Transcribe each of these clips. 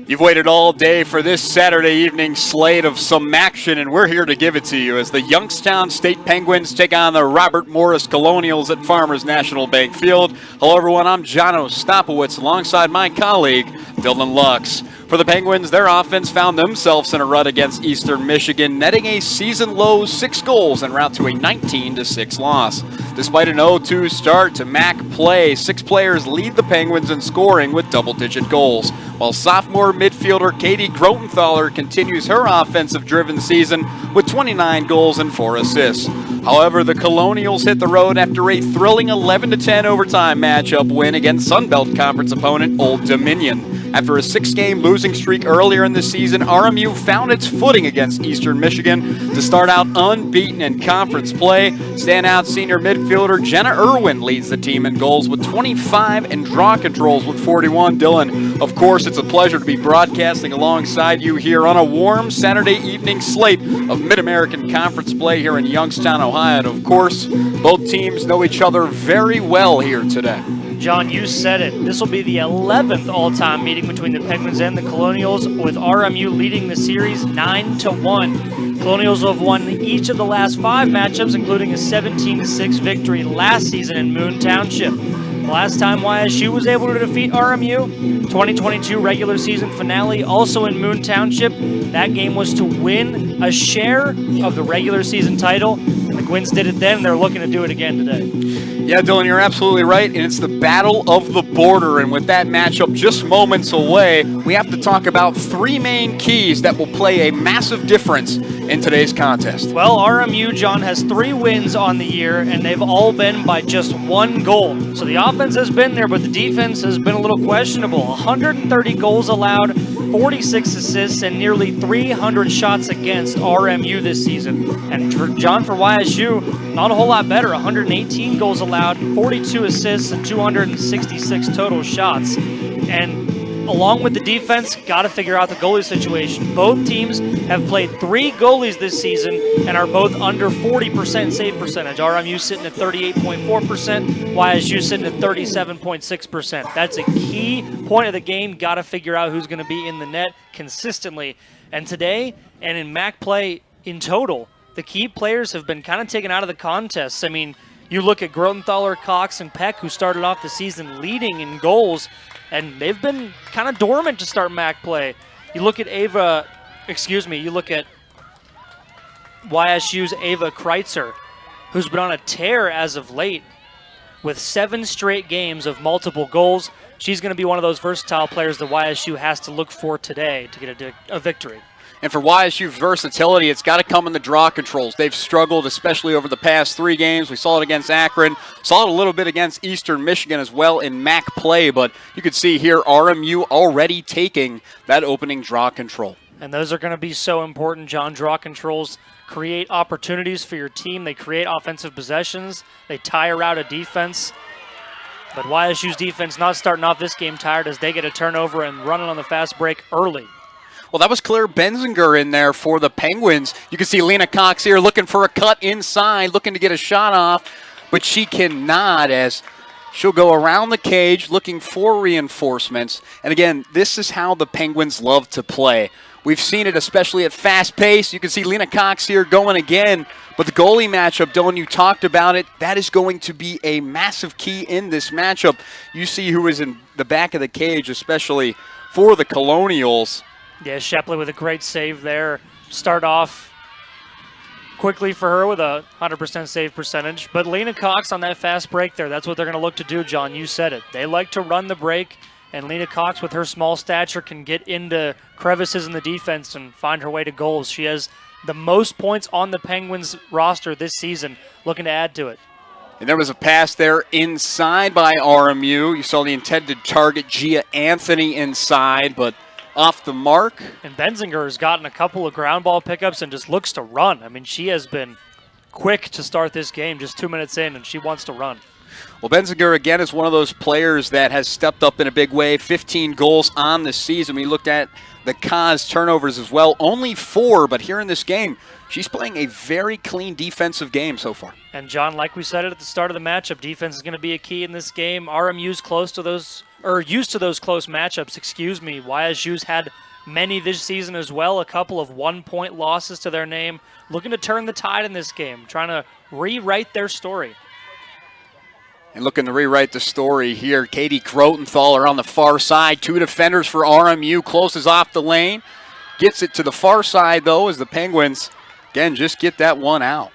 You've waited all day for this Saturday evening slate of some action, and we're here to give it to you as the Youngstown State Penguins take on the Robert Morris Colonials at Farmers National Bank Field. Hello, everyone. I'm John Ostapowitz alongside my colleague, Dylan Lux. For the Penguins, their offense found themselves in a rut against Eastern Michigan, netting a season-low 6 goals en route to a 19-6 loss. Despite an 0-2 start to MAC play, 6 players lead the Penguins in scoring with double-digit goals, while sophomore midfielder Katie Grotenthaler continues her offensive-driven season with 29 goals and 4 assists. However, the Colonials hit the road after a thrilling 11-10 overtime matchup win against Sunbelt Conference opponent Old Dominion. After a 6-game losing streak earlier in the season, RMU found its footing against Eastern Michigan to start out unbeaten in conference play. Standout senior midfielder Jenna Irwin leads the team in goals with 25 and draw controls with 41. Dylan, of course, it's a pleasure to be broadcasting alongside you here on a warm Saturday evening slate of Mid-American Conference play here in Youngstown, Ohio. And of course, both teams know each other very well here today. John, you said it. This will be the 11th all-time meeting between the Penguins and the Colonials, with RMU leading the series 9-1. Colonials have won each of the last 5 matchups, including a 17-6 victory last season in Moon Township. The last time YSU was able to defeat RMU, 2022 regular season finale, also in Moon Township. That game was to win a share of the regular season title. And the Gwins did it then. They're looking to do it again today. Yeah, Dylan, you're absolutely right, and it's the battle of the border, and with that matchup just moments away, we have to talk about 3 main keys that will play a massive difference in today's contest. Well, RMU, John, has 3 wins on the year, and they've all been by just 1 goal. So the offense has been there, but the defense has been a little questionable. 130 goals allowed, 46 assists, and nearly 300 shots against RMU this season. And John, for YSU, not a whole lot better. 118 goals allowed, 42 assists, and 266 total shots. And along with the defense, got to figure out the goalie situation. Both teams have played 3 goalies this season and are both under 40% save percentage. RMU sitting at 38.4%, YSU sitting at 37.6%. That's a key point of the game. Got to figure out who's going to be in the net consistently. And today, and in MAC play in total, the key players have been kind of taken out of the contest. I mean, you look at Grotenthaler, Cox, and Peck, who started off the season leading in goals, and they've been kind of dormant to start MAC play. You look at you look at YSU's Ava Kreitzer, who's been on a tear as of late with 7 straight games of multiple goals. She's going to be one of those versatile players that YSU has to look for today to get a victory. And for YSU's versatility, it's got to come in the draw controls. They've struggled, especially over the past 3 games. We saw it against Akron, saw it a little bit against Eastern Michigan as well in MAC play, but you could see here RMU already taking that opening draw control. And those are going to be so important, John. Draw controls create opportunities for your team. They create offensive possessions. They tire out a defense. But YSU's defense not starting off this game tired as they get a turnover and running on the fast break early. Well, that was Claire Benzinger in there for the Penguins. You can see Lena Cox here looking for a cut inside, looking to get a shot off, but she cannot as she'll go around the cage looking for reinforcements. And again, this is how the Penguins love to play. We've seen it especially at fast pace. You can see Lena Cox here going again. But the goalie matchup, Dylan, you talked about it. That is going to be a massive key in this matchup. You see who is in the back of the cage, especially for the Colonials. Yeah, Shepley with a great save there. Start off quickly for her with a 100% save percentage. But Lena Cox on that fast break there, that's what they're going to look to do, John. You said it. They like to run the break, and Lena Cox with her small stature can get into crevices in the defense and find her way to goals. She has the most points on the Penguins roster this season, looking to add to it. And there was a pass there inside by RMU. You saw the intended target, Gia Anthony, inside, but off the mark. And Benzinger has gotten a couple of ground ball pickups and just looks to run. I mean, she has been quick to start this game, just 2 minutes in, and she wants to run. Well, Benzinger, again, is one of those players that has stepped up in a big way. 15 goals on the season. We looked at the Cause turnovers as well. Only 4, but here in this game, she's playing a very clean defensive game so far. And, John, like we said at the start of the matchup, defense is going to be a key in this game. RMU's close to those or used to those close matchups, excuse me. YSU's had many this season as well, a couple of 1-point losses to their name, looking to turn the tide in this game, trying to rewrite their story. And looking to rewrite the story here, Katie Grotenthaler on the far side. 2 defenders for RMU, closes off the lane. Gets it to the far side, though, as the Penguins, again, just get that one out.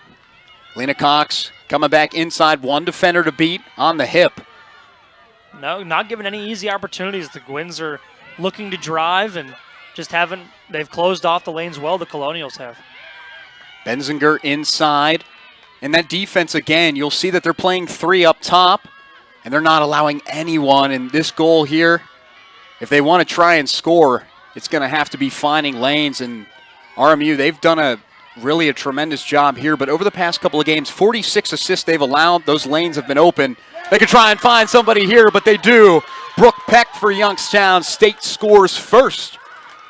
Lena Cox coming back inside, 1 defender to beat on the hip. No, not given any easy opportunities. The Gwins are looking to drive and just they've closed off the lanes well, the Colonials have. Benzinger inside. And that defense, again, you'll see that they're playing 3 up top, and they're not allowing anyone. And this goal here, if they want to try and score, it's going to have to be finding lanes. And RMU, they've done a tremendous job here. But over the past couple of games, 46 assists they've allowed. Those lanes have been open. They could try and find somebody here, but they do. Brooke Peck for Youngstown. State scores first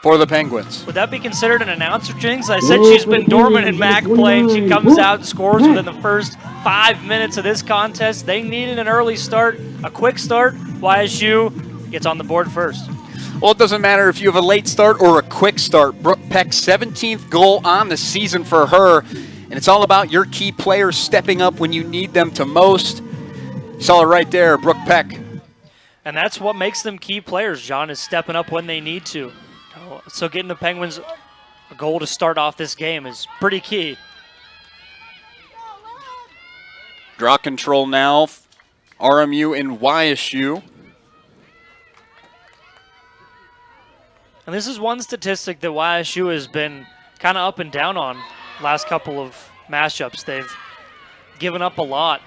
for the Penguins. Would that be considered an announcer jinx? I said she's been dormant in MAC play, and she comes out and scores within the first 5 minutes of this contest. They needed an early start, a quick start. YSU gets on the board first. Well, it doesn't matter if you have a late start or a quick start. Brooke Peck's 17th goal on the season for her, and it's all about your key players stepping up when you need them to most. You saw it right there, Brooke Peck. And that's what makes them key players, John, is stepping up when they need to. So getting the Penguins a goal to start off this game is pretty key. Draw control now, RMU and YSU. And this is one statistic that YSU has been kind of up and down on last couple of matchups. They've given up a lot,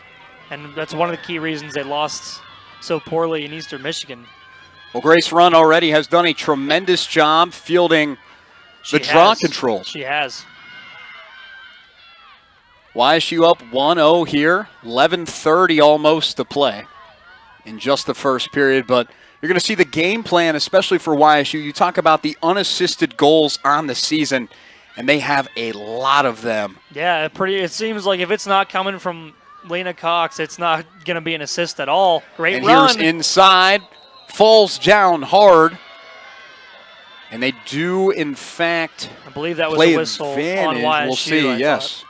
and that's one of the key reasons they lost so poorly in Eastern Michigan. Well, Grace Runn already has done a tremendous job fielding the draw control. She has. YSU up 1-0 here, 11:30 almost to play in just the first period, but you're going to see the game plan, especially for YSU. You talk about the unassisted goals on the season, and they have a lot of them. Yeah, it seems like if it's not coming from Lena Cox, it's not going to be an assist at all. Great run. And here's inside, falls down hard, and they do, in fact, I believe that was a whistle on YSU. We'll see, yes.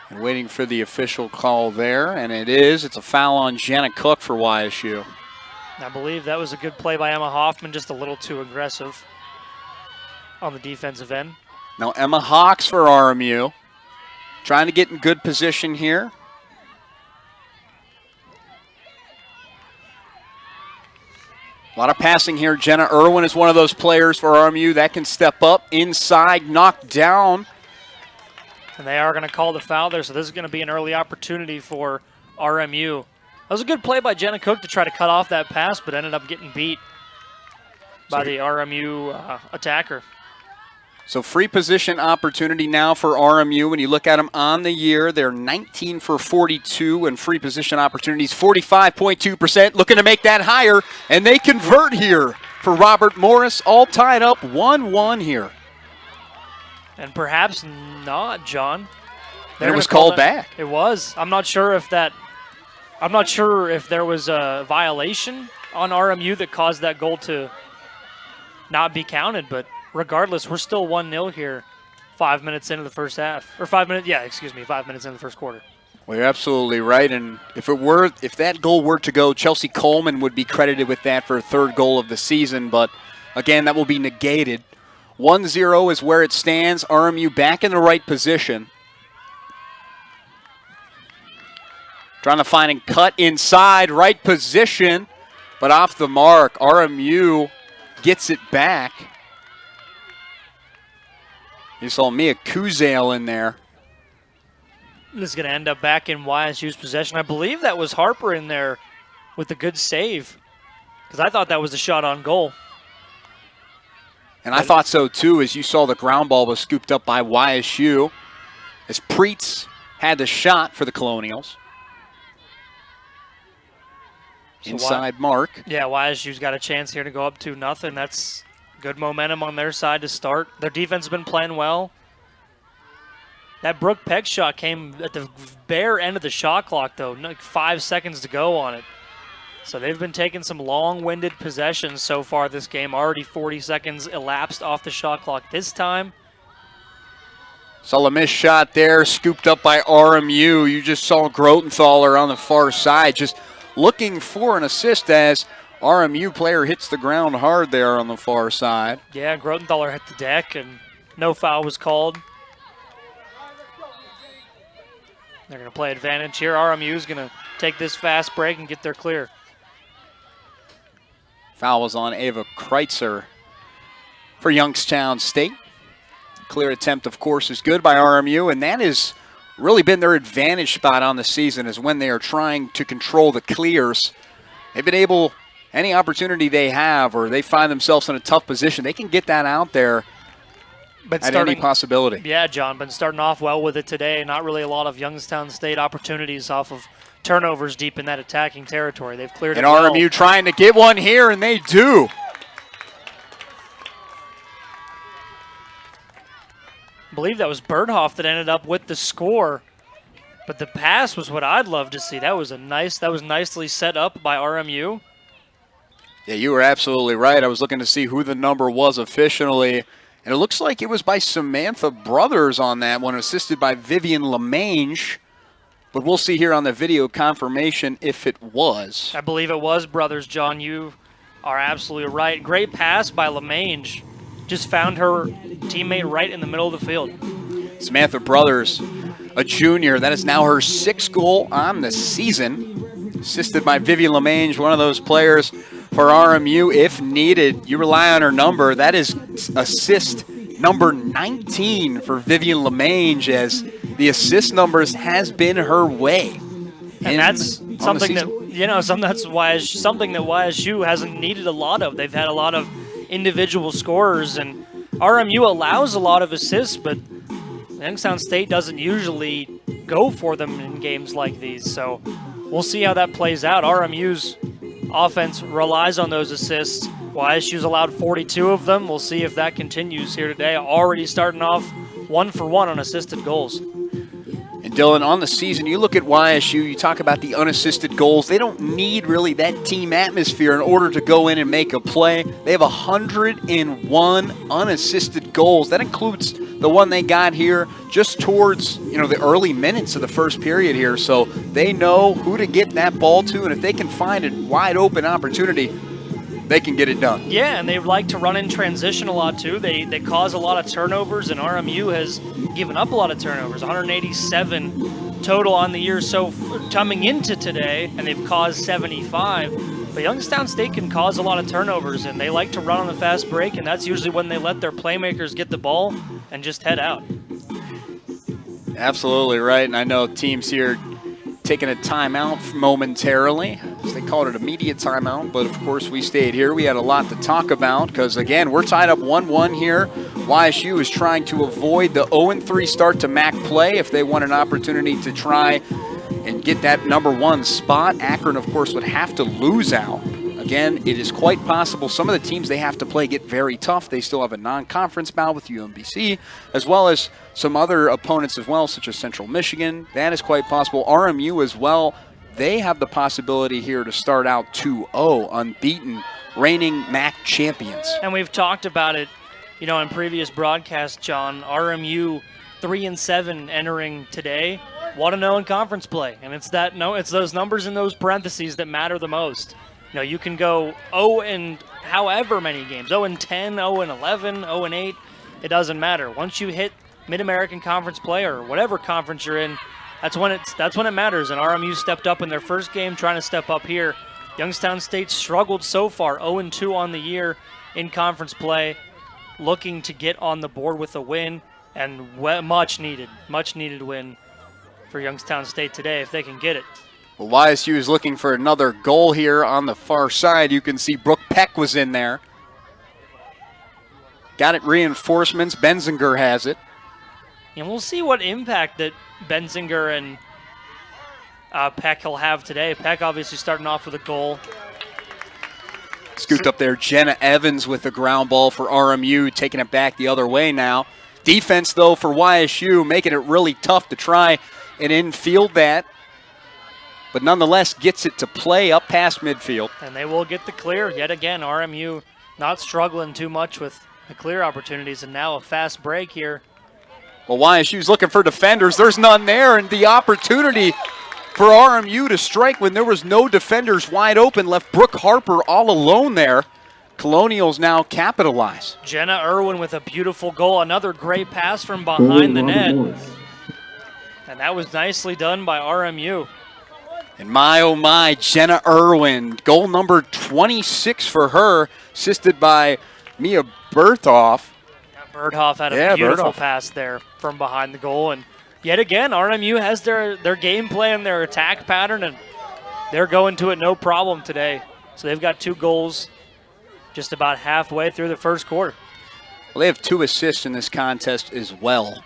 And waiting for the official call there, and it is. It's a foul on Jenna Cook for YSU. I believe that was a good play by Emma Hoffman, just a little too aggressive on the defensive end. Now Emma Hawks for RMU, trying to get in good position here. A lot of passing here. Jenna Irwin is one of those players for RMU that can step up inside, knock down. And they are going to call the foul there, so this is going to be an early opportunity for RMU. That was a good play by Jenna Cook to try to cut off that pass, but ended up getting beat by the RMU attacker. So free position opportunity now for RMU. When you look at them on the year, they're 19 for 42 and free position opportunities, 45.2%. Looking to make that higher, and they convert here for Robert Morris. All tied up 1-1 here. And perhaps not, John. And it was called back. It was. I'm not sure if there was a violation on RMU that caused that goal to not be counted, but regardless, we're still 1-0 here 5 minutes into the first half. Or 5 minutes, 5 minutes into the first quarter. Well, you're absolutely right. And if that goal were to go, Chelsea Coleman would be credited with that for her 3rd goal of the season. But again, that will be negated. 1-0 is where it stands. RMU back in the right position. Trying to find and cut inside, right position, but off the mark. RMU gets it back. You saw Mia Kuzale in there. This is going to end up back in YSU's possession. I believe that was Harper in there with a good save, because I thought that was a shot on goal. And I thought so too, as you saw the ground ball was scooped up by YSU, as Preetz had the shot for the Colonials. So inside mark. Yeah, YSU's got a chance here to go up 2-0. That's good momentum on their side to start. Their defense has been playing well. That Brooke Peck shot came at the bare end of the shot clock, though. Like 5 seconds to go on it. So they've been taking some long-winded possessions so far this game. Already 40 seconds elapsed off the shot clock this time. Saw a missed shot there, scooped up by RMU. You just saw Grotenthaler on the far side, just looking for an assist as RMU player hits the ground hard there on the far side. Yeah, Grotenthaler hit the deck, and no foul was called. They're going to play advantage here. RMU is going to take this fast break and get their clear. Foul was on Ava Kreitzer for Youngstown State. Clear attempt, of course, is good by RMU, and that has really been their advantage spot on the season, is when they are trying to control the clears. They've been able, any opportunity they have or they find themselves in a tough position, they can get that out there at any possibility. Yeah, John, been starting off well with it today. Not really a lot of Youngstown State opportunities off of turnovers deep in that attacking territory. They've cleared it well. And RMU trying to get one here, and they do. I believe that was Birdhoff that ended up with the score, but the pass was what I'd love to see. That was nicely set up by RMU. Yeah, you were absolutely right. I was looking to see who the number was officially, and it looks like it was by Samantha Brothers on that one, assisted by Vivian LeMange. But we'll see here on the video confirmation if it was. I believe it was Brothers, John. You are absolutely right. Great pass by LeMange. Just found her teammate right in the middle of the field. Samantha Brothers, a junior. That is now her 6th goal on the season. Assisted by Vivian LeMange, one of those players for RMU. If needed, you rely on her number. That is assist number 19 for Vivian LeMange, as the assist numbers has been her way. And that's something that, something that YSU hasn't needed a lot of. They've had a lot of individual scorers, and RMU allows a lot of assists, but Youngstown State doesn't usually go for them in games like these. So we'll see how that plays out. RMU's offense relies on those assists. YSU's allowed 42 of them. We'll see if that continues here today. Already starting off 1 for 1 on assisted goals. And Dylan, on the season, you look at YSU, you talk about the unassisted goals. They don't need really that team atmosphere in order to go in and make a play. They have 101 unassisted goals. That includes the one they got here just towards, the early minutes of the first period here. So they know who to get that ball to, and if they can find a wide open opportunity, they can get it done. Yeah, and they like to run in transition a lot too. They cause a lot of turnovers, and RMU has given up a lot of turnovers. 187 total on the year so coming into today, and they've caused 75. But Youngstown State can cause a lot of turnovers, and they like to run on the fast break, and that's usually when they let their playmakers get the ball and just head out. Absolutely right, and I know teams here taking a timeout momentarily. They called it immediate timeout, but of course we stayed here. We had a lot to talk about because, again, we're tied up 1-1 here. YSU is trying to avoid the 0-3 start to MAC play if they want an opportunity to try and get that number 1 spot. Akron, of course, would have to lose out. Again, it is quite possible some of the teams they have to play get very tough. They still have a non-conference bout with UMBC, as well as some other opponents as well, such as Central Michigan. That is quite possible. RMU as well. They have the possibility here to start out 2-0, unbeaten, reigning MAC champions. And we've talked about it, in previous broadcasts, John. RMU 3-7 entering today. 1-0 in conference play, and it's those numbers in those parentheses that matter the most. You can go 0 and however many games, 0-10, 0-11, 0-8. It doesn't matter. Once you hit Mid-American Conference play or whatever conference you're in, that's when it matters. And RMU stepped up in their first game, trying to step up here. Youngstown State struggled so far, 0-2 on the year in conference play, looking to get on the board with a win, and much needed win for Youngstown State today if they can get it. Well, YSU is looking for another goal here on the far side. You can see Brooke Peck was in there. Got it, reinforcements. Benzinger has it. And we'll see what impact that Benzinger and Peck will have today. Peck obviously starting off with a goal. Scooped up there, Jenna Evans with the ground ball for RMU, taking it back the other way now. Defense, though, for YSU, making it really tough to try and infield that. But nonetheless, gets it to play up past midfield. And they will get the clear. Yet again, RMU not struggling too much with the clear opportunities, and now a fast break here. Well, YSU's looking for defenders. There's none there, and the opportunity for RMU to strike when there was no defenders wide open left Brooke Harper all alone there. Colonials now capitalize. Jenna Irwin with a beautiful goal. Another great pass from behind the net. And that was nicely done by RMU. And my, oh my, Jenna Irwin, goal number 26 for her, assisted by Mia Berthoff. Berthoff had a beautiful pass there from behind the goal. And yet again, RMU has their game plan, their attack pattern, and they're going to it no problem today. So they've got 2 goals just about halfway through the first quarter. Well, they have 2 assists in this contest as well.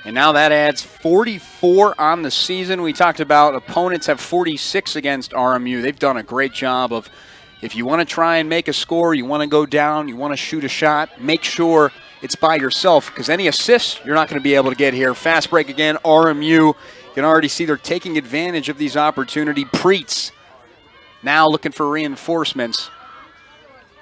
And now that adds 44 on the season. We talked about opponents have 46 against RMU. They've done a great job of, if you want to try and make a score, you want to go down, you want to shoot a shot, make sure it's by yourself, because any assists you're not going to be able to get here. Fast break again, RMU. You can already see they're taking advantage of these opportunities. Preetz now looking for reinforcements.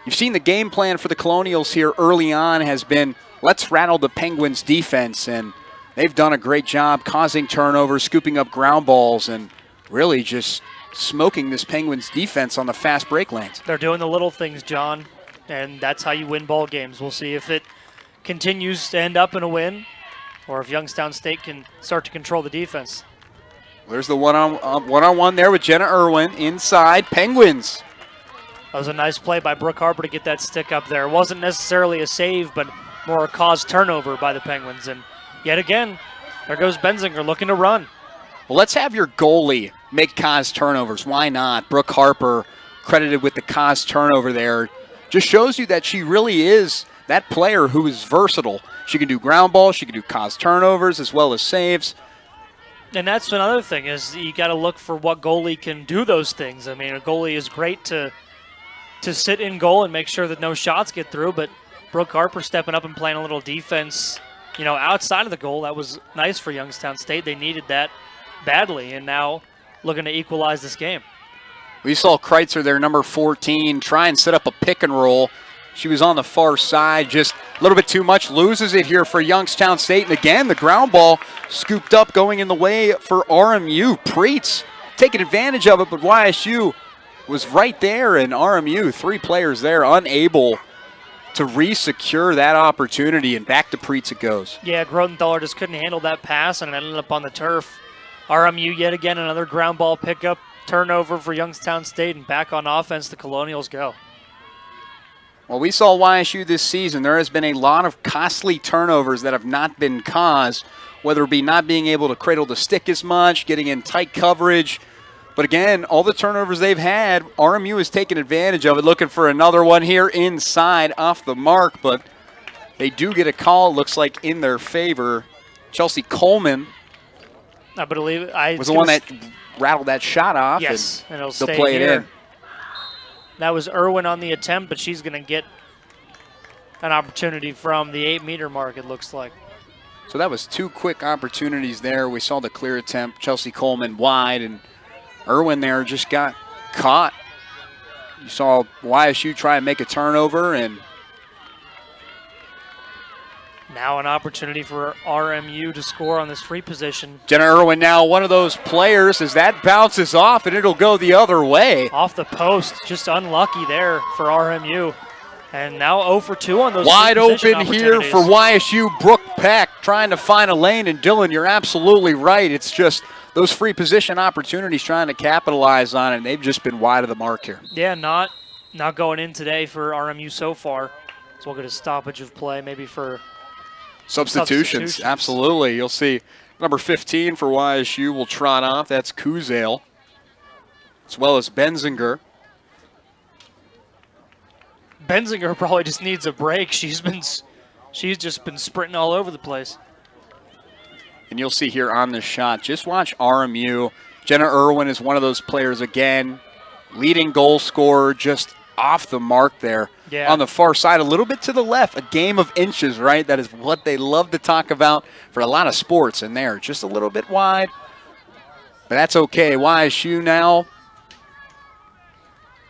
You've seen the game plan for the Colonials here early on has been, let's rattle the Penguins' defense, and they've done a great job causing turnovers, scooping up ground balls, and really just smoking this Penguins defense on the fast break lanes. They're doing the little things, John, and that's how you win ball games. We'll see if it continues to end up in a win or if Youngstown State can start to control the defense. There's the one-on-one there with Jenna Irwin inside. Penguins. That was a nice play by Brooke Harper to get that stick up there. It wasn't necessarily a save, but more a caused turnover by the Penguins. And yet again, there goes Benzinger looking to run. Well, let's have your goalie make caused turnovers. Why not? Brooke Harper credited with the caused turnover there. Just shows you that she really is that player who is versatile. She can do ground balls, she can do caused turnovers as well as saves. And that's another thing, is you got to look for what goalie can do those things. I mean, a goalie is great to sit in goal and make sure that no shots get through, but Brooke Harper stepping up and playing a little defense, outside of the goal. That was nice for Youngstown State. They needed that badly, and now looking to equalize this game. We saw Kreitzer there, number 14, try and set up a pick and roll. She was on the far side, just a little bit too much. Loses it here for Youngstown State. And again, the ground ball scooped up, going in the way for RMU. Preetz taking advantage of it, but YSU was right there, and RMU, 3 players there, unable to re-secure that opportunity, and back to Preetz it goes. Yeah, Grotenthaler just couldn't handle that pass, and it ended up on the turf. RMU yet again, another ground ball pickup, turnover for Youngstown State, and back on offense, the Colonials go. Well, we saw YSU this season. There has been a lot of costly turnovers that have not been caused, whether it be not being able to cradle the stick as much, getting in tight coverage. But again, all the turnovers they've had, RMU has taken advantage of it, looking for another one here inside off the mark, but they do get a call, it looks like, in their favor. Chelsea Coleman I believe was the one that rattled that shot off. Yes, and it'll stay play here. it in. That was Irwin on the attempt, but she's going to get an opportunity from the 8-meter mark, it looks like. So that was 2 quick opportunities there. We saw the clear attempt, Chelsea Coleman wide, and Irwin there just got caught. You saw YSU try and make a turnover, and now an opportunity for RMU to score on this free position. Jenna Irwin now one of those players as that bounces off, and it'll go the other way. Off the post, just unlucky there for RMU. And now 0 for 2 on those wide free position open here for YSU. Brooke Peck trying to find a lane, and Dylan, you're absolutely right. It's just those free position opportunities trying to capitalize on it, and they've just been wide of the mark here. Yeah, not going in today for RMU so far. So we'll get a stoppage of play maybe for Substitutions, absolutely. You'll see number 15 for YSU will trot off. That's Kuzale, as well as Benzinger. Benzinger probably just needs a break. She's just been sprinting all over the place. And you'll see here on this shot, just watch RMU. Jenna Irwin is one of those players again, leading goal scorer, just off the mark there. Yeah. on the far side, a little bit to the left, a game of inches, right? That is what they love to talk about for a lot of sports, and they're just a little bit wide. But that's okay. YSU now.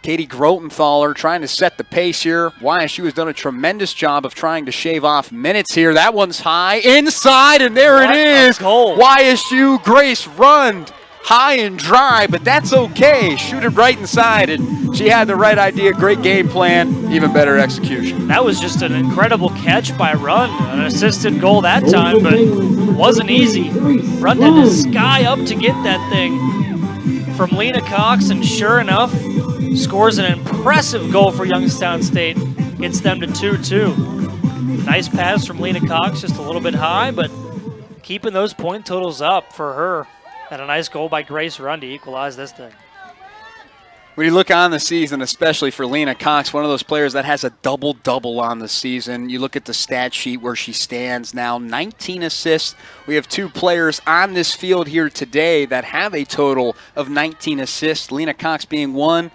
Katie Grotenthaler trying to set the pace here. YSU has done a tremendous job of trying to shave off minutes here. That one's high, inside, and there it is. Goal. YSU Grace Rund, high and dry, but that's okay. Shoot it right inside, and she had the right idea. Great game plan, even better execution. That was just an incredible catch by Rund. An assisted goal that time, but wasn't easy. Rund had to sky up to get that thing from Lena Cox, and sure enough, scores an impressive goal for Youngstown State. Gets them to 2-2. Nice pass from Lena Cox, just a little bit high, but keeping those point totals up for her. And a nice goal by Grace Rund to equalize this thing. When you look on the season, especially for Lena Cox, one of those players that has a double-double on the season. You look at the stat sheet where she stands now, 19 assists. We have 2 players on this field here today that have a total of 19 assists, Lena Cox being one.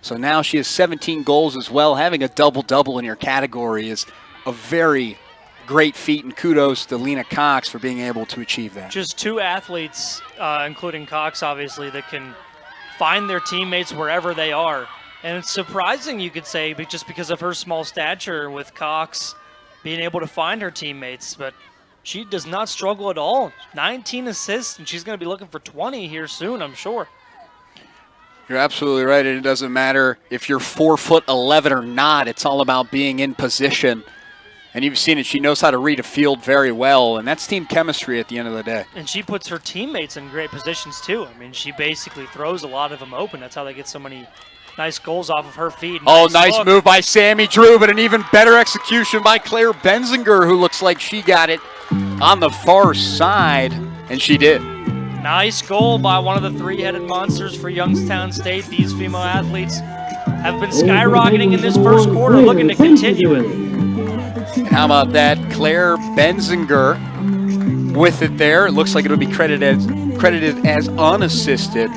So now she has 17 goals as well. Having a double-double in your category is a very great feat, and kudos to Lena Cox for being able to achieve that. Just 2 athletes, including Cox, obviously, that can find their teammates wherever they are. And it's surprising, you could say, just because of her small stature, with Cox being able to find her teammates. But she does not struggle at all. 19 assists, and she's going to be looking for 20 here soon, I'm sure. You're absolutely right, and it doesn't matter if you're 4'11" or not. It's all about being in position. And you've seen it. She knows how to read a field very well, and that's team chemistry at the end of the day. And she puts her teammates in great positions, too. I mean, she basically throws a lot of them open. That's how they get so many nice goals off of her feet. Nice move by Sammy Drew, but an even better execution by Claire Benzinger, who looks like she got it on the far side, and she did. Nice goal by one of the 3-headed monsters for Youngstown State. These female athletes have been skyrocketing in this first quarter, looking to continue it. And how about that? Claire Benzinger with it there. It looks like it'll be credited as unassisted,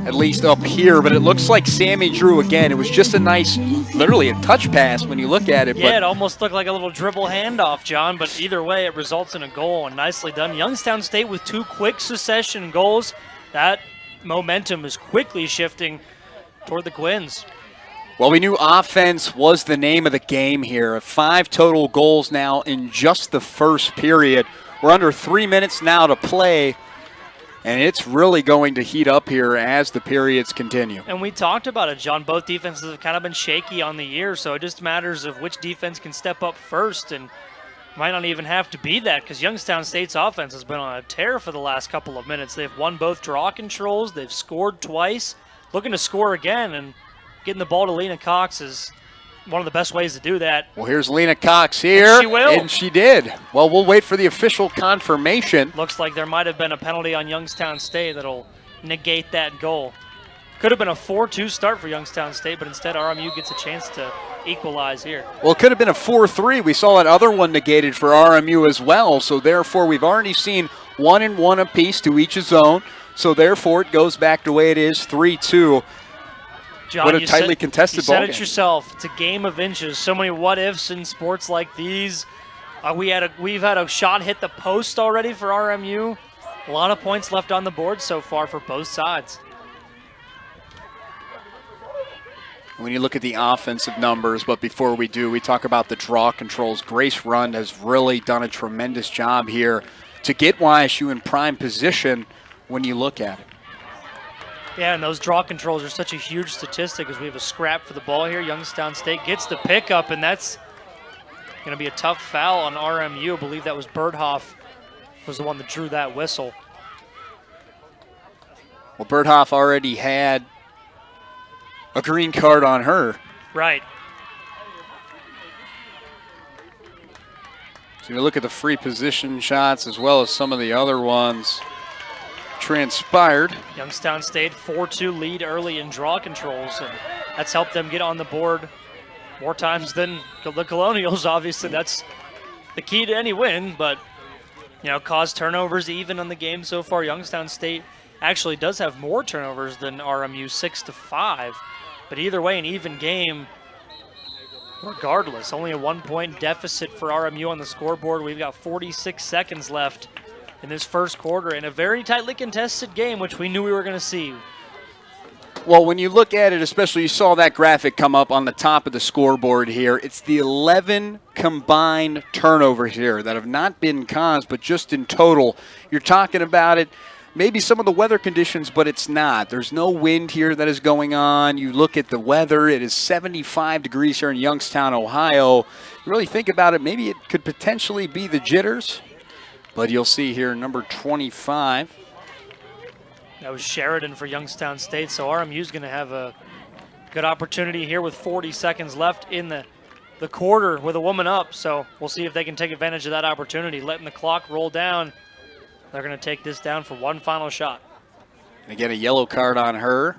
at least up here, but it looks like Sammy Drew again. It was just a nice, literally a touch pass when you look at it. Yeah, it almost looked like a little dribble handoff, John, but either way, it results in a goal, and nicely done. Youngstown State with 2 quick succession goals. That momentum is quickly shifting toward the Quins. Well, we knew offense was the name of the game here. 5 total goals now in just the first period. We're under 3 minutes now to play, and it's really going to heat up here as the periods continue. And we talked about it, John. Both defenses have kind of been shaky on the year, so it just matters of which defense can step up first, and might not even have to be that, because Youngstown State's offense has been on a tear for the last couple of minutes. They've won both draw controls. They've scored twice, looking to score again, and getting the ball to Lena Cox is one of the best ways to do that. Well, here's Lena Cox here. And she will. And she did. Well, we'll wait for the official confirmation. Looks like there might have been a penalty on Youngstown State that'll negate that goal. Could have been a 4-2 start for Youngstown State, but instead RMU gets a chance to equalize here. Well, it could have been a 4-3. We saw that other one negated for RMU as well. So, therefore, we've already seen 1-1 apiece to each his own. So, therefore, it goes back the way it is, 3-2. John, what a tightly contested ball game. You said it yourself. It's a game of inches. So many what-ifs in sports like these. We've had a shot hit the post already for RMU. A lot of points left on the board so far for both sides. When you look at the offensive numbers, but before we do, we talk about the draw controls. Grace Rund has really done a tremendous job here to get YSU in prime position when you look at it. Yeah, and those draw controls are such a huge statistic as we have a scrap for the ball here. Youngstown State gets the pickup, and that's going to be a tough foul on RMU. I believe that was Birdhoff was the one that drew that whistle. Well, Birdhoff already had a green card on her. Right. So you look at the free position shots as well as some of the other ones transpired. Youngstown State 4-2 lead early in draw controls, and that's helped them get on the board more times than the Colonials. Obviously, that's the key to any win, but caused turnovers even on the game so far. Youngstown State actually does have more turnovers than RMU, 6-5. But either way, an even game regardless. Only a 1-point deficit for RMU on the scoreboard. We've got 46 seconds left in this first quarter in a very tightly contested game, which we knew we were going to see. Well, when you look at it, especially you saw that graphic come up on the top of the scoreboard here, it's the 11 combined turnovers here that have not been caused, but just in total. You're talking about it, maybe some of the weather conditions, but it's not. There's no wind here that is going on. You look at the weather, it is 75 degrees here in Youngstown, Ohio. You really think about it, maybe it could potentially be the jitters, but you'll see here number 25. That was Sheridan for Youngstown State, so RMU's going to have a good opportunity here with 40 seconds left in the quarter with a woman up. So we'll see if they can take advantage of that opportunity, letting the clock roll down. They're going to take this down for one final shot. They get a yellow card on her.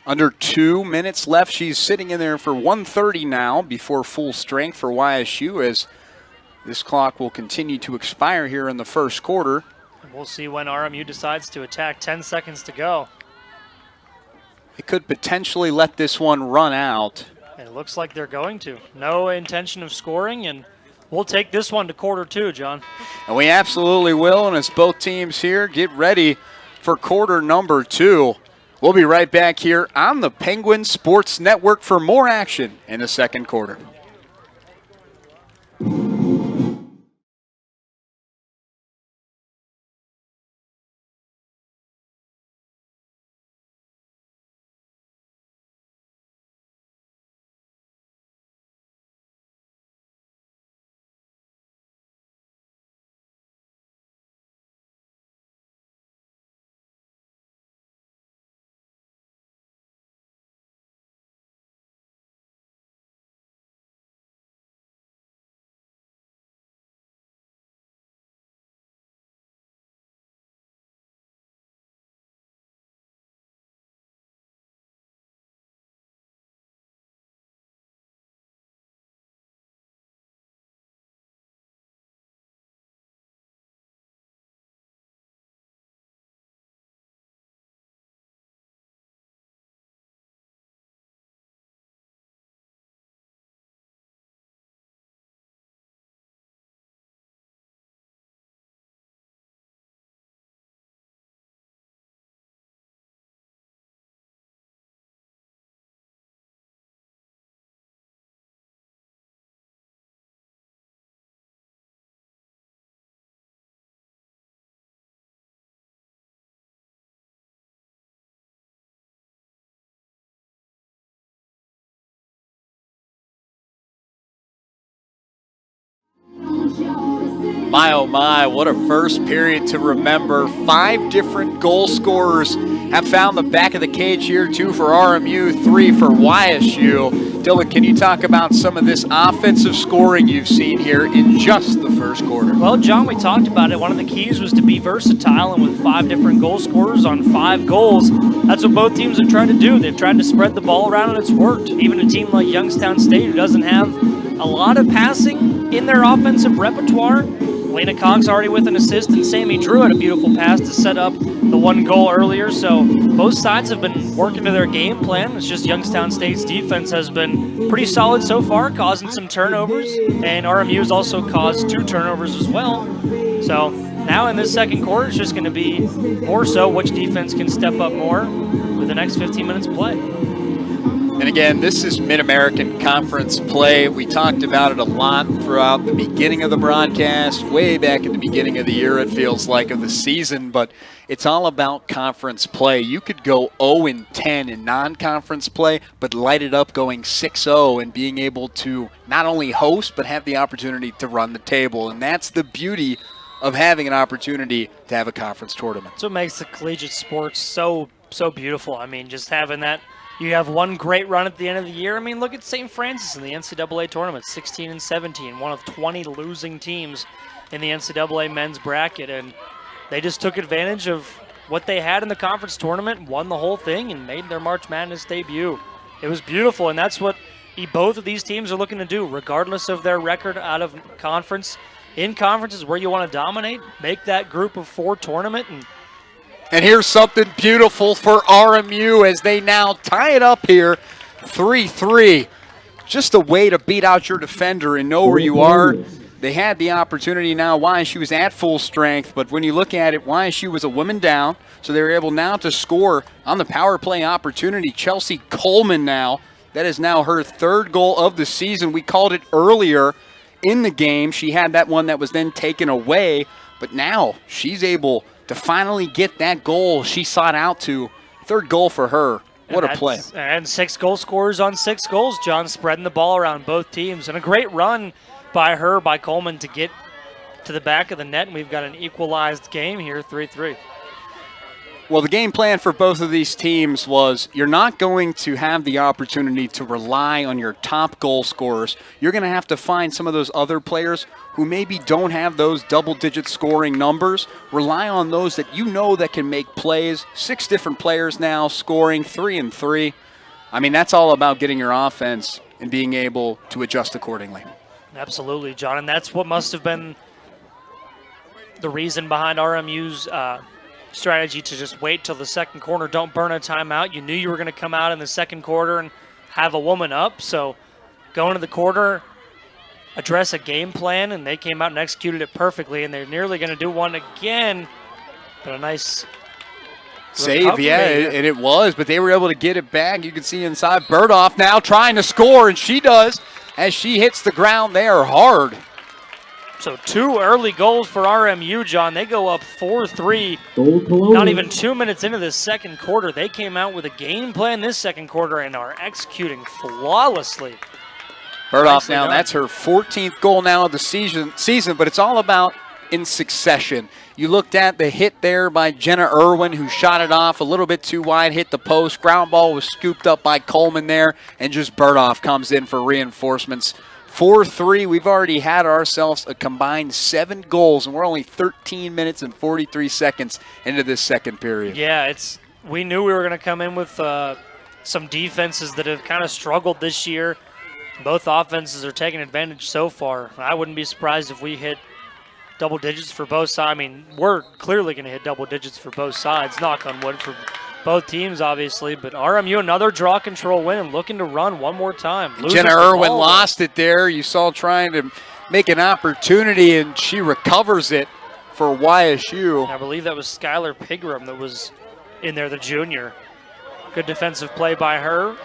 Under 2 minutes left. She's sitting in there for 1:30 now before full strength for YSU, as this clock will continue to expire here in the first quarter. We'll see when RMU decides to attack. 10 seconds to go. It could potentially let this one run out. And it looks like they're going to. No intention of scoring, and we'll take this one to quarter two, John. And we absolutely will, and as both teams here get ready for quarter number 2. We'll be right back here on the Penguin Sports Network for more action in the second quarter. My, oh my, what a first period to remember. 5 different goal scorers have found the back of the cage here, 2 for RMU, 3 for YSU. Dylan, can you talk about some of this offensive scoring you've seen here in just the first quarter? Well, John, we talked about it. One of the keys was to be versatile, and with 5 different goal scorers on 5 goals, that's what both teams have tried to do. They've tried to spread the ball around, and it's worked. Even a team like Youngstown State, who doesn't have a lot of passing in their offensive repertoire, Lena Cox already with an assist, and Sammy Drew had a beautiful pass to set up the 1 goal earlier. So both sides have been working to their game plan. It's just Youngstown State's defense has been pretty solid so far, causing some turnovers, and RMU has also caused 2 turnovers as well. So now in this second quarter, it's just going to be more so which defense can step up more with the next 15 minutes of play. And again, this is Mid-American Conference play. We talked about it a lot throughout the beginning of the broadcast, way back at the beginning of the year, it feels like, of the season, but it's all about conference play. You could go 0-10 in non-conference play, but light it up going 6-0 and being able to not only host, but have the opportunity to run the table. And that's the beauty of having an opportunity to have a conference tournament. That's what makes the collegiate sports so beautiful. I mean, just having that. You have one great run at the end of the year. I mean, look at St. Francis in the NCAA tournament, 16-17, one of 20 losing teams in the NCAA men's bracket, and they just took advantage of what they had in the conference tournament, won the whole thing, and made their March Madness debut. It was beautiful, and that's what both of these teams are looking to do, regardless of their record out of conference. In conferences where you want to dominate, make that group of 4 tournament. And here's something beautiful for RMU as they now tie it up here, 3-3. just a way to beat out your defender and know where you are. They had the opportunity now. YSU was at full strength, but when you look at it, YSU was a woman down, so they were able now to score on the power play opportunity. Chelsea Coleman now, that is now her third goal of the season. We called it earlier in the game. She had that one that was then taken away, but now she's able to finally get that goal she sought out to. Third goal for her. What a play. And 6 goal scorers on 6 goals, John, spreading the ball around both teams. And a great run by Coleman to get to the back of the net. And we've got an equalized game here, 3-3. Well, the game plan for both of these teams was you're not going to have the opportunity to rely on your top goal scorers. You're going to have to find some of those other players who maybe don't have those double-digit scoring numbers. Rely on those that you know that can make plays. 6 different players now scoring 3 and 3. I mean, that's all about getting your offense and being able to adjust accordingly. Absolutely, John, and that's what must have been the reason behind RMU's strategy to just wait till the second quarter. Don't burn a timeout. You knew you were going to come out in the second quarter and have a woman up. So go into the quarter, address a game plan, and they came out and executed it perfectly. And they're nearly going to do one again. But a nice save, yeah, and it was. But they were able to get it back. You can see inside Burdoff now trying to score, and she does as she hits the ground there hard. So 2 early goals for RMU, John. They go up 4-3. Not even 2 minutes into this second quarter. They came out with a game plan this second quarter and are executing flawlessly. Burdoff now, that's her 14th goal now of the season, but it's all about in succession. You looked at the hit there by Jenna Irwin, who shot it off a little bit too wide, hit the post. Ground ball was scooped up by Coleman there, and just Burdoff comes in for reinforcements. 4-3, we've already had ourselves a combined 7 goals, and we're only 13 minutes and 43 seconds into this second period. Yeah, we knew we were going to come in with some defenses that have kind of struggled this year. Both offenses are taking advantage so far. I wouldn't be surprised if we hit double digits for both sides. I mean, we're clearly going to hit double digits for both sides, knock on wood, for both teams, obviously. But RMU, another draw control win and looking to run one more time. Jenna Irwin lost it there. You saw trying to make an opportunity, and she recovers it for YSU. I believe that was Skylar Pigram that was in there, the junior. Good defensive play by her.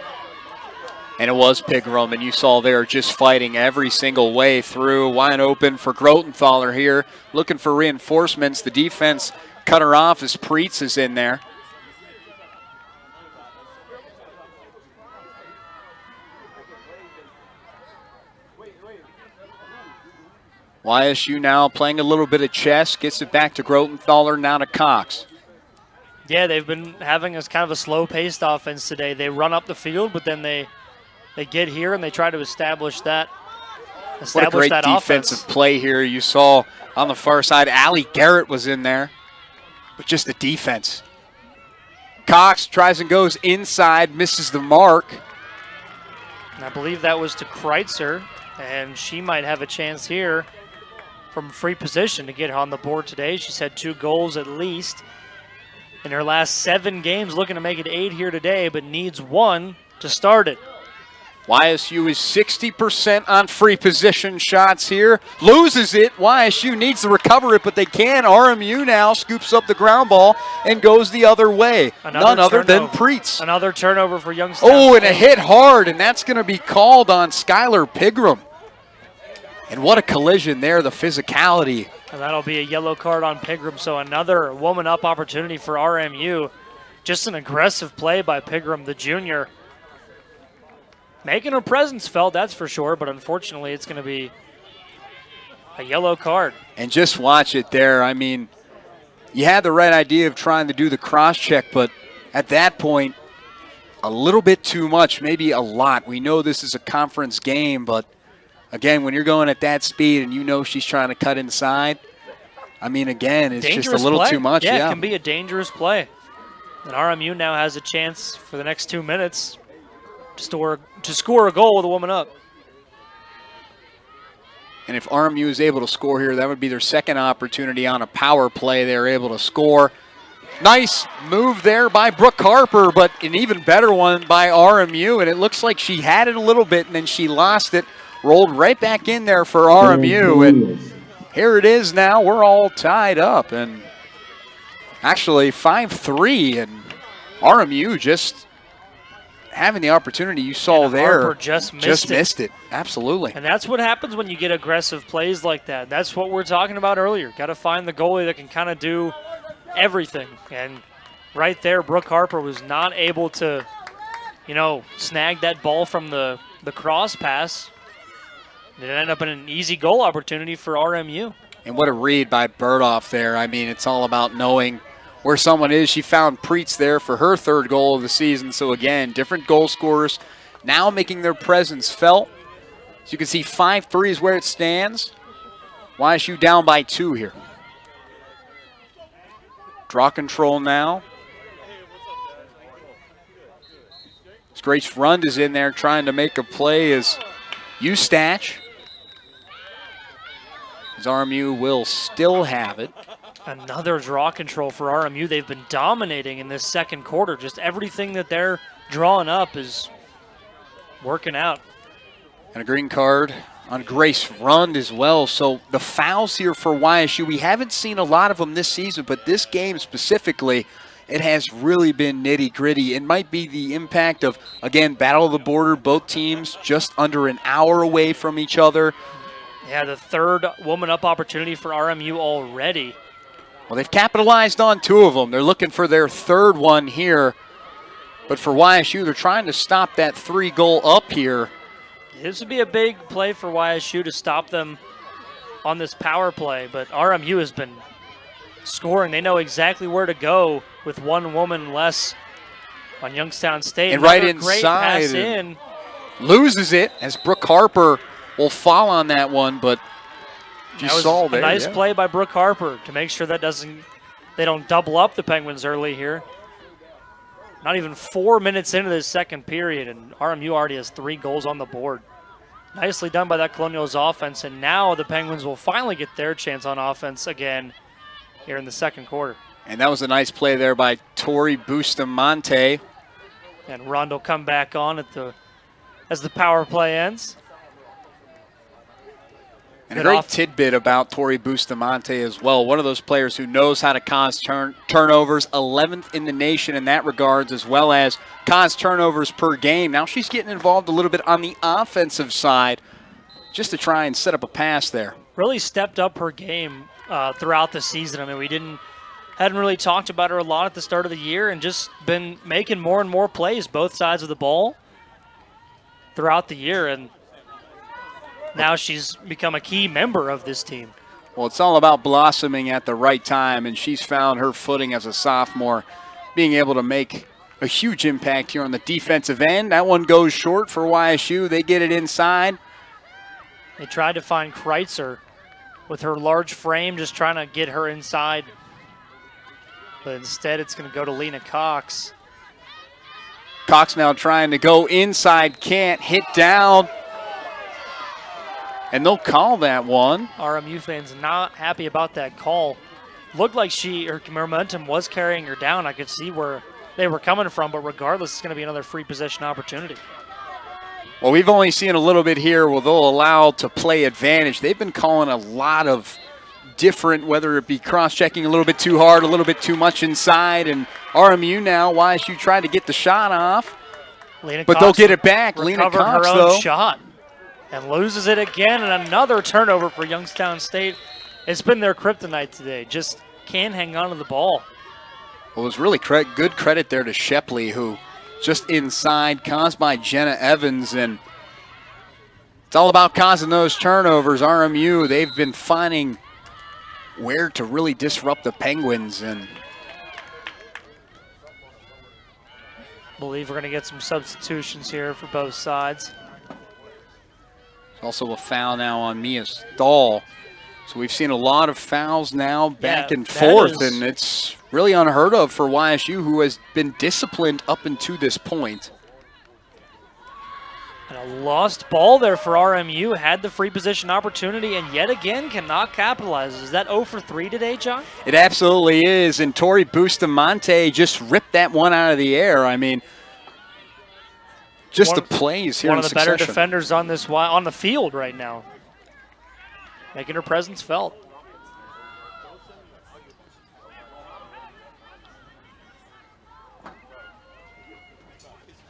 And it was Pigram, and you saw there just fighting every single way through. Wide open for Grotenthaler here, looking for reinforcements. The defense cut her off as Preetz is in there. YSU now playing a little bit of chess, gets it back to Grotenthaler, now to Cox. Yeah, they've been having a kind of a slow-paced offense today. They run up the field, but then they get here and they try to establish that offense. What a great defensive play here. You saw on the far side, Allie Garrett was in there, but just the defense. Cox tries and goes inside, misses the mark. And I believe that was to Kreitzer, and she might have a chance here from free position to get on the board today. She's had 2 goals at least in her last 7 games, looking to make it 8 here today, but needs 1 to start it. YSU is 60% on free position shots here. Loses it. YSU needs to recover it, but they can. RMU now scoops up the ground ball and goes the other way. None other than Preetz. Another turnover for Youngstown. Oh, and a hit hard, and that's going to be called on Skylar Pigram. And what a collision there, the physicality. And that'll be a yellow card on Pigram, so another woman up opportunity for RMU. Just an aggressive play by Pigram, the junior. Making her presence felt, that's for sure, but unfortunately it's going to be a yellow card. And just watch it there. I mean, you had the right idea of trying to do the cross-check, but at that point, a little bit too much, maybe a lot. We know this is a conference game, but again, when you're going at that speed and you know she's trying to cut inside, I mean, again, it's dangerous just a little play. too much. Yeah, it can be a dangerous play. And RMU now has a chance for the next 2 minutes to score a goal with a woman up. And if RMU is able to score here, that would be their second opportunity on a power play. They're able to score. Nice move there by Brooke Harper, but an even better one by RMU, and it looks like she had it a little bit and then she lost it, rolled right back in there for RMU, and here it is now. We're all tied up, and actually 5-3, and RMU just having the opportunity you saw there. Harper just missed it. Absolutely. And that's what happens when you get aggressive plays like that. That's what we're talking about earlier. Got to find the goalie that can kind of do everything. And right there, Brooke Harper was not able to, snag that ball from the cross pass. It ended up in an easy goal opportunity for RMU. And what a read by Burdoff there. I mean, it's all about knowing where someone is. She found Preetz there for her third goal of the season. So again, different goal scorers now making their presence felt. So you can see 5-3 is where it stands. YSU down by 2 here. Draw control now. Grace Rund is in there trying to make a play as Eustach. As RMU will still have it. Another draw control for RMU. They've been dominating in this second quarter. Just everything that they're drawing up is working out. And a green card on Grace Rund as well. So the fouls here for YSU, we haven't seen a lot of them this season, but this game specifically, it has really been nitty-gritty. It might be the impact of, again, battle of the border, both teams just under an hour away from each other. Yeah, the third woman-up opportunity for RMU already. Well, they've capitalized on 2 of them. They're looking for their third one here. But for YSU, they're trying to stop that 3-goal up here. This would be a big play for YSU to stop them on this power play. But RMU has been scoring. They know exactly where to go with 1 woman less on Youngstown State. And right inside. Great pass in. Loses it as Brooke Harper will fall on that one, but you saw there. A nice play by Brooke Harper to make sure that they don't double up the Penguins early here. Not even 4 minutes into this second period, and RMU already has 3 goals on the board. Nicely done by that Colonials offense, and now the Penguins will finally get their chance on offense again here in the second quarter. And that was a nice play there by Tori Bustamante. And Rund will come back on as the power play ends. And a great tidbit about Tori Bustamante as well. One of those players who knows how to cause turnovers, 11th in the nation in that regards, as well as cause turnovers per game. Now she's getting involved a little bit on the offensive side just to try and set up a pass there. Really stepped up her game throughout the season. I mean, we hadn't really talked about her a lot at the start of the year, and just been making more and more plays both sides of the ball throughout the year. And now she's become a key member of this team. Well, it's all about blossoming at the right time, and she's found her footing as a sophomore, being able to make a huge impact here on the defensive end. That one goes short for YSU. They get it inside. They tried to find Kreitzer with her large frame, just trying to get her inside. But instead, it's going to go to Lena Cox. Cox now trying to go inside, can't, hit down. And they'll call that one. RMU fans not happy about that call. Looked like her momentum was carrying her down. I could see where they were coming from, but regardless, it's going to be another free possession opportunity. Well, we've only seen a little bit here where they'll allow to play advantage. They've been calling a lot of different, whether it be cross-checking a little bit too hard, a little bit too much inside, and RMU now, YSU tried to get the shot off, but they'll get it back. Lena Cox, her own shot. And loses it again, and another turnover for Youngstown State. It's been their kryptonite today. Just can't hang on to the ball. Well, it was really good credit there to Shepley, who just inside, caused by Jenna Evans. And it's all about causing those turnovers. RMU, they've been finding where to really disrupt the Penguins. And I believe we're going to get some substitutions here for both sides. Also a foul now on Mia Stahl. So we've seen a lot of fouls now back and forth, and it's really unheard of for YSU, who has been disciplined up until this point. And a lost ball there for RMU. Had the free position opportunity and yet again cannot capitalize. Is that 0 for 3 today, John? It absolutely is. And Tori Bustamante just ripped that one out of the air. I mean, just the plays here in succession. One of the better defenders on the field right now, making her presence felt.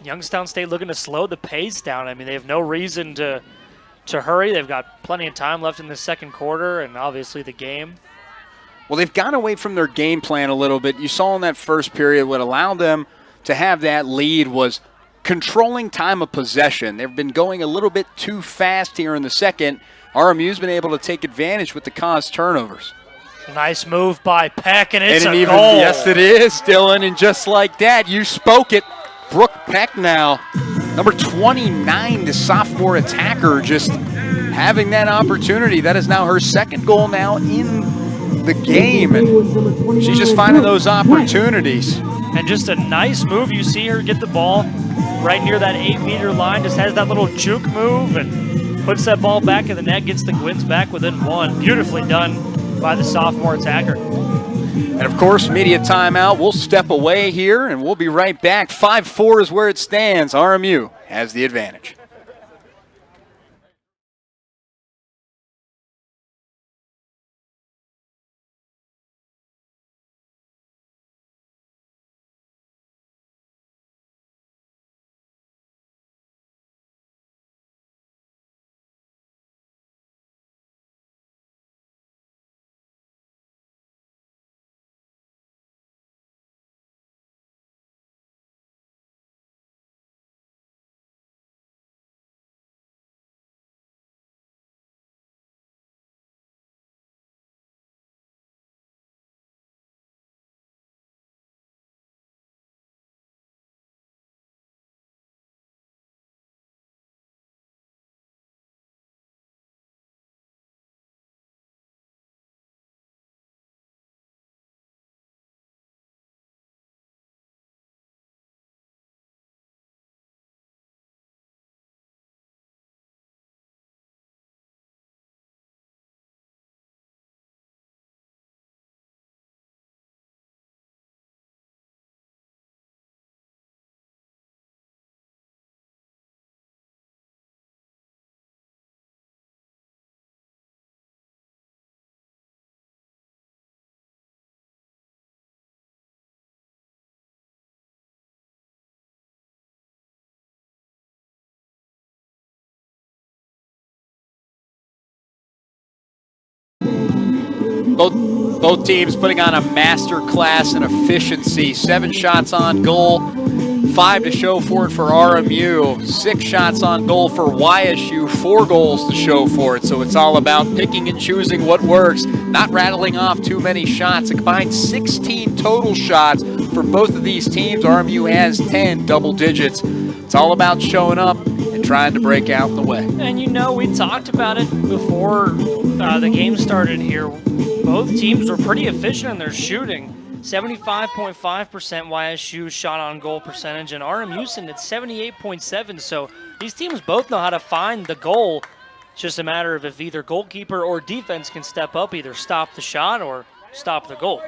Youngstown State looking to slow the pace down. I mean, they have no reason to hurry. They've got plenty of time left in the second quarter and obviously the game. Well, they've gone away from their game plan a little bit. You saw in that first period what allowed them to have that lead was controlling time of possession. They've been going a little bit too fast here in the second. RMU's been able to take advantage with the caused turnovers. Nice move by Peck, and it's a goal. Yes, it is, Dylan, and just like that, you spoke it. Brooke Peck now, number 29, the sophomore attacker, just having that opportunity. That is now her second goal now in the game, and she's just finding those opportunities. And just a nice move. You see her get the ball right near that 8-meter line, just has that little juke move and puts that ball back in the net, gets the Gwins back within one. Beautifully done by the sophomore attacker. And, of course, media timeout. We'll step away here, and we'll be right back. 5-4 is where it stands. RMU has the advantage. Both teams putting on a master class in efficiency. 7 shots on goal, 5 to show for it for RMU, 6 shots on goal for YSU, 4 goals to show for it. So it's all about picking and choosing what works, not rattling off too many shots. A combined 16 total shots for both of these teams. RMU has 10 double digits. It's all about showing up and trying to break out in the way. And you know, we talked about it before the game started here. Both teams were pretty efficient in their shooting. 75.5% YSU shot on goal percentage, and RMU sitting at 78.7%. So these teams both know how to find the goal. It's just a matter of if either goalkeeper or defense can step up, either stop the shot or stop the goal.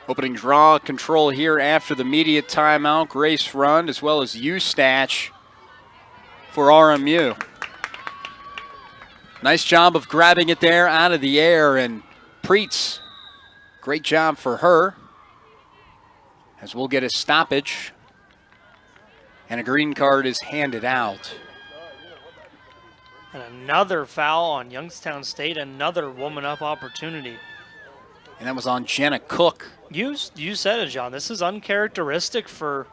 Opening draw control here after the media timeout. Grace Rund as well as Eustache for RMU. Nice job of grabbing it there out of the air, and Preetz, great job for her, as we'll get a stoppage and a green card is handed out. And another foul on Youngstown State, another woman-up opportunity. And that was on Jenna Cook. You said it, John. This is uncharacteristic for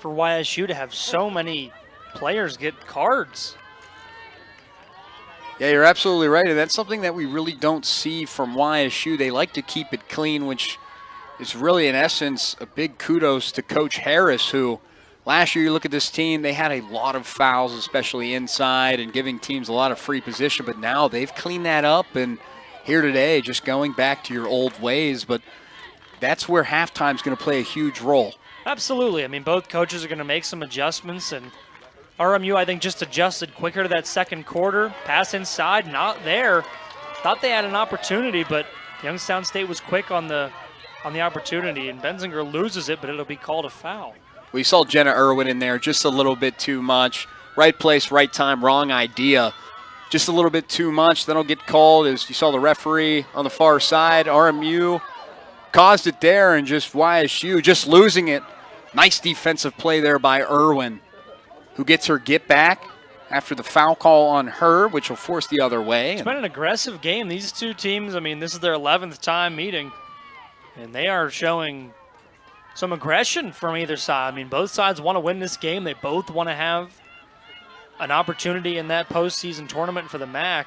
YSU to have so many players get cards. Yeah, you're absolutely right, and that's something that we really don't see from YSU. They like to keep it clean, which is really, in essence, a big kudos to Coach Harris, who last year, you look at this team, they had a lot of fouls, especially inside, and giving teams a lot of free position, but now they've cleaned that up, and here today, just going back to your old ways, but that's where halftime's going to play a huge role. Absolutely. I mean, both coaches are going to make some adjustments, and RMU, I think, just adjusted quicker to that second quarter. Pass inside, not there. Thought they had an opportunity, but Youngstown State was quick on the opportunity, and Benzinger loses it, but it'll be called a foul. We saw Jenna Irwin in there just a little bit too much. Right place, right time, wrong idea. Just a little bit too much. Then it'll get called, as you saw the referee on the far side. RMU caused it there, and just YSU just losing it. Nice defensive play there by Irwin, who gets her get back after the foul call on her, which will force the other way. It's been an aggressive game. These two teams, I mean, this is their 11th time meeting, and they are showing some aggression from either side. I mean, both sides want to win this game. They both want to have an opportunity in that postseason tournament for the MAC.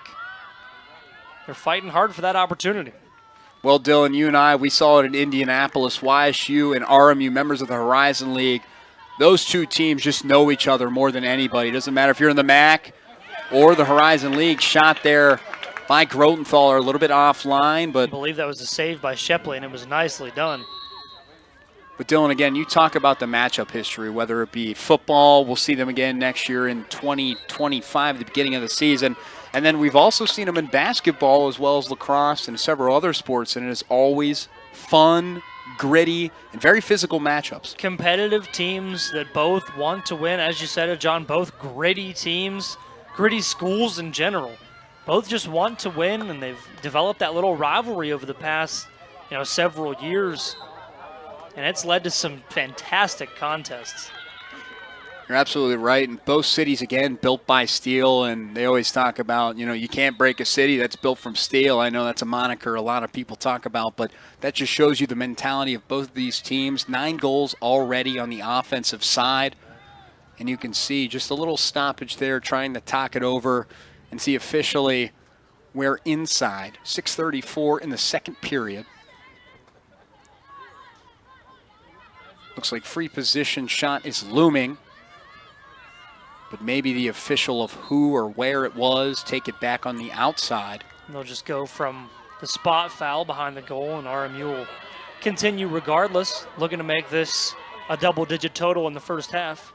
They're fighting hard for that opportunity. Well, Dylan, you and I, we saw it in Indianapolis. YSU and RMU, members of the Horizon League, those two teams just know each other more than anybody. It doesn't matter if you're in the MAC or the Horizon League. Shot there by Grotenthaler, a little bit offline, but I believe that was a save by Shepley, and it was nicely done. But Dylan, again, you talk about the matchup history, whether it be football, we'll see them again next year in 2025, the beginning of the season. And then we've also seen them in basketball as well as lacrosse and several other sports, and it is always fun, gritty, and very physical matchups. Competitive teams that both want to win. As you said, John, both gritty teams, gritty schools in general. Both just want to win, and they've developed that little rivalry over the past, several years. And it's led to some fantastic contests. You're absolutely right. And both cities, again, built by steel. And they always talk about, you can't break a city that's built from steel. I know that's a moniker a lot of people talk about, but that just shows you the mentality of both of these teams. 9 goals already on the offensive side. And you can see just a little stoppage there trying to talk it over and see officially we're inside. 6:34 in the second period. Looks like free position shot is looming. But maybe the official of who or where it was take it back on the outside. And they'll just go from the spot foul behind the goal, and RMU will continue regardless, looking to make this a double-digit total in the first half.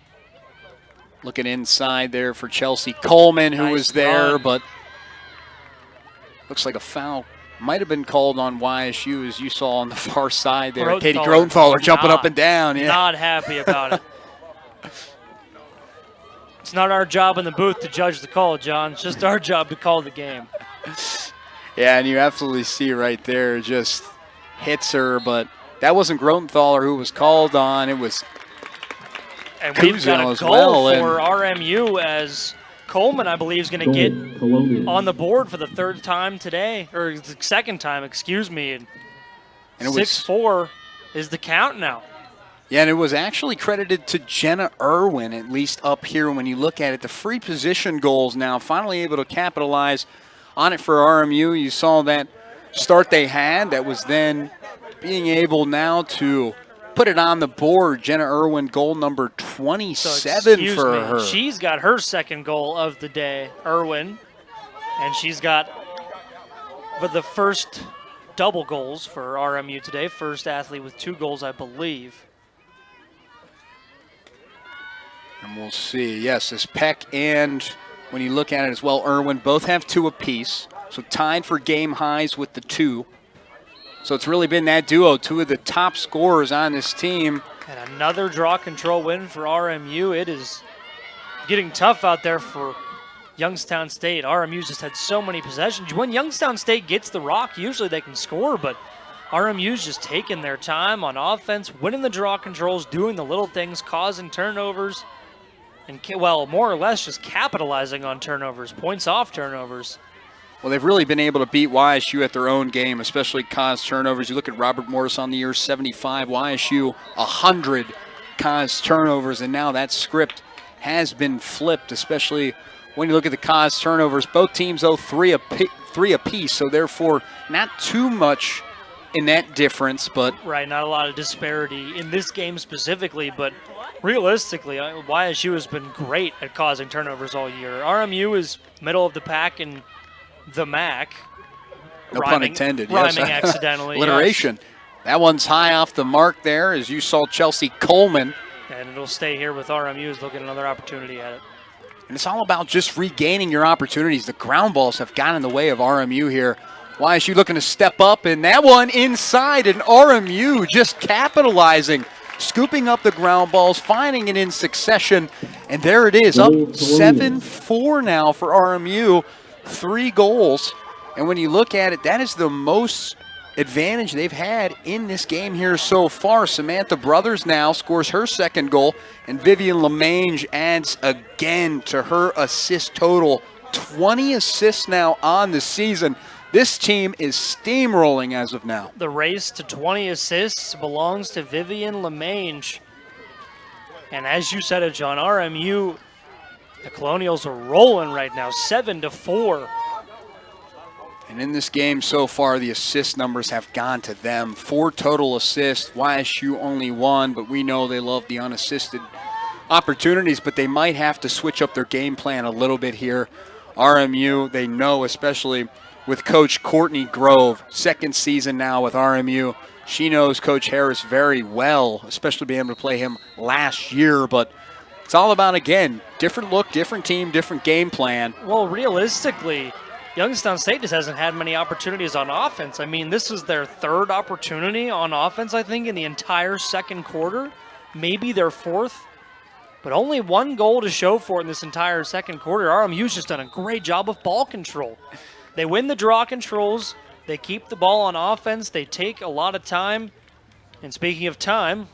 – Looking inside there for Chelsea Coleman, who was there, but looks like a foul might have been called on YSU, as you saw on the far side there. Katie Grotenthaler jumping up and down. Yeah. Not happy about it. It's not our job in the booth to judge the call, John. It's just our job to call the game. Yeah, and you absolutely see right there, just hits her, but that wasn't Grotenthaler who was called on. It was and we've got a goal for RMU, as Coleman, I believe, is going to get on the board for the third time today, or the second time, excuse me. And 6-4 is the count now. Yeah, and it was actually credited to Jenna Irwin, at least up here when you look at it. The free position goals now, finally able to capitalize on it for RMU. You saw that start they had that was then being able now to put it on the board. Jenna Irwin, goal number 27 for her. She's got her second goal of the day, Irwin. And she's got for the first double goals for RMU today. First athlete with 2 goals, I believe. And we'll see. Yes, as Peck and, when you look at it as well, Irwin both have 2 apiece. So tied for game highs with the 2. So it's really been that duo, 2 of the top scorers on this team. And another draw control win for RMU. It is getting tough out there for Youngstown State. RMU's just had so many possessions. When Youngstown State gets the rock, usually they can score, but RMU's just taking their time on offense, winning the draw controls, doing the little things, causing turnovers, and, well, more or less just capitalizing on turnovers, points off turnovers. Well, they've really been able to beat YSU at their own game, especially caused turnovers. You look at Robert Morris on the year, 75, YSU 100 caused turnovers, and now that script has been flipped, especially when you look at the caused turnovers. Both teams, though, 3 apiece, so therefore not too much in that difference. But right, not a lot of disparity in this game specifically, but realistically, YSU has been great at causing turnovers all year. RMU is middle of the pack in the MAC. No pun intended. Rhyming accidentally. Alliteration. Yes. That one's high off the mark there, as you saw Chelsea Coleman. And it'll stay here with RMU as they'll get another opportunity at it. And it's all about just regaining your opportunities. The ground balls have gotten in the way of RMU here. YSU looking to step up, and that one inside, and RMU just capitalizing, scooping up the ground balls, finding it in succession, and there it is, up 7-4 now for RMU, 3 goals. And when you look at it, that is the most advantage they've had in this game here so far. Samantha Brothers now scores her second goal, and Vivian LeMange adds again to her assist total. 20 assists now on the season. This team is steamrolling as of now. The race to 20 assists belongs to Vivian LeMange. And as you said it, John, RMU, the Colonials are rolling right now, 7-4. And in this game so far, the assist numbers have gone to them. 4 total assists. YSU only 1, but we know they love the unassisted opportunities, but they might have to switch up their game plan a little bit here. RMU, they know, especially with Coach Courtney Grove, second season now with RMU. She knows Coach Harris very well, especially being able to play him last year, but it's all about, again, different look, different team, different game plan. Well, realistically, Youngstown State just hasn't had many opportunities on offense. I mean, this is their 3rd opportunity on offense, I think, in the entire second quarter, maybe their 4th, but only 1 goal to show for it in this entire second quarter. RMU's just done a great job of ball control. They win the draw controls, they keep the ball on offense, they take a lot of time, and speaking of time,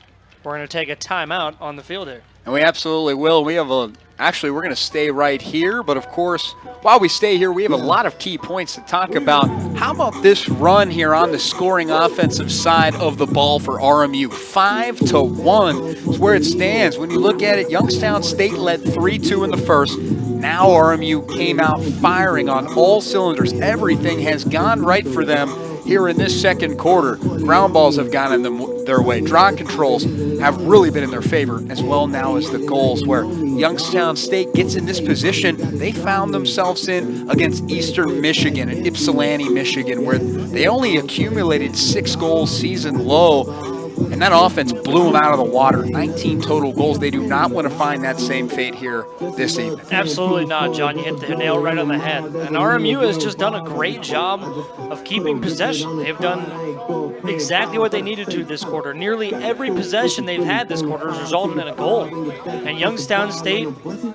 we're going to take a timeout on the field here. And we absolutely will. We have actually, we're going to stay right here, but of course, while we stay here, we have a lot of key points to talk about. How about this run here on the scoring offensive side of the ball for RMU? 5-1 is where it stands. When you look at it, Youngstown State led 3-2 in the first. Now RMU came out firing on all cylinders. Everything has gone right for them here in this second quarter. Ground balls have gone in their way. Draw controls have really been in their favor, as well now as the goals, where Youngstown State gets in this position they found themselves in against Eastern Michigan and Ypsilanti, Michigan, where they only accumulated 6 goals season low. And that offense blew them out of the water. 19 total goals. They do not want to find that same fate here this evening. Absolutely not, John. You hit the nail right on the head. And RMU has just done a great job of keeping possession. They've done exactly what they needed to this quarter. Nearly every possession they've had this quarter has resulted in a goal. And Youngstown State,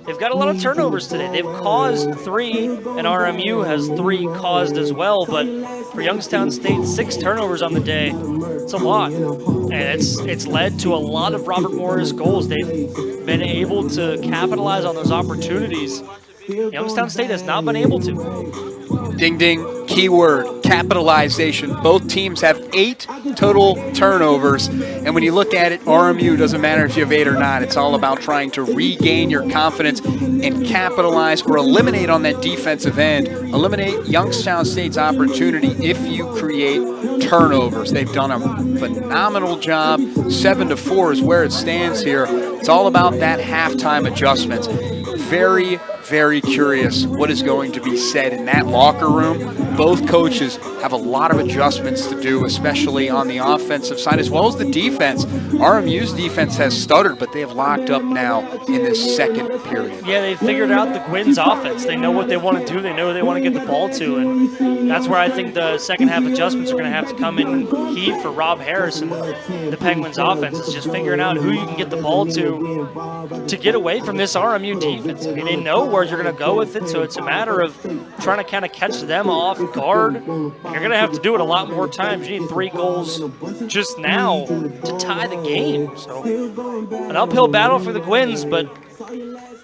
they've got a lot of turnovers today. They've caused 3, and RMU has 3 caused as well. But for Youngstown State, 6 turnovers on the day, it's a lot. And it's led to a lot of Robert Morris goals. They've been able to capitalize on those opportunities. Youngstown State has not been able to. Ding, ding, keyword, capitalization. Both teams have 8 total turnovers. And when you look at it, RMU, doesn't matter if you have 8 or not. It's all about trying to regain your confidence and capitalize or eliminate on that defensive end. Eliminate Youngstown State's opportunity if you create turnovers. They've done a phenomenal job. 7-4 is where it stands here. It's all about that halftime adjustments. Very, very curious what is going to be said in that locker room. Both coaches have a lot of adjustments to do, especially on the offensive side as well as the defense. RMU's defense has stuttered, but they have locked up now in this second period. Yeah, they figured out the Gwyn's offense. They know what they want to do. They know who they want to get the ball to, and that's where I think the second half adjustments are going to have to come in key for Rob Harris and the Penguins offense. It's just figuring out who you can get the ball to get away from this RMU defense. I mean, they know where you're going to go with it, so it's a matter of trying to kind of catch them off guard. You're going to have to do it a lot more times. You need 3 goals just now to tie the game. So an uphill battle for the Gwyn's, but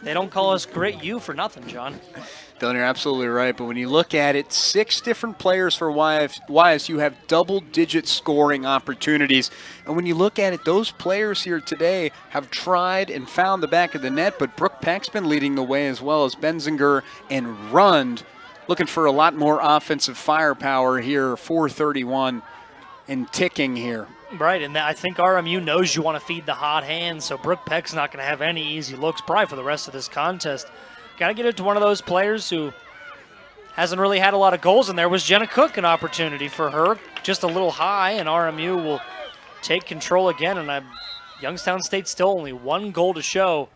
they don't call us Great U for nothing, John. Dylan, you're absolutely right, but when you look at it, 6 different players for YSU have double-digit scoring opportunities. And when you look at it, those players here today have tried and found the back of the net, but Brooke Peck's been leading the way as well as Benzinger and Rund, looking for a lot more offensive firepower here, 4:31 and ticking here. Right, and I think RMU knows you want to feed the hot hand, so Brooke Peck's not going to have any easy looks probably for the rest of this contest. Got to get it to one of those players who hasn't really had a lot of goals, and there was Jenna Cook, an opportunity for her, just a little high, and RMU will take control again, and Youngstown State still only 1 goal to show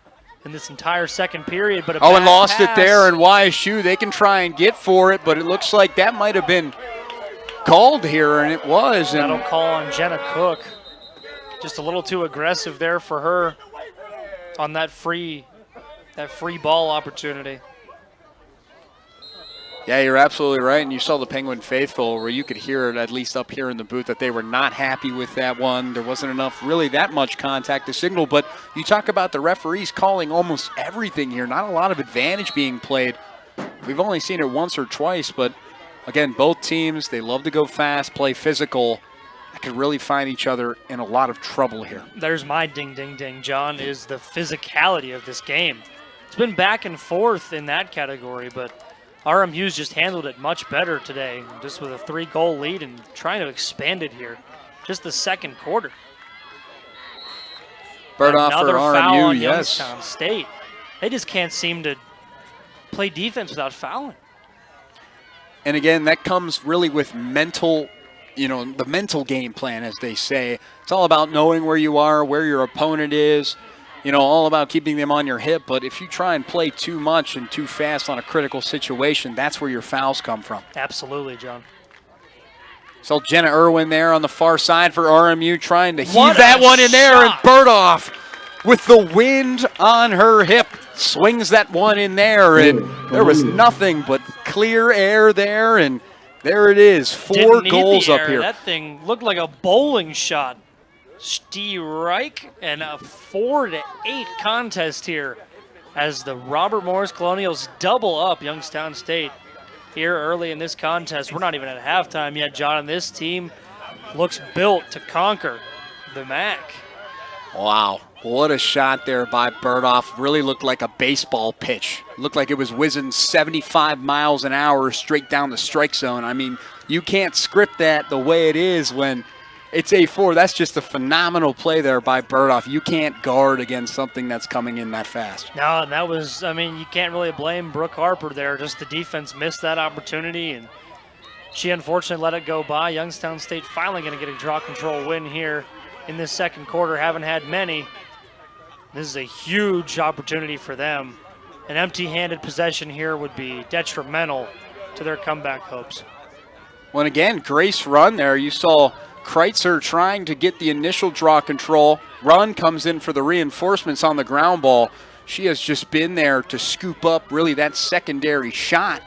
in this entire second period. But and lost it there, and YSU, they can try and get for it, but it looks like that might have been called here, and it was. That'll call on Jenna Cook. Just a little too aggressive there for her on that free ball opportunity. Yeah, you're absolutely right, and you saw the Penguin faithful where you could hear it, at least up here in the booth, that they were not happy with that one. There wasn't enough, really that much contact to signal, but you talk about the referees calling almost everything here. Not a lot of advantage being played. We've only seen it once or twice, but again, both teams, they love to go fast, play physical. They could really find each other in a lot of trouble here. There's my ding, ding, ding, John, is the physicality of this game. It's been back and forth in that category, but RMU's just handled it much better today, just with a 3-goal lead and trying to expand it here. Just the second quarter. Bird off for Another foul RMU, on yes. Youngstown State. They just can't seem to play defense without fouling. And again, that comes really with mental, the mental game plan, as they say. It's all about knowing where you are, where your opponent is, all about keeping them on your hip. But if you try and play too much and too fast on a critical situation, that's where your fouls come from. Absolutely, John. So Jenna Irwin there on the far side for RMU, trying to heave that one in there, and Burdoff with the wind on her hip swings that one in there, and there was nothing but clear air there, and there it is, 4 goals up here. That thing looked like a bowling shot. Reich, and a 4-8 contest here as the Robert Morris Colonials double up Youngstown State here early in this contest. We're not even at halftime yet, John, and this team looks built to conquer the MAC. Wow, what a shot there by Burdoff. Really looked like a baseball pitch. Looked like it was whizzing 75 miles an hour straight down the strike zone. I mean, you can't script that the way it is when it's A4. That's just a phenomenal play there by Burdoff. You can't guard against something that's coming in that fast. No, and that was, you can't really blame Brooke Harper there. Just the defense missed that opportunity, and she unfortunately let it go by. Youngstown State finally going to get a draw control win here in this second quarter. Haven't had many. This is a huge opportunity for them. An empty-handed possession here would be detrimental to their comeback hopes. Well, again, Grace run there. You saw Kreitzer trying to get the initial draw control. Run comes in for the reinforcements on the ground ball. She has just been there to scoop up really that secondary shot.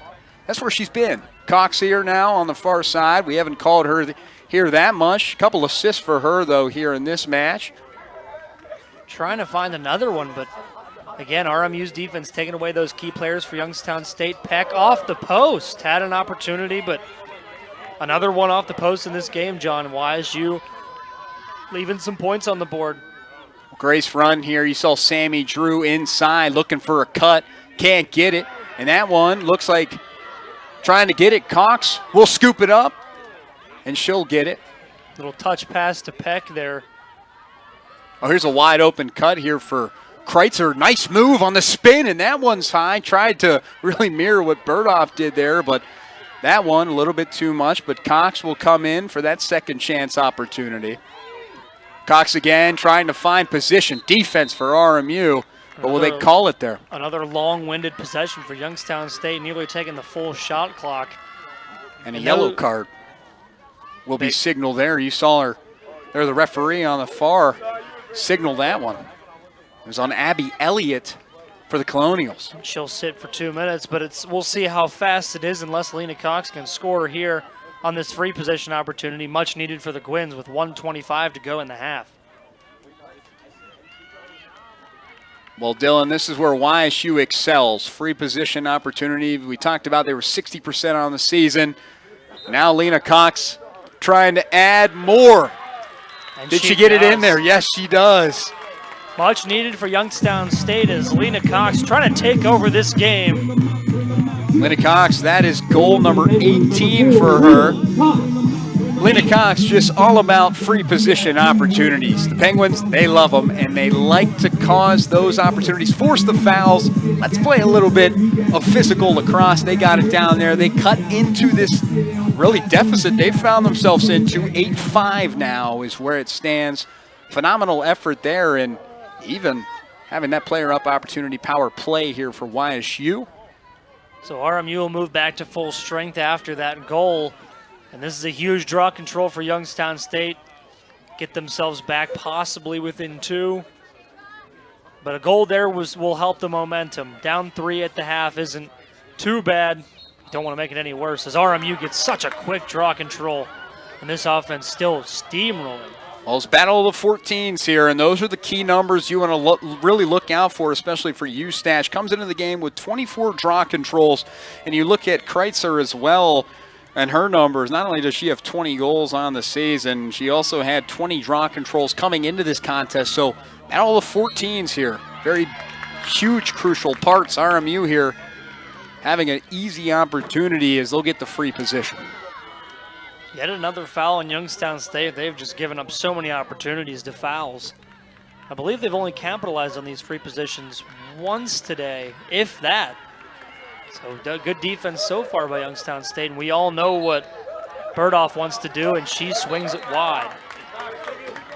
That's where she's been. Cox here now on the far side. We haven't called her here that much. A couple assists for her, though, here in this match. Trying to find another one, but again, RMU's defense taking away those key players for Youngstown State. Peck off the post. Had an opportunity, but another one off the post in this game, John. YSU leaving some points on the board. Grace run here. You saw Sammy Drew inside looking for a cut. Can't get it. And that one looks like trying to get it. Cox will scoop it up, and she'll get it. Little touch pass to Peck there. Oh, here's a wide open cut here for Kreitzer. Nice move on the spin, and that one's high. Tried to really mirror what Burdoff did there, but that one a little bit too much. But Cox will come in for that second chance opportunity. Cox again trying to find position. Defense for RMU, but will they call it there? Another long-winded possession for Youngstown State, nearly taking the full shot clock. And a yellow card will be signaled there. You saw her there, the referee on the far signal that one. It was on Abby Elliott for the Colonials. She'll sit for 2 minutes, but we'll see how fast it is unless Lena Cox can score here on this free possession opportunity, much needed for the Gwins with 1:25 to go in the half. Well, Dylan, this is where YSU excels. Free position opportunity. We talked about they were 60% on the season. Now Lena Cox trying to add more. And Did she get it in there? Yes, she does. Much needed for Youngstown State as Lena Cox trying to take over this game. Lena Cox, that is goal number 18 for her. Lena Cox just all about free position opportunities. The Penguins, they love them, and they like to cause those opportunities, force the fouls. Let's play a little bit of physical lacrosse. They got it down there. They cut into this really deficit they've found themselves into. 8-5 now is where it stands. Phenomenal effort there, and even having that player up opportunity power play here for YSU. So RMU will move back to full strength after that goal. And this is a huge draw control for Youngstown State. Get themselves back possibly within 2. But a goal there will help the momentum. Down 3 at the half isn't too bad. Don't want to make it any worse as RMU gets such a quick draw control. And this offense still steamrolling. Well, it's battle of the 14s here, and those are the key numbers you want to really look out for, especially for Eustache. Comes into the game with 24 draw controls, and you look at Kreitzer as well, and her numbers. Not only does she have 20 goals on the season, she also had 20 draw controls coming into this contest. So battle of the 14s here. Very huge, crucial parts. RMU here having an easy opportunity as they'll get the free position. Yet another foul in Youngstown State. They've just given up so many opportunities to fouls. I believe they've only capitalized on these free positions once today, if that. So good defense so far by Youngstown State, and we all know what Burdoff wants to do, and she swings it wide.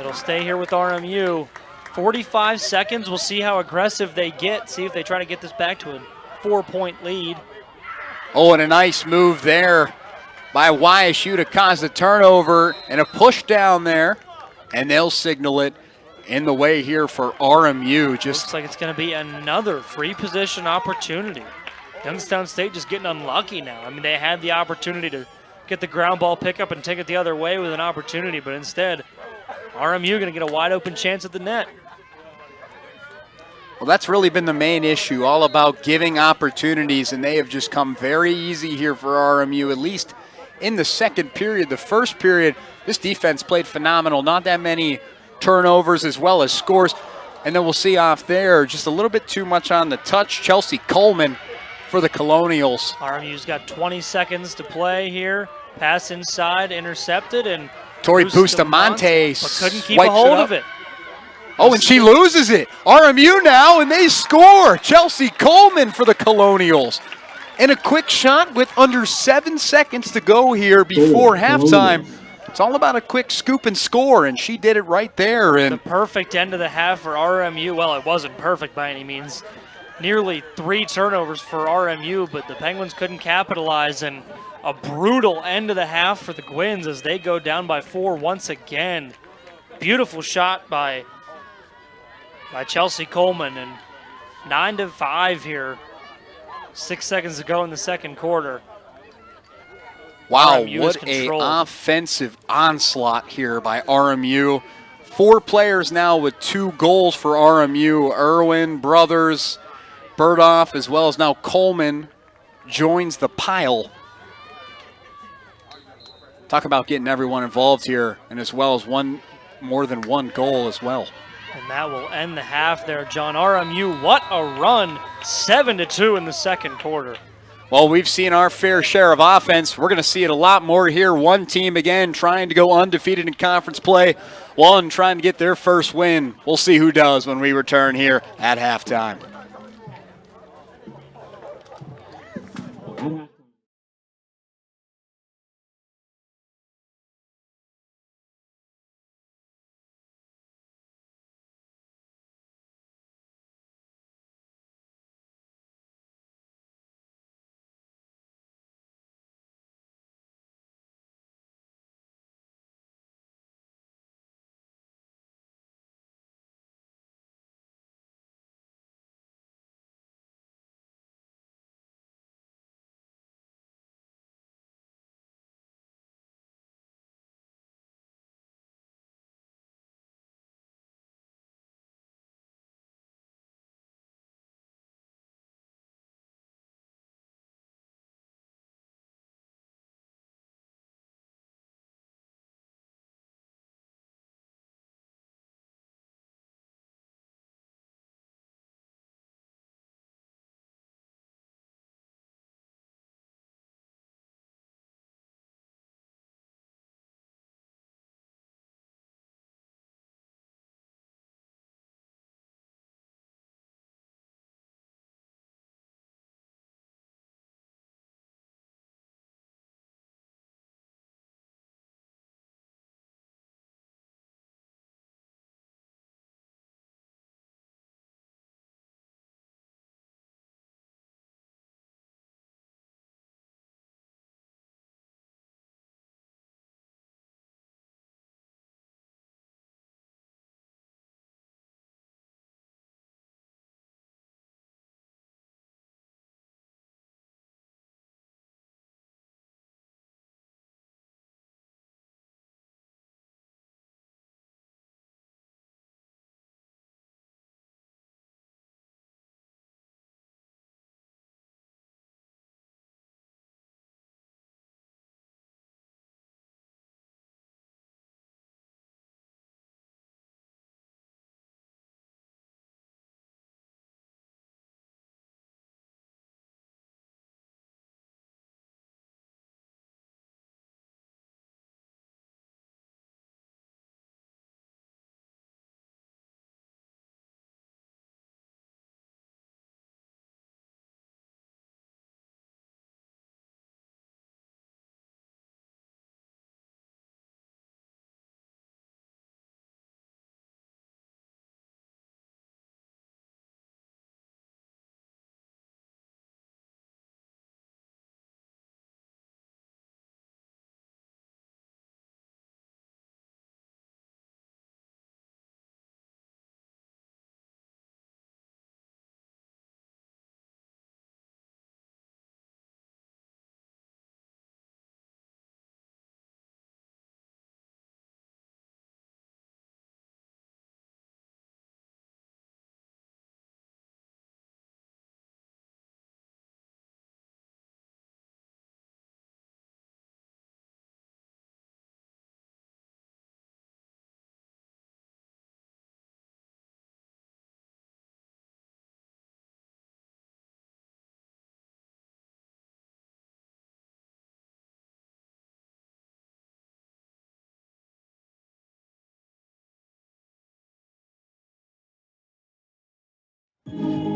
It'll stay here with RMU. 45 seconds. We'll see how aggressive they get, see if they try to get this back to a 4-point lead. Oh, and a nice move there by YSU to cause the turnover and a push down there, and they'll signal it in the way here for RMU. Just looks like it's going to be another free position opportunity. Youngstown State just getting unlucky now. I mean, they had the opportunity to get the ground ball pickup and take it the other way with an opportunity, but instead, RMU going to get a wide open chance at the net. Well, that's really been the main issue, all about giving opportunities, and they have just come very easy here for RMU, at least in the second period. The first period, this defense played phenomenal. Not that many turnovers as well as scores. And then we'll see off there, just a little bit too much on the touch. Chelsea Coleman for the Colonials. RMU's got 20 seconds to play here. Pass inside, intercepted, and Tori Bustamante but couldn't keep a hold of it. Oh, and she loses it. RMU now, and they score. Chelsea Coleman for the Colonials. And a quick shot with under 7 seconds to go here before halftime. It's all about a quick scoop and score, and she did it right there. And the perfect end of the half for RMU. Well, it wasn't perfect by any means. Nearly 3 turnovers for RMU, but the Penguins couldn't capitalize, and a brutal end of the half for the Gwins as they go down by 4 once again. Beautiful shot by Chelsea Coleman, and 9-5 here. 6 seconds to go in the second quarter. Wow, what an offensive onslaught here by RMU. 4 players now with 2 goals for RMU. Irwin, Brothers, Burdoff, as well as now Coleman joins the pile. Talk about getting everyone involved here, and as well as more than one goal as well. And that will end the half there, John. RMU, what a run. 7-2 in the second quarter. Well, we've seen our fair share of offense. We're going to see it a lot more here. One team, again, trying to go undefeated in conference play. One trying to get their first win. We'll see who does when we return here at halftime.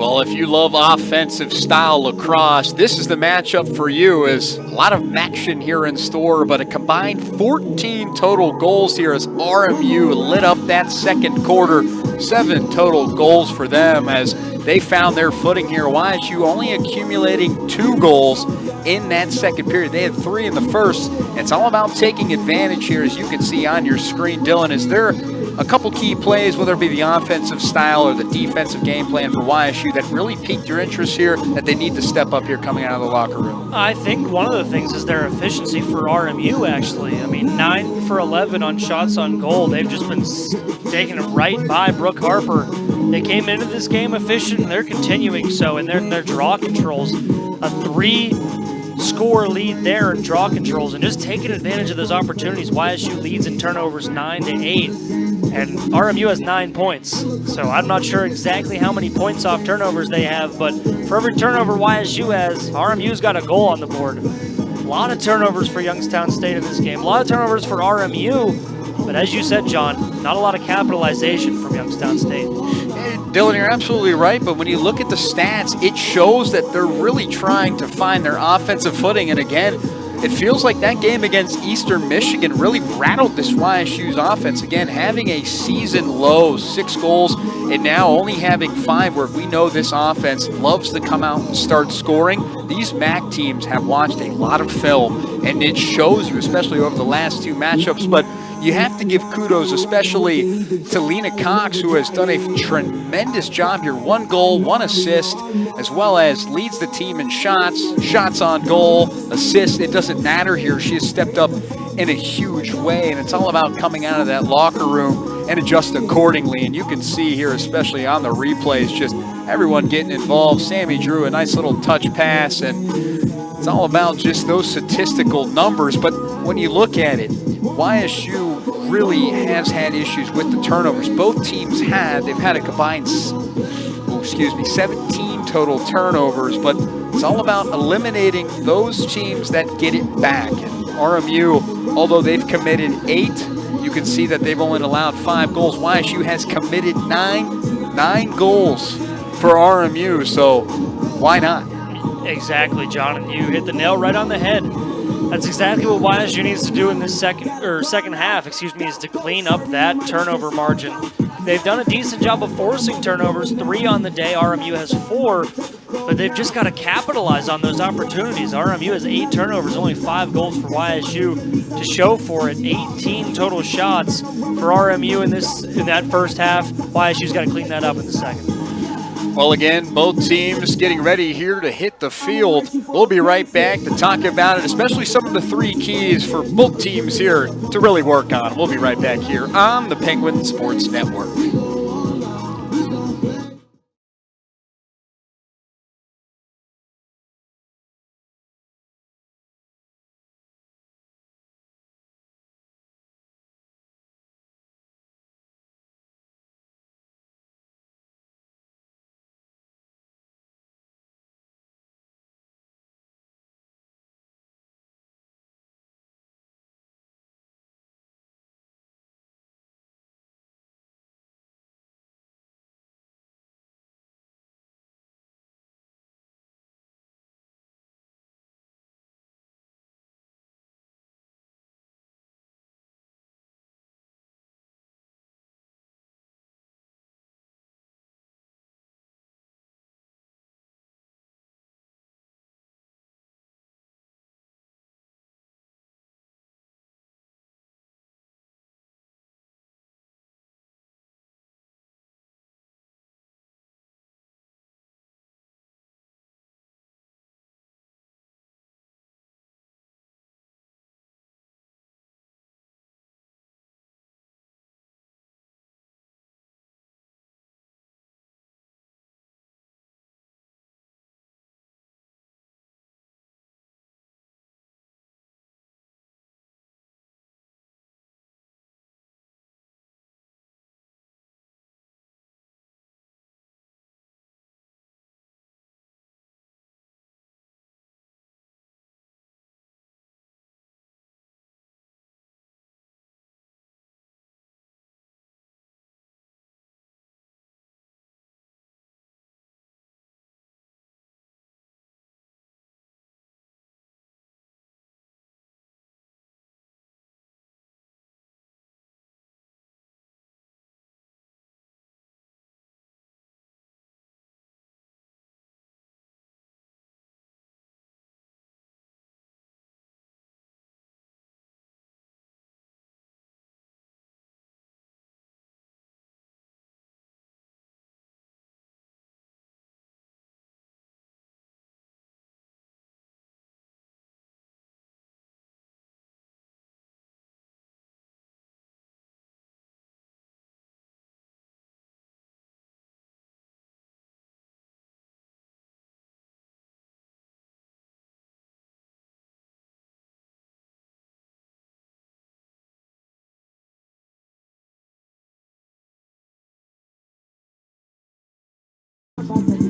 Well, if you love offensive style lacrosse, this is the matchup for you. As a lot of action here in store, but a combined 14 total goals here as RMU lit up that second quarter. 7 total goals for them as they found their footing here. YSU only accumulating 2 goals in that second period. They had 3 in the first. It's all about taking advantage here, as you can see on your screen. Dylan, is there a couple key plays, whether it be the offensive style or the defensive game plan for YSU, that really piqued your interest here, that they need to step up here coming out of the locker room? I think one of the things is their efficiency for RMU, actually. I mean, 9 for 11 on shots on goal. They've just been taking it right by Brooke Harper. They came into this game efficient, and they're continuing so, and their draw controls. A 3-score lead there in draw controls, and just taking advantage of those opportunities. YSU leads in turnovers 9-8. And RMU has 9 points. So I'm not sure exactly how many points off turnovers they have, but for every turnover YSU has, RMU's got a goal on the board. A lot of turnovers for Youngstown State in this game. A lot of turnovers for RMU, but as you said, John, not a lot of capitalization from Youngstown State. Hey, Dylan, you're absolutely right, but when you look at the stats, it shows that they're really trying to find their offensive footing. And again, it feels like that game against Eastern Michigan really rattled this YSU's offense. Again, having a season low 6 goals and now only having 5, where we know this offense loves to come out and start scoring. These MAC teams have watched a lot of film, and it shows you, especially over the last 2 matchups. But you have to give kudos, especially to Lena Cox, who has done a tremendous job here. 1 goal, 1 assist, as well as leads the team in shots on goal, assists. It doesn't matter here. She has stepped up in a huge way, and it's all about coming out of that locker room and adjust accordingly. And you can see here, especially on the replays, just everyone getting involved. Sammy drew a nice little touch pass, and it's all about just those statistical numbers. But when you look at it, YSU really has had issues with the turnovers. Both teams they've had a combined 17 total turnovers, but it's all about eliminating those teams that get it back. And RMU, although they've committed 8, you can see that they've only allowed 5 goals. YSU has committed 9 goals for RMU, so why not? Exactly, John, and you hit the nail right on the head. That's exactly what YSU needs to do in this second half, is to clean up that turnover margin. They've done a decent job of forcing turnovers, 3 on the day. RMU has 4, but they've just got to capitalize on those opportunities. RMU has 8 turnovers, only 5 goals for YSU to show for it. 18 total shots for RMU in that first half. YSU's got to clean that up in the second. Well, again, both teams getting ready here to hit the field. We'll be right back to talk about it, especially some of the 3 keys for both teams here to really work on. We'll be right back here on the Penguin Sports Network.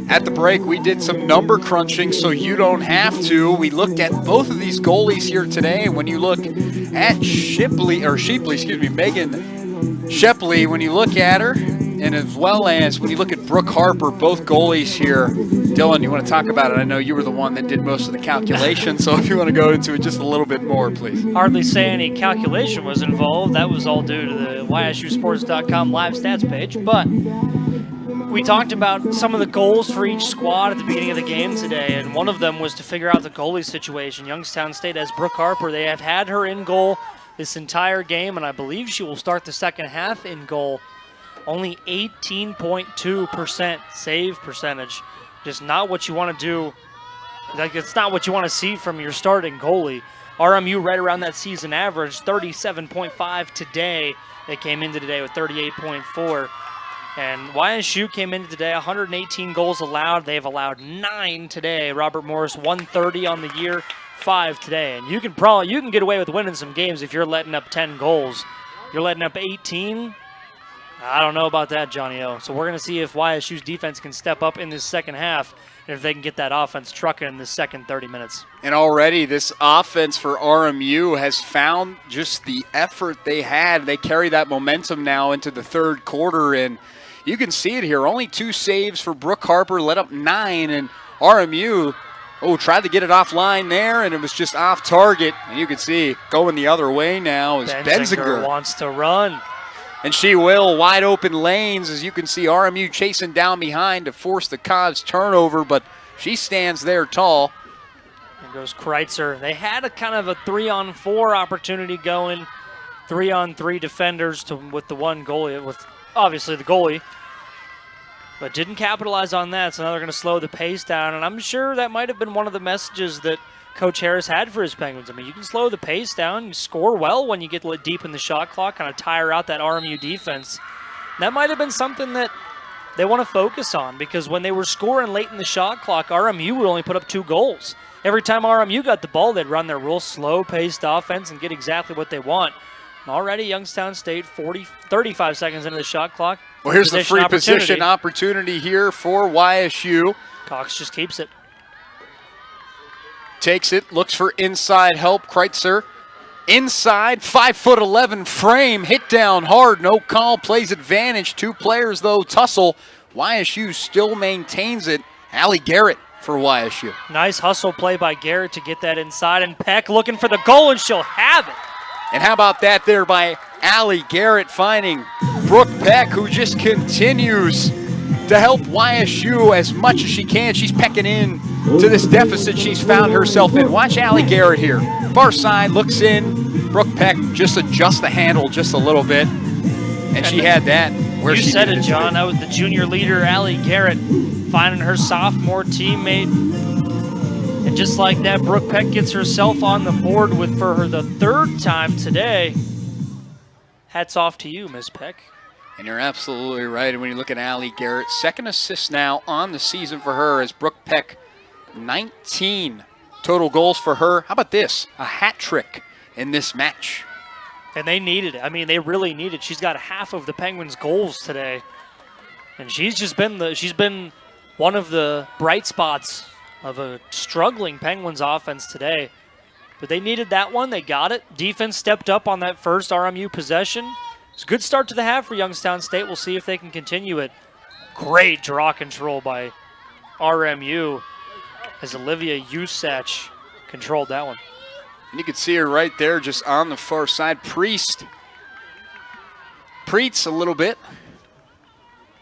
At the break, we did some number crunching so you don't have to. We looked at both of these goalies here today. When you look at Megan Shepley, when you look at her, and as well as when you look at Brooke Harper, both goalies here. Dylan, you want to talk about it? I know you were the one that did most of the calculations, so if you want to go into it just a little bit more, please. Hardly say any calculation was involved. That was all due to the YSUsports.com live stats page. But we talked about some of the goals for each squad at the beginning of the game today, and one of them was to figure out the goalie situation. Youngstown State has Brooke Harper. They have had her in goal this entire game, and I believe she will start the second half in goal. Only 18.2% save percentage. Just not what you want to do. Like, it's not what you want to see from your starting goalie. RMU right around that season average, 37.5 today. They came into today with 38.4. And YSU came into today 118 goals allowed. They've allowed 9 today. Robert Morris 130 on the year, 5 today. And you can get away with winning some games if you're letting up 10 goals. You're letting up 18. I don't know about that, Johnny O. So we're going to see if YSU's defense can step up in this second half and if they can get that offense trucking in the second 30 minutes. And already this offense for RMU has found just the effort they had. They carry that momentum now into the third quarter, and you can see it here. Only 2 saves for Brooke Harper, let up 9, and RMU tried to get it offline there, and it was just off target. And you can see going the other way now is Benzinger. Wants to run. And she will. Wide open lanes, as you can see, RMU chasing down behind to force the Cavs turnover, but she stands there tall. There goes Kreitzer. They had a kind of a 3-on-4 opportunity going, 3-on-3 defenders with the one goalie, with obviously the goalie, but didn't capitalize on that, so now they're going to slow the pace down, and I'm sure that might have been one of the messages that Coach Harris had for his Penguins. I mean, you can slow the pace down, you score well when you get deep in the shot clock, kind of tire out that RMU defense. That might have been something that they want to focus on, because when they were scoring late in the shot clock, RMU would only put up 2 goals. Every time RMU got the ball, they'd run their real slow-paced offense and get exactly what they want. And already Youngstown State 35 seconds into the shot clock. Well, here's the free position opportunity here for YSU. Cox just keeps it. Takes it, looks for inside help. Kreitzer inside, 5'11" frame, hit down hard, no call, plays advantage. 2 players though tussle. YSU still maintains it. Allie Garrett for YSU. Nice hustle play by Garrett to get that inside, and Peck looking for the goal, and she'll have it. And how about that there by Allie Garrett finding Brooke Peck, who just continues to help YSU as much as she can. She's pecking in to this deficit she's found herself in. Watch Allie Garrett here. Far side, looks in. Brooke Peck just adjusts the handle just a little bit. And she had that. You said it, John. That was the junior leader, Allie Garrett, finding her sophomore teammate. And just like that, Brooke Peck gets herself on the board for her the 3rd time today. Hats off to you, Ms. Peck. And you're absolutely right. And when you look at Allie Garrett, 2nd assist now on the season for her, as Brooke Peck, 19 total goals for her. How about this? A hat trick in this match. And they needed it. I mean, they really need it. She's got half of the Penguins' goals today. And she's been one of the bright spots of a struggling Penguins offense today. But they needed that one. They got it. Defense stepped up on that first RMU possession. It's a good start to the half for Youngstown State. We'll see if they can continue it. Great draw control by RMU as Olivia Usach controlled that one. And you can see her right there just on the far side. Preets a little bit.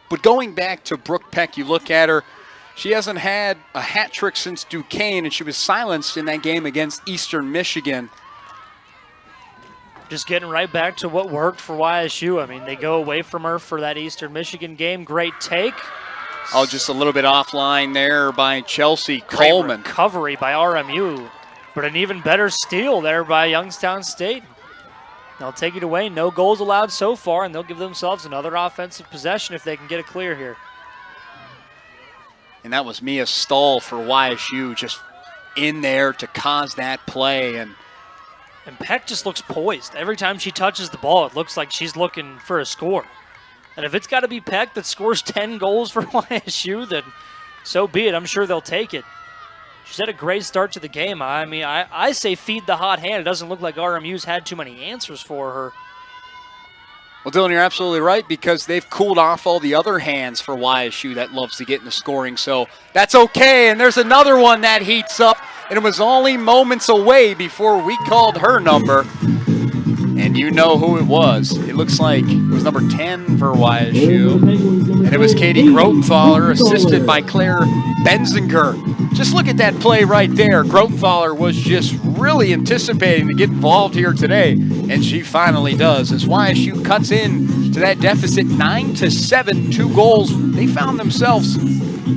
But going back to Brooke Peck, you look at her, she hasn't had a hat trick since Duquesne, and she was silenced in that game against Eastern Michigan. Just getting right back to what worked for YSU. I mean, they go away from her for that Eastern Michigan game. Great take. Oh, just a little bit offline there by Chelsea Coleman. Great recovery by RMU, but an even better steal there by Youngstown State. They'll take it away. No goals allowed so far, and they'll give themselves another offensive possession if they can get it clear here. And that was Mia Stahl for YSU, just in there to cause that play. And Peck just looks poised. Every time she touches the ball, it looks like she's looking for a score. And if it's got to be Peck that scores 10 goals for YSU, then so be it. I'm sure they'll take it. She's had a great start to the game. I mean, I say feed the hot hand. It doesn't look like RMU's had too many answers for her. Well, Dylan, you're absolutely right, because they've cooled off all the other hands for YSU that loves to get in the scoring, so that's okay. And there's another one that heats up, and it was only moments away before we called her number. And you know who it was. It looks like it was number 10 for YSU. And it was Katie Grotenthaler, assisted by Claire Benzinger. Just look at that play right there. Grotenthaler was just really anticipating to get involved here today. And she finally does. As YSU cuts in to that deficit 9-7, 2 goals. They found themselves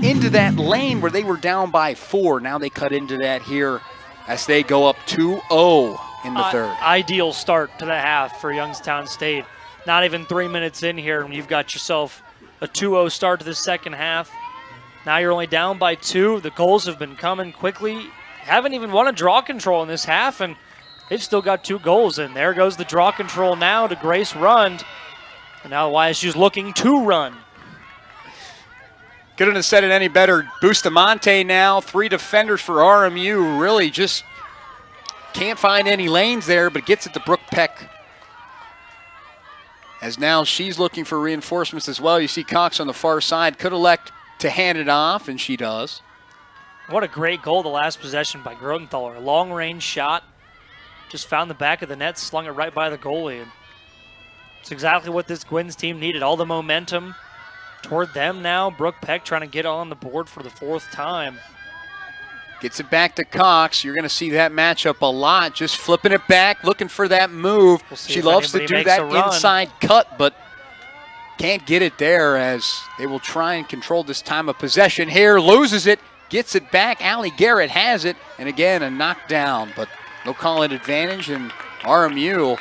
into that lane where they were down by 4. Now they cut into that here as they go up 2-0. In the third. Ideal start to the half for Youngstown State. Not even 3 minutes in here, and you've got yourself a 2-0 start to the second half. Now you're only down by 2. The goals have been coming quickly. Haven't even won a draw control in this half, and they've still got 2 goals in. There goes the draw control now to Grace Rund. And now YSU's looking to run. Couldn't have said it any better. Bustamante now, 3 defenders for RMU. Really just can't find any lanes there, but gets it to Brooke Peck. As now she's looking for reinforcements as well. You see Cox on the far side. Could elect to hand it off, and she does. What a great goal, the last possession by Grotenthaler. A long-range shot. Just found the back of the net, slung it right by the goalie. And it's exactly what this Gwyn's team needed. All the momentum toward them now. Brooke Peck trying to get on the board for the 4th time. Gets it back to Cox. You're going to see that matchup a lot. Just flipping it back, looking for that move. She loves to do that inside cut, but can't get it there as they will try and control this time of possession here. Loses it, gets it back. Allie Garrett has it, and again, a knockdown, but they'll call it advantage, and RMU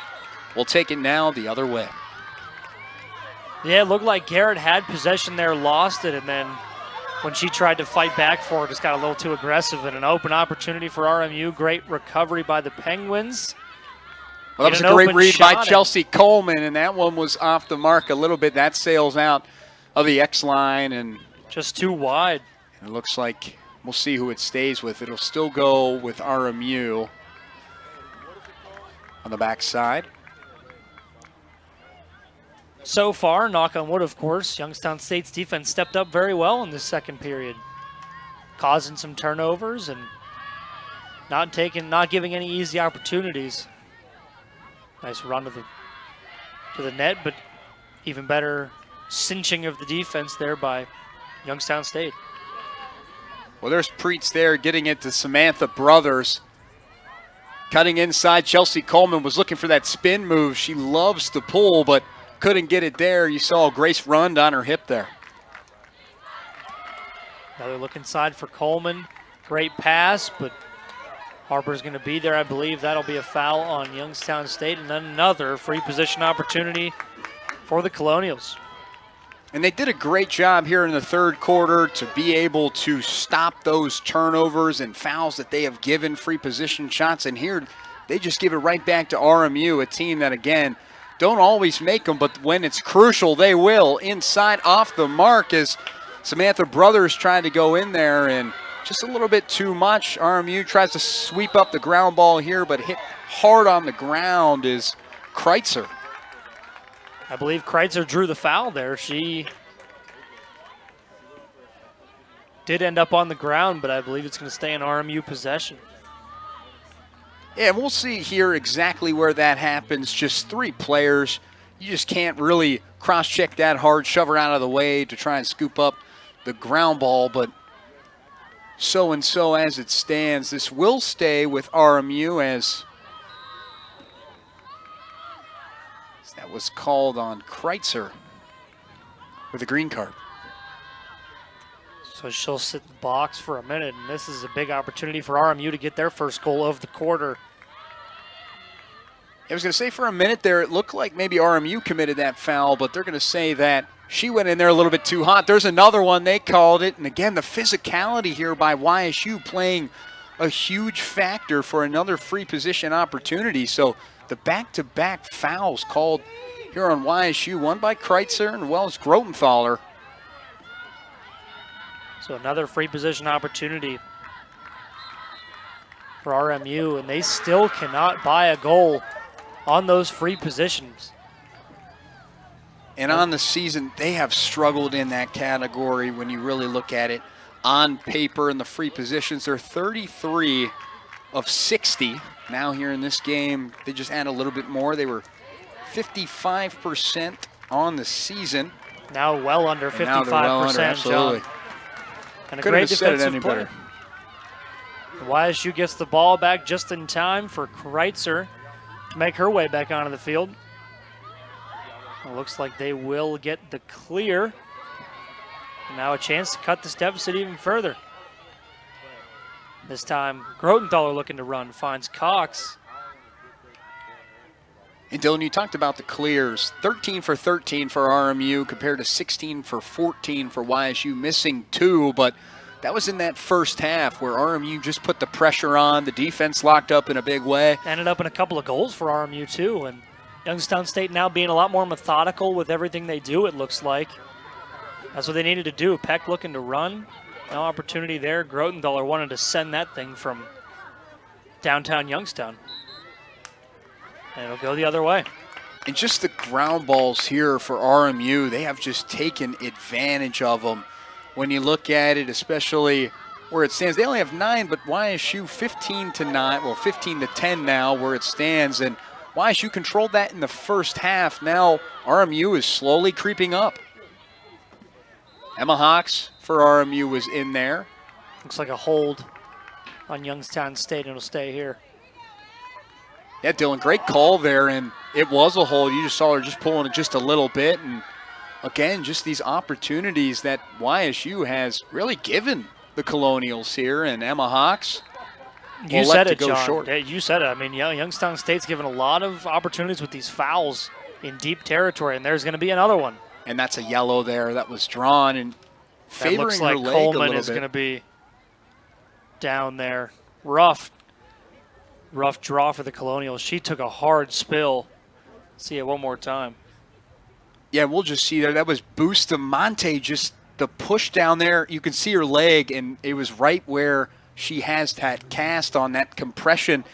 will take it now the other way. Yeah, it looked like Garrett had possession there, lost it, and then when she tried to fight back for it, just got a little too aggressive, and an open opportunity for RMU. Great recovery by the Penguins. Well, that was a great read by Chelsea Coleman, and that one was off the mark a little bit. That sails out of the X line and just too wide. It looks like we'll see who it stays with. It'll still go with RMU on the backside. So far, knock on wood, of course, Youngstown State's defense stepped up very well in this second period, causing some turnovers and not giving any easy opportunities. Nice run to the net, but even better cinching of the defense there by Youngstown State. Well, there's Preetz there getting it to Samantha Brothers. Cutting inside, Chelsea Coleman was looking for that spin move. She loves to pull, but couldn't get it there. You saw Grace Rund on her hip there. Another look inside for Coleman. Great pass, but Harper's going to be there. I believe that'll be a foul on Youngstown State, and then another free position opportunity for the Colonials. And they did a great job here in the third quarter to be able to stop those turnovers and fouls that they have given, free position shots. And here they just give it right back to RMU, a team that, again, don't always make them, but when it's crucial, they will. Inside, off the mark, as Samantha Brothers trying to go in there, and just a little bit too much. RMU tries to sweep up the ground ball here, but hit hard on the ground is Kreitzer. I believe Kreitzer drew the foul there. She did end up on the ground, but I believe it's going to stay in RMU possession. Yeah, we'll see here exactly where that happens. Just 3 players. You just can't really cross-check that hard, shove her out of the way to try and scoop up the ground ball, but so-and-so as it stands. This will stay with RMU as that was called on Kreitzer with a green card. So she'll sit in the box for a minute, and this is a big opportunity for RMU to get their first goal of the quarter. I was going to say for a minute there, it looked like maybe RMU committed that foul, but they're going to say that she went in there a little bit too hot. There's another one. They called it. And again, the physicality here by YSU playing a huge factor for another free position opportunity. So the back-to-back fouls called here on YSU, one by Kreitzer and Wells Grotenthaler. So another free position opportunity for RMU, and they still cannot buy a goal on those free positions. And on the season, they have struggled in that category when you really look at it on paper in the free positions. They're 33 of 60. Now here in this game, they just add a little bit more. They were 55% on the season. Now well under 55%, now they're well under, absolutely. John. And a Couldn't great have said it defensive any play. better. YSU gets the ball back just in time for Kreitzer to make her way back onto the field. It looks like they will get the clear. And now a chance to cut this deficit even further. This time, Grotenthaler looking to run, finds Cox. And Dylan, you talked about the clears. 13 for 13 for RMU compared to 16 for 14 for YSU, missing 2, but that was in that first half where RMU just put the pressure on. The defense locked up in a big way. Ended up in a couple of goals for RMU too, and Youngstown State now being a lot more methodical with everything they do, it looks like. That's what they needed to do. Peck looking to run. No opportunity there. Grotenthaler wanted to send that thing from downtown Youngstown. And it'll go the other way. And just the ground balls here for RMU, they have just taken advantage of them. When you look at it, especially where it stands, they only have 9, but YSU 15 to 9, well 15 to 10 now where it stands. And YSU controlled that in the first half. Now RMU is slowly creeping up. Emma Hawks for RMU was in there. Looks like a hold on Youngstown State, and it'll stay here. Yeah, Dylan, great call there, and it was a hold. You just saw her just pulling it just a little bit, and again, just these opportunities that YSU has really given the Colonials here, and Emma Hawks You said it, go John. short. Yeah, you said it. I mean, Youngstown State's given a lot of opportunities with these fouls in deep territory, and there's going to be another one. And that's a yellow there that was drawn, and favoring that looks like her leg Coleman a little is bit. going to be down there. Rough draw for the Colonials. She took a hard spill. See it one more time. Yeah, we'll just see there. That was Bustamante, just the push down there. You can see her leg, and it was right where she has that cast on that compression,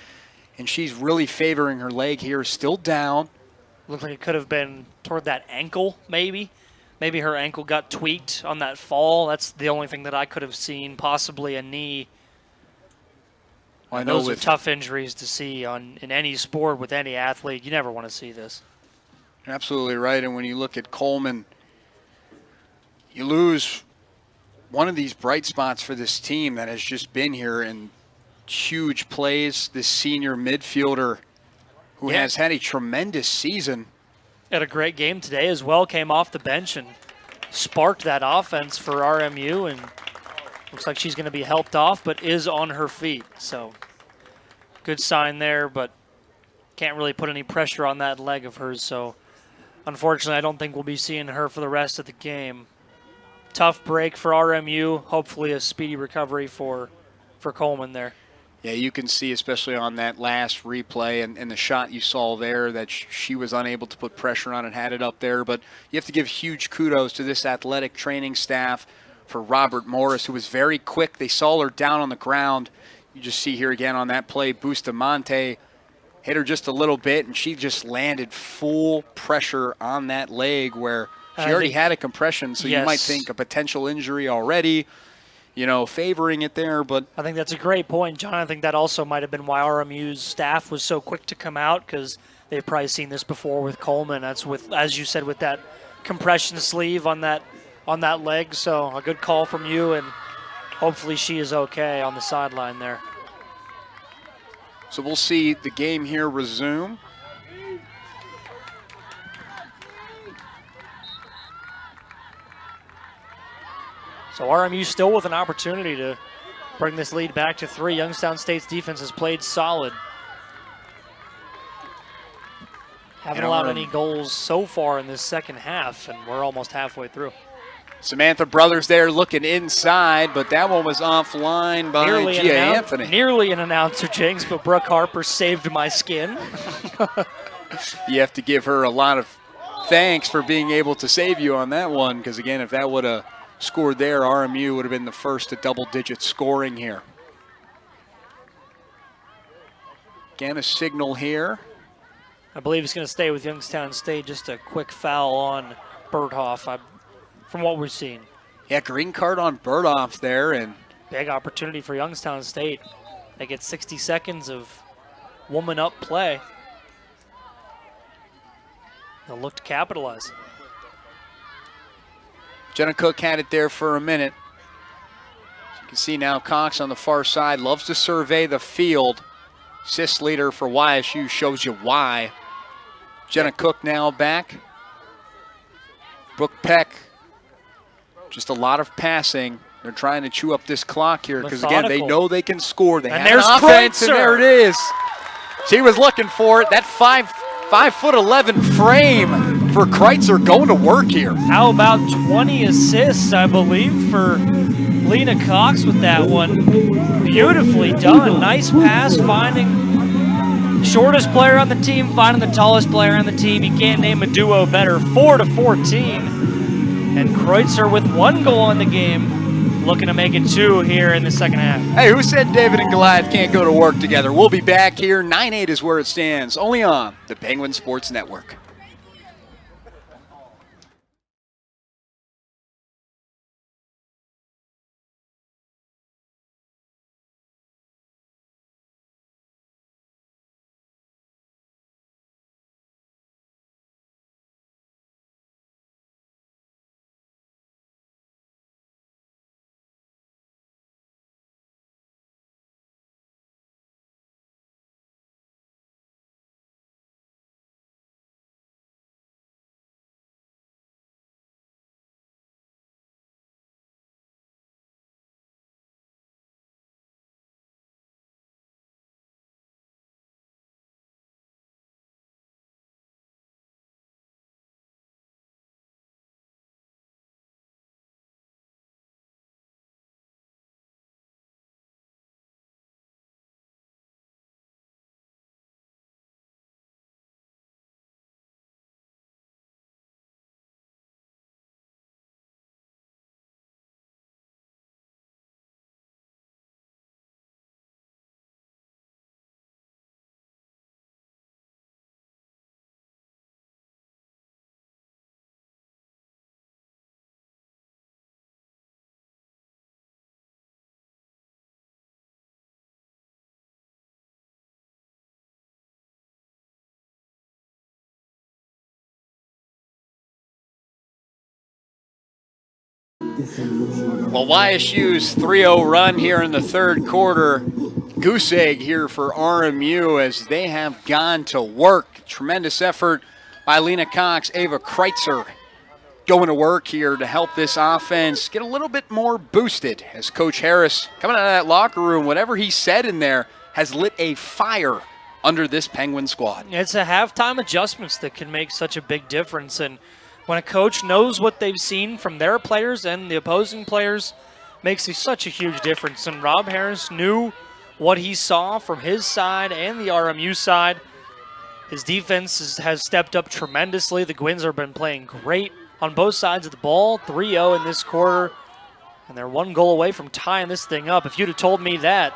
and she's really favoring her leg here. Still down. Looked like it could have been toward that ankle, maybe. Maybe her ankle got tweaked on that fall. That's the only thing that I could have seen. Possibly a knee. I know Those are tough injuries to see in any sport with any athlete. You never want to see this. Absolutely right. And when you look at Coleman, you lose one of these bright spots for this team that has just been here in huge plays. This senior midfielder who has had a tremendous season. Had a great game today as well. Came off the bench and sparked that offense for RMU, and looks like she's going to be helped off, but is on her feet. So good sign there, but can't really put any pressure on that leg of hers. So unfortunately, I don't think we'll be seeing her for the rest of the game. Tough break for RMU. Hopefully a speedy recovery for Coleman there. Yeah, you can see, especially on that last replay and the shot you saw there, that she was unable to put pressure on and had it up there. But you have to give huge kudos to this athletic training staff for Robert Morris, who was very quick. They saw her down on the ground. You just see here again on that play, Bustamante hit her just a little bit, and she just landed full pressure on that leg where she already had a compression, so you might think a potential injury already, favoring it there. But I think that's a great point, John. I think that also might have been why RMU's staff was so quick to come out, because they've probably seen this before with Coleman. That's with, as you said, with that compression sleeve on that leg. So a good call from you, and hopefully she is okay on the sideline there. So we'll see the game here resume. So RMU still with an opportunity to bring this lead back to 3. Youngstown State's defense has played solid. Haven't allowed any goals so far in this second half, and we're almost halfway through. Samantha Brothers there looking inside, but that one was offline by Gia Anthony. Nearly an announcer jinx, but Brooke Harper saved my skin. You have to give her a lot of thanks for being able to save you on that one, because again, if that would have scored there, RMU would have been the first to double-digit scoring here. Again, a signal here. I believe he's going to stay with Youngstown State. Just a quick foul on Berthoff, from what we're seeing. Yeah, green card on Berthoff there, and big opportunity for Youngstown State. They get 60 seconds of woman-up play. They'll look to capitalize. Jenna Cook had it there for a minute. As you can see now, Cox on the far side loves to survey the field. Assist leader for YSU shows you why. Jenna Cook now back. Brooke Peck, just a lot of passing. They're trying to chew up this clock here because, again, they know they can score. They have an offense, and there it is. She was looking for it. That 5'11" frame for Kreitzer going to work here. How about 20 assists, I believe, for Lena Cox with that one. Beautifully done. Nice pass, finding shortest player on the team, finding the tallest player on the team. You can't name a duo better. 4-14. And Kreutzer with 1 goal in the game, looking to make it 2 here in the second half. Hey, who said David and Goliath can't go to work together? We'll be back here. 9-8 is where it stands, only on the Penguin Sports Network. Well, YSU's 3-0 run here in the third quarter. Goose egg here for RMU as they have gone to work. Tremendous effort by Lena Cox, Ava Kreitzer going to work here to help this offense get a little bit more boosted as Coach Harris, coming out of that locker room, whatever he said in there has lit a fire under this Penguin squad. It's a halftime adjustments that can make such a big difference, and when a coach knows what they've seen from their players and the opposing players, makes such a huge difference. And Rob Harris knew what he saw from his side and the RMU side. His defense has stepped up tremendously. The Gwins have been playing great on both sides of the ball. 3-0 in this quarter, and they're 1 goal away from tying this thing up. If you'd have told me that,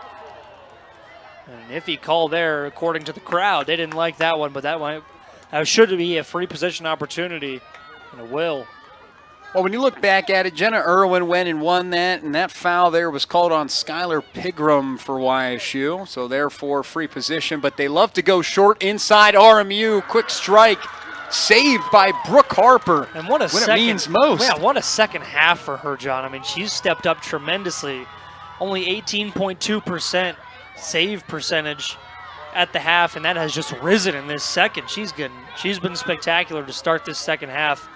an iffy call there according to the crowd. They didn't like that one, but that should be a free position opportunity. And it will. Well, when you look back at it, Jenna Irwin went and won that, and that foul there was called on Skylar Pigram for YSU, so therefore free position. But they love to go short inside RMU. Quick strike, saved by Brooke Harper. And what a when second, it means most. Yeah, what a second half for her, John. I mean, she's stepped up tremendously. Only 18.2% save percentage at the half, and that has just risen in this second. She's been spectacular to start this second half.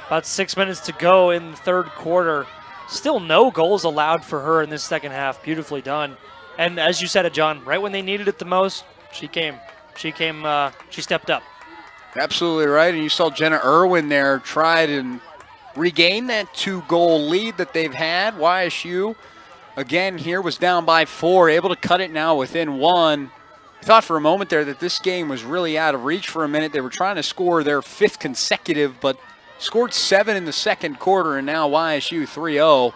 About 6 minutes to go in the third quarter. Still no goals allowed for her in this second half. Beautifully done. And as you said it, John, right when they needed it the most, she came. She stepped up. Absolutely right. And you saw Jenna Irwin there try to regain that 2-goal lead that they've had. YSU, again, here was down by 4, able to cut it now within 1. I thought for a moment there that this game was really out of reach for a minute. They were trying to score their 5th consecutive, but scored 7 in the second quarter, and now YSU 3-0.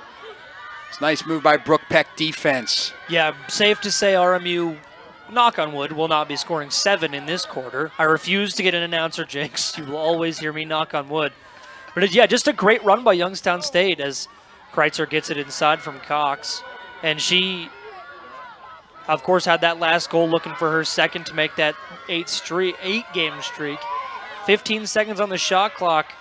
It's a nice move by Brooke Peck defense. Yeah, safe to say RMU, knock on wood, will not be scoring 7 in this quarter. I refuse to get an announcer jinx. You will always hear me knock on wood. But yeah, just a great run by Youngstown State as Kreitzer gets it inside from Cox. And she, of course, had that last goal looking for her second to make that 8-game streak. 15 seconds on the shot clock.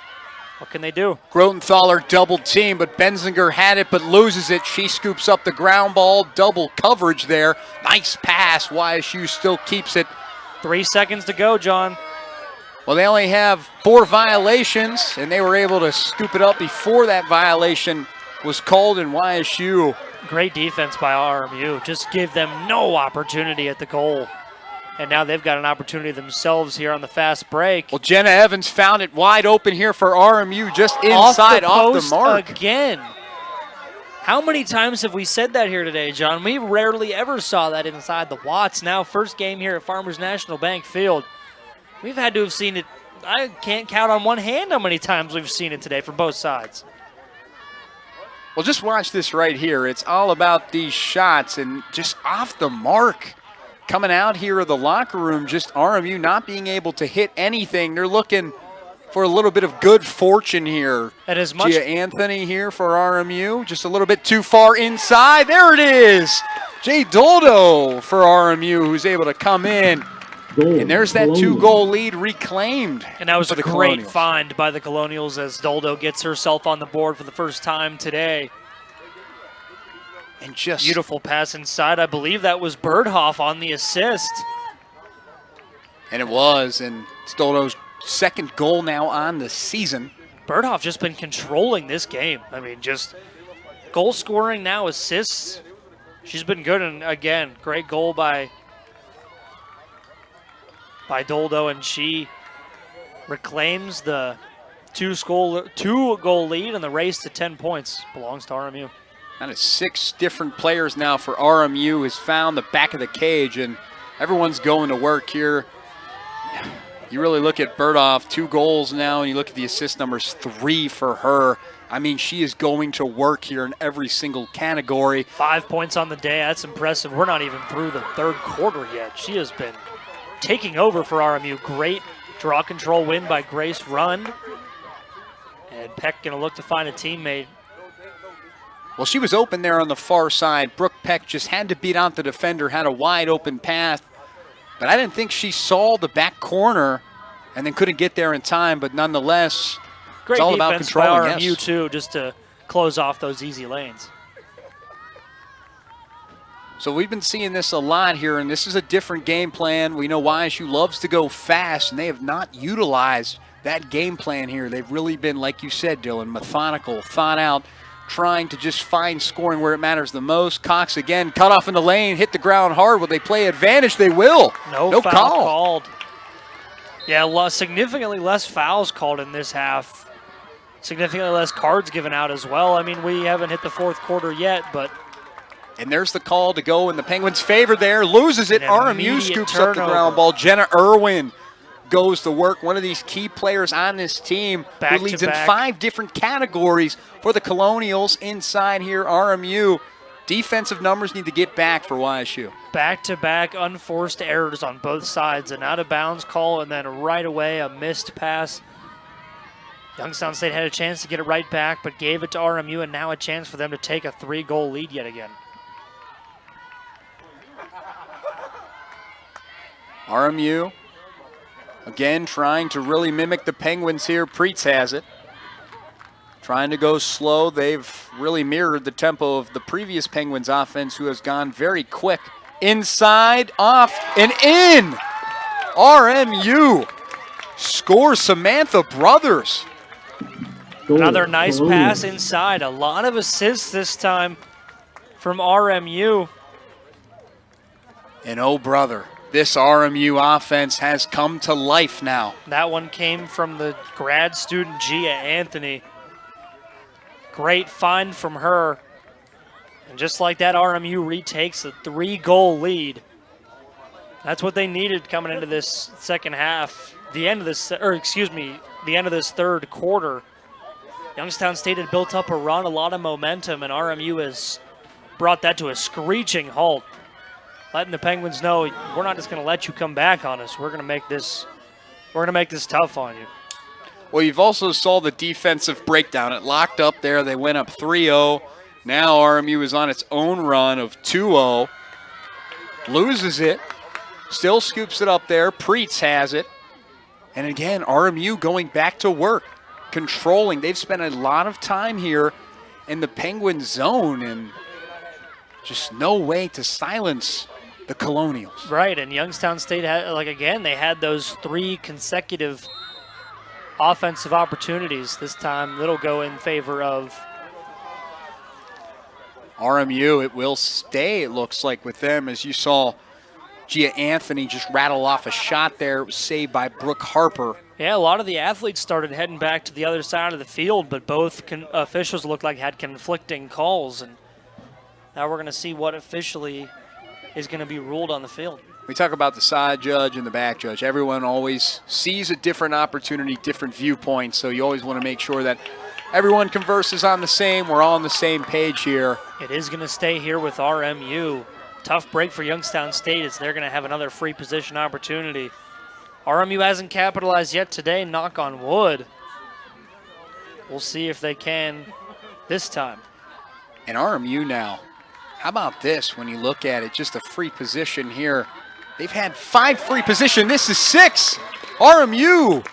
What can they do? Grotenthaler double team, but Benzinger had it but loses it. She scoops up the ground ball, double coverage there. Nice pass. YSU still keeps it. 3 seconds to go, John. Well, they only have 4 violations, and they were able to scoop it up before that violation was called in YSU. Great defense by RMU. Just give them no opportunity at the goal. And now they've got an opportunity themselves here on the fast break. Well, Jenna Evans found it wide open here for RMU, just inside, off the mark. Again. How many times have we said that here today, John? We rarely ever saw that inside the Watts. Now, first game here at Farmers National Bank Field. We've had to have seen it. I can't count on one hand how many times we've seen it today from both sides. Well, just watch this right here. It's all about these shots and just off the mark. Coming out here of the locker room, just RMU not being able to hit anything. They're looking for a little bit of good fortune here. And as much Gia Anthony here for RMU, just a little bit too far inside. There it is. Jay Doldo for RMU, who's able to come in. And there's that 2-goal lead reclaimed. And that was a great Colonials. find by the Colonials as Doldo gets herself on the board for the first time today. And just beautiful pass inside. I believe that was Birdhoff on the assist. And it was, and Doldo's second goal now on the season. Birdhoff just been controlling this game. I mean, just goal scoring now, assists. She's been good, and again, great goal by Doldo, and she reclaims the two-goal lead, and the race to 10 points belongs to RMU. That is 6 different players now for RMU has found the back of the cage, and everyone's going to work here. You really look at Birdhoff, 2 goals now, and you look at the assist numbers, 3 for her. I mean, she is going to work here in every single category. 5 points on the day. That's impressive. We're not even through the third quarter yet. She has been taking over for RMU. Great draw control win by Grace Rund. And Peck going to look to find a teammate. Well, she was open there on the far side. Brooke Peck just had to beat out the defender, had a wide open path. But I didn't think she saw the back corner and then couldn't get there in time. But nonetheless, great it's all about defense by controlling. RMU too, just to close off those easy lanes. So we've been seeing this a lot here, and this is a different game plan. We know YSU loves to go fast, and they have not utilized that game plan here. They've really been, like you said, Dylan, methodical, thought out, trying to just find scoring where it matters the most. Cox again, cut off in the lane, hit the ground hard. Will they play advantage? They will. No foul call called. Yeah, significantly less fouls called in this half. Significantly less cards given out as well. I mean, we haven't hit the fourth quarter yet, but... And there's the call to go in the Penguins' favor there. Loses it. RMU scoops up the ground ball. Jenna Irwin goes to work. One of these key players on this team who leads in 5 different categories for the Colonials inside here. RMU defensive numbers need to get back for YSU. Back-to-back unforced errors on both sides. An out-of-bounds call and then right away a missed pass. Youngstown State had a chance to get it right back but gave it to RMU, and now a chance for them to take a 3-goal lead yet again. RMU, again, trying to really mimic the Penguins here. Preetz has it. Trying to go slow. They've really mirrored the tempo of the previous Penguins offense, who has gone very quick. Inside, off, and in! RMU scores Samantha Brothers. Another nice pass inside. A lot of assists this time from RMU. And oh, brother. This RMU offense has come to life now. That one came from the grad student, Gia Anthony. Great find from her. And just like that, RMU retakes a 3-goal lead. That's what they needed coming into this second half. The end of this, the end of this third quarter. Youngstown State had built up a run, a lot of momentum, and RMU has brought that to a screeching halt, letting the Penguins know we're not just going to let you come back on us. We're going to make this tough on you. Well, you've also saw the defensive breakdown. It locked up there. They went up 3-0. Now RMU is on its own run of 2-0. Loses it. Still scoops it up there. Preetz has it. And again, RMU going back to work, controlling. They've spent a lot of time here in the Penguin zone and just no way to silence the Colonials. Right, and Youngstown State had, they had those 3 consecutive offensive opportunities. This time, it'll go in favor of RMU. It will stay, it looks like, with them, as you saw Gia Anthony just rattle off a shot there. It was saved by Brooke Harper. Yeah, a lot of the athletes started heading back to the other side of the field, but both officials looked like had conflicting calls, and now we're going to see what officially is going to be ruled on the field. We talk about the side judge and the back judge. Everyone always sees a different opportunity, different viewpoints, so you always want to make sure that everyone converses on the same. We're all on the same page here. It is going to stay here with RMU. Tough break for Youngstown State as they're going to have another free position opportunity. RMU hasn't capitalized yet today, knock on wood. We'll see if they can this time. And RMU now, how about this when you look at it, just a free position here. They've had 5 free position, this is 6. RMU,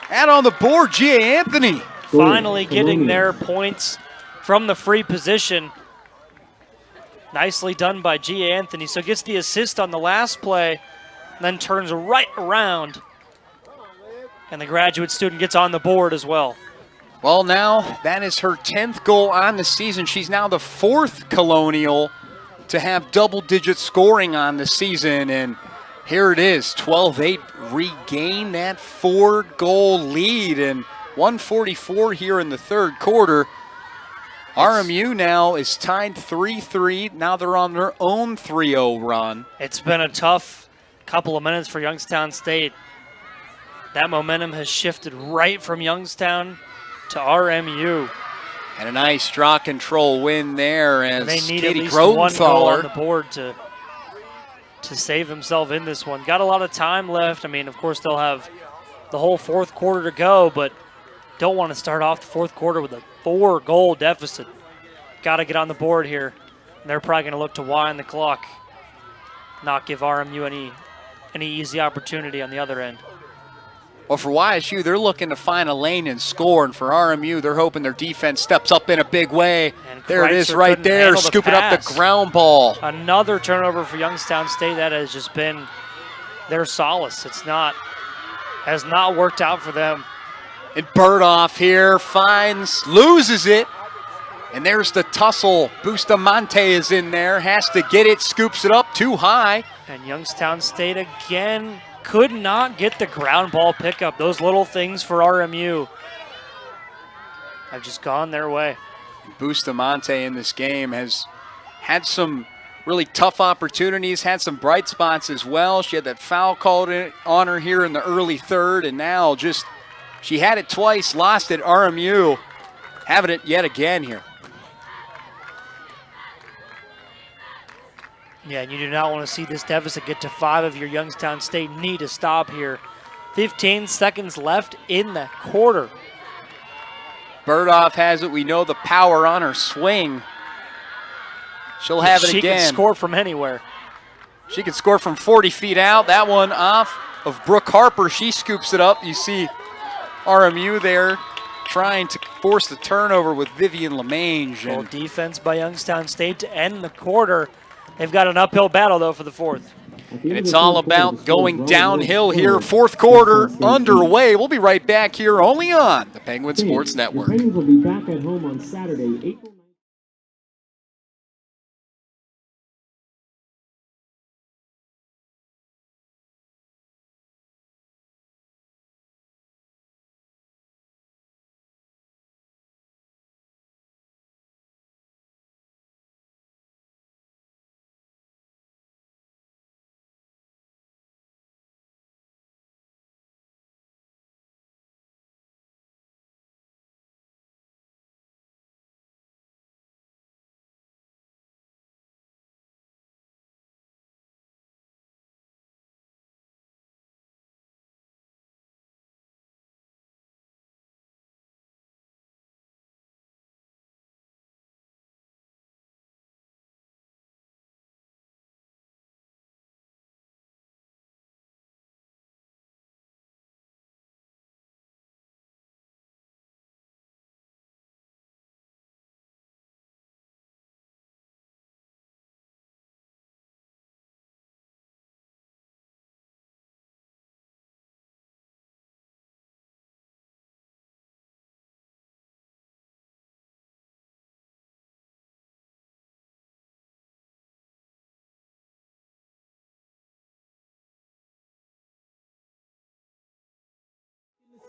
add on the board, Gia Anthony. Finally getting their points from the free position. Nicely done by Gia Anthony. So gets the assist on the last play, then turns right around. And the graduate student gets on the board as well. Well, now that is her 10th goal on the season. She's now the 4th Colonial to have double-digit scoring on the season. And here it is, 12-8, regain that 4-goal lead. And 1:44 here in the third quarter. RMU now is tied 3-3. Now they're on their own 3-0 run. It's been a tough couple of minutes for Youngstown State. That momentum has shifted right from Youngstown to RMU. And a nice draw control win there as they need Katie at least one goal on the Grotenthaler board to save themselves in this one. Got a lot of time left. I mean, of course, they'll have the whole fourth quarter to go, but don't want to start off the fourth quarter with a 4-goal deficit. Got to get on the board here. And they're probably going to look to wind the clock, not give RMU any easy opportunity on the other end. Well, for YSU, they're looking to find a lane and score, and for RMU, they're hoping their defense steps up in a big way. And there it is right there, handle scooping up the ground ball. Another turnover for Youngstown State. That has just been their solace. Has not worked out for them. And Burdoff here loses it. And there's the tussle. Bustamante is in there, has to get it, scoops it up too high. And Youngstown State again could not get the ground ball pickup. Those little things for RMU have just gone their way. Bustamante in this game has had some really tough opportunities, had some bright spots as well. She had that foul called on her here in the early third, and now she had it twice, lost it. RMU having it yet again here. Yeah, and you do not want to see this deficit get to 5 of your Youngstown State. Need to stop here. 15 seconds left in the quarter. Burdoff has it. We know the power on her swing. She'll have it again. She can score from anywhere. She can score from 40 feet out. That one off of Brooke Harper. She scoops it up. You see RMU there trying to force the turnover with Vivian LeMange. Well, defense by Youngstown State to end the quarter. They've got an uphill battle, though, for the fourth. And it's all about going downhill here. Fourth quarter underway. We'll be right back here only on the Penguin Sports Network. The Penguins will be back at home on Saturday, April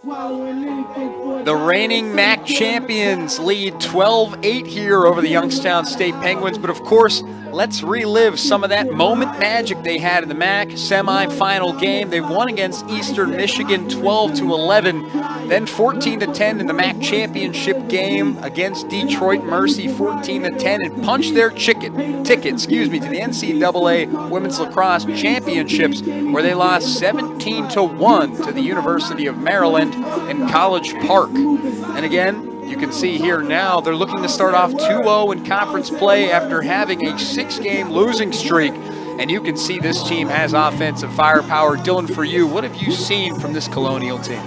The reigning MAC champions lead 12-8 here over the Youngstown State Penguins, but of course, let's relive some of that moment magic they had in the MAC semifinal game. They won against Eastern Michigan 12-11, then 14-10 in the MAC championship game against Detroit Mercy 14-10, and punched their ticket to the NCAA Women's Lacrosse Championships, where they lost 17-1 to the University of Maryland in College Park. And again, you can see here now they're looking to start off 2-0 in conference play after having a 6-game losing streak. And you can see this team has offensive firepower. Dylan, for you, what have you seen from this Colonial team?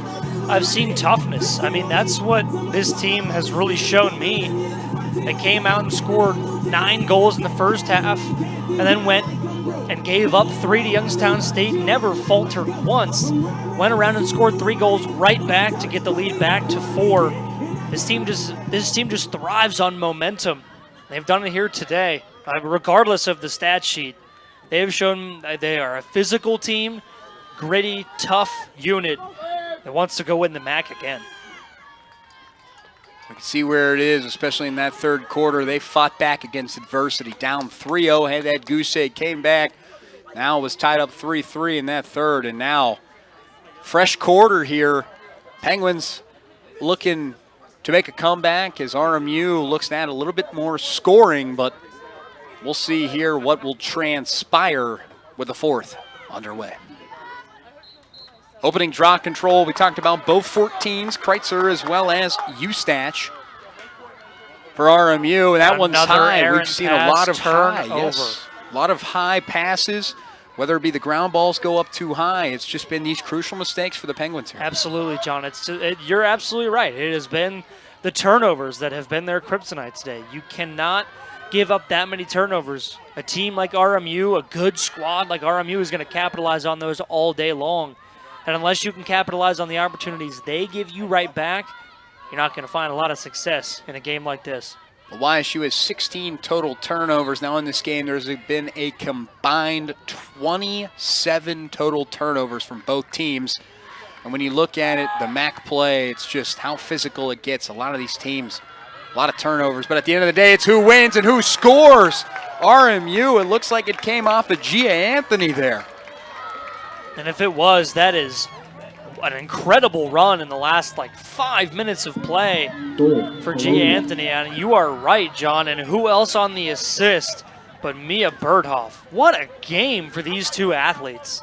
I've seen toughness. I mean, that's what this team has really shown me. They came out and scored 9 goals in the first half and then went and gave up 3 to Youngstown State, never faltered once. Went around and scored 3 goals right back to get the lead back to 4. This team just thrives on momentum. They've done it here today. Regardless of the stat sheet, they have shown they are a physical team, gritty, tough unit that wants to go win the MAC again. You can see where it is, especially in that third quarter. They fought back against adversity. Down 3-0, had that goose egg, came back. Now it was tied up 3-3 in that third, and now fresh quarter here. Penguins looking to make a comeback as RMU looks to add a little bit more scoring, but we'll see here what will transpire with the fourth underway. Opening draw control, we talked about both 14s, Kreitzer as well as Eustach for RMU, and that one's high. We've seen a lot of high, a lot of high passes, whether it be the ground balls go up too high. It's just been these crucial mistakes for the Penguins here. Absolutely, John. You're absolutely right. It has been the turnovers that have been their kryptonite today. You cannot give up that many turnovers. A team like RMU, a good squad like RMU, is going to capitalize on those all day long. And unless you can capitalize on the opportunities they give you right back, you're not going to find a lot of success in a game like this. YSU has 16 total turnovers. Now in this game, there's been a combined 27 total turnovers from both teams. And when you look at it, the MAC play, it's just how physical it gets. A lot of these teams, a lot of turnovers. But at the end of the day, it's who wins and who scores. RMU, it looks like it came off of Gia Anthony there. And if it was, that is an incredible run in the last 5 minutes of play for Gia Anthony. And you are right, John. And who else on the assist but Mia Berthoff? What a game for these two athletes.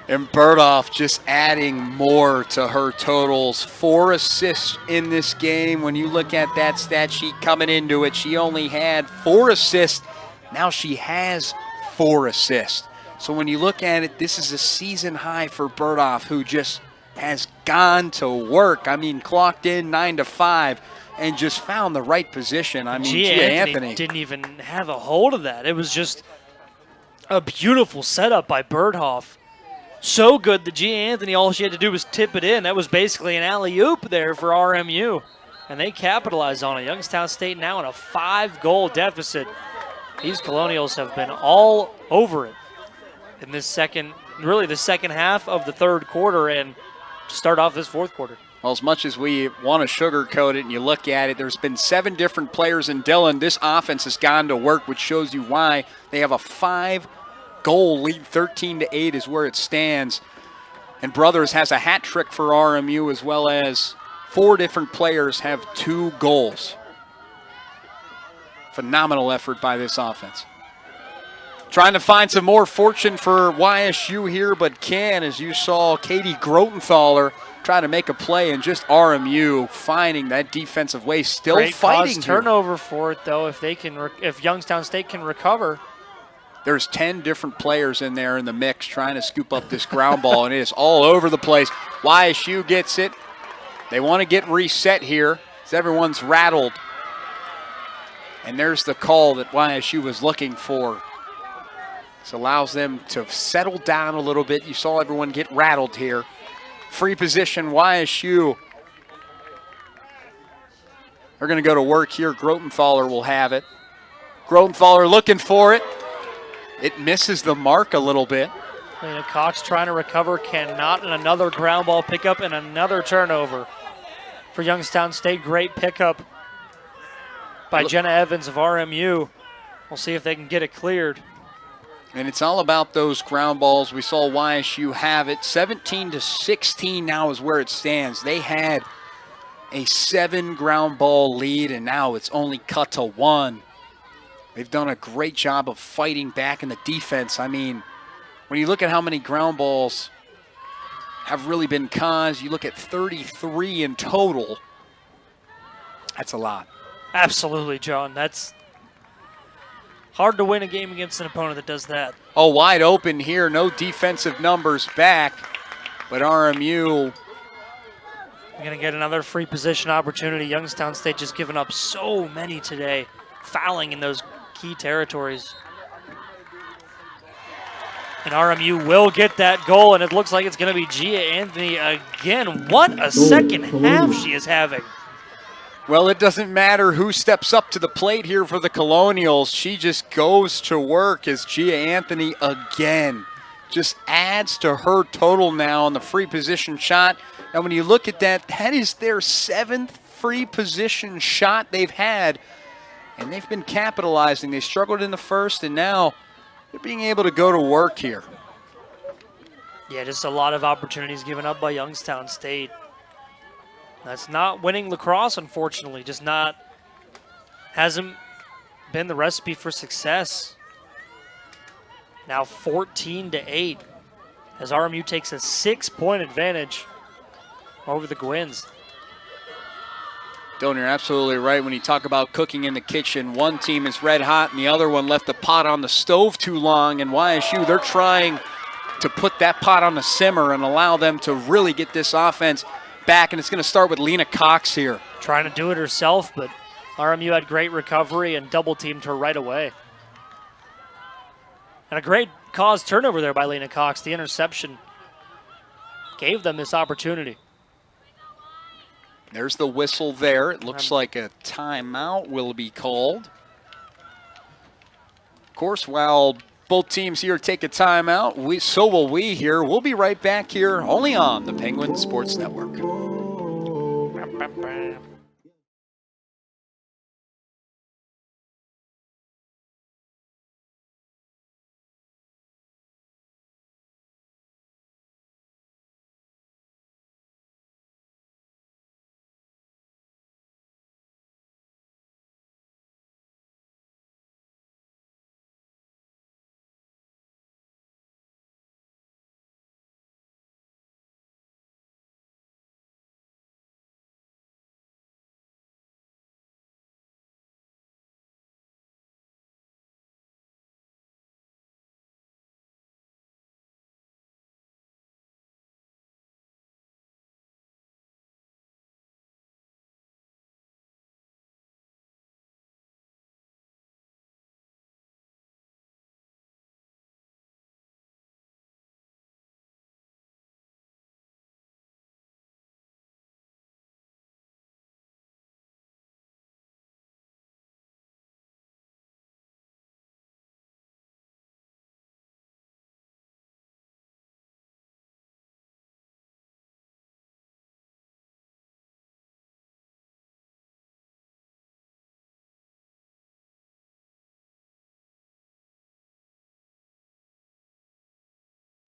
And Berthoff just adding more to her totals. 4 assists in this game. When you look at that stat sheet coming into it, she only had 4 assists. Now she has 4 assists. So when you look at it, this is a season high for Berthoff, who just has gone to work. I mean, clocked in 9 to 5 and just found the right position. I mean, Gia Anthony didn't even have a hold of that. It was just a beautiful setup by Berthoff. So good that Gia Anthony, all she had to do was tip it in. That was basically an alley-oop there for RMU. And they capitalized on it. Youngstown State now in a 5-goal deficit. These Colonials have been all over it in this the second half of the third quarter and to start off this fourth quarter. Well, as much as we want to sugarcoat it and you look at it, there's been 7 different players in Dillon. This offense has gone to work, which shows you why. They have a 5-goal lead. 13-8 is where it stands. And Brothers has a hat trick for RMU, as well as 4 different players have 2 goals. Phenomenal effort by this offense. Trying to find some more fortune for YSU here, but can, as you saw, Katie Grotenthaler try to make a play, and just RMU finding that defensive way, still Great fighting cause turnover for it, though, if Youngstown State can recover. There's 10 different players in there in the mix trying to scoop up this ground ball, and it is all over the place. YSU gets it. They want to get reset here, as everyone's rattled. And there's the call that YSU was looking for. This allows them to settle down a little bit. You saw everyone get rattled here. Free position, YSU. They're going to go to work here. Grotenthaler will have it. Grotenthaler looking for it. It misses the mark a little bit. Lena Cox trying to recover, cannot, and another ground ball pickup and another turnover for Youngstown State. Great pickup by Jenna Evans of RMU. We'll see if they can get it cleared. And it's all about those ground balls. We saw YSU have it. 17-16 now is where it stands. They had a 7 ground ball lead, and now it's only cut to 1. They've done a great job of fighting back in the defense. I mean, when you look at how many ground balls have really been caused, you look at 33 in total. That's a lot. Absolutely, John. That's hard to win a game against an opponent that does that. Oh, wide open here. No defensive numbers back, but RMU. We're going to get another free position opportunity. Youngstown State just giving up so many today, fouling in those key territories. And RMU will get that goal, and it looks like it's going to be Gia Anthony again. What a second half she is having. Well, it doesn't matter who steps up to the plate here for the Colonials. She just goes to work as Gia Anthony again just adds to her total now on the free position shot. Now, when you look at that, that is their 7th free position shot they've had, and they've been capitalizing. They struggled in the first, and now they're being able to go to work here. Yeah, just a lot of opportunities given up by Youngstown State. That's not winning lacrosse, unfortunately. Just hasn't been the recipe for success. Now 14-8 as RMU takes a 6-point advantage over the Gwins. Don, you're absolutely right. When you talk about cooking in the kitchen, one team is red hot and the other one left the pot on the stove too long. And YSU, they're trying to put that pot on the simmer and allow them to really get this offense back. And it's going to start with Lena Cox here. Trying to do it herself, but RMU had great recovery and double-teamed her right away. And a great caused turnover there by Lena Cox. The interception gave them this opportunity. There's the whistle there. It looks like a timeout will be called. Of course, while both teams here take a timeout, so will we here. We'll be right back here only on the Penguin Sports Network.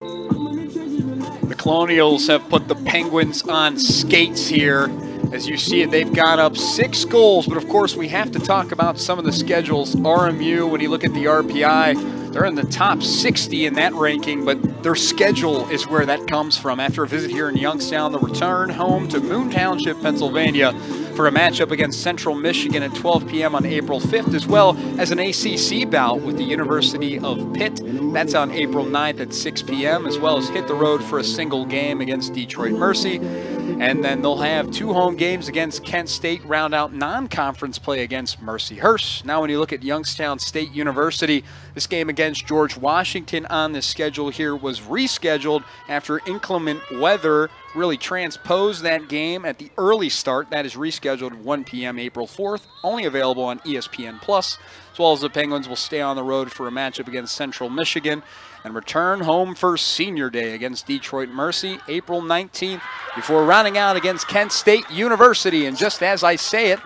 The Colonials have put the Penguins on skates here. As you see it, they've got up 6 goals, but of course we have to talk about some of the schedules. RMU, when you look at the RPI, they're in the top 60 in that ranking, but their schedule is where that comes from. After a visit here in Youngstown, the return home to Moon Township, Pennsylvania, for a matchup against Central Michigan at 12 p.m. on April 5th, as well as an ACC bout with the University of Pitt. That's on April 9th at 6 p.m., as well as hit the road for a single game against Detroit Mercy. And then they'll have 2 home games against Kent State, round out non-conference play against Mercyhurst. Now when you look at Youngstown State University, this game against George Washington on this schedule here was rescheduled after inclement weather really transpose that game at the early start. That is rescheduled 1 p.m. April 4th, only available on ESPN+, as well as the Penguins will stay on the road for a matchup against Central Michigan and return home for Senior Day against Detroit Mercy April 19th before rounding out against Kent State University. And just as I say it,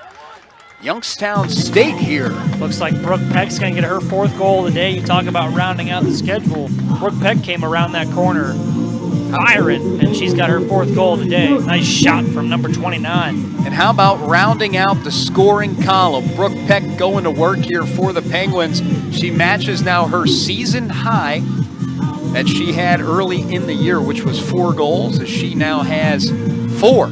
Youngstown State here. Looks like Brooke Peck's going to get her 4th goal of the day. You talk about rounding out the schedule. Brooke Peck came around that corner firing, and she's got her 4th goal of the day. Nice shot from number 29. And how about rounding out the scoring column? Brooke Peck going to work here for the Penguins. She matches now her season high that she had early in the year, which was 4 goals, as she now has 4.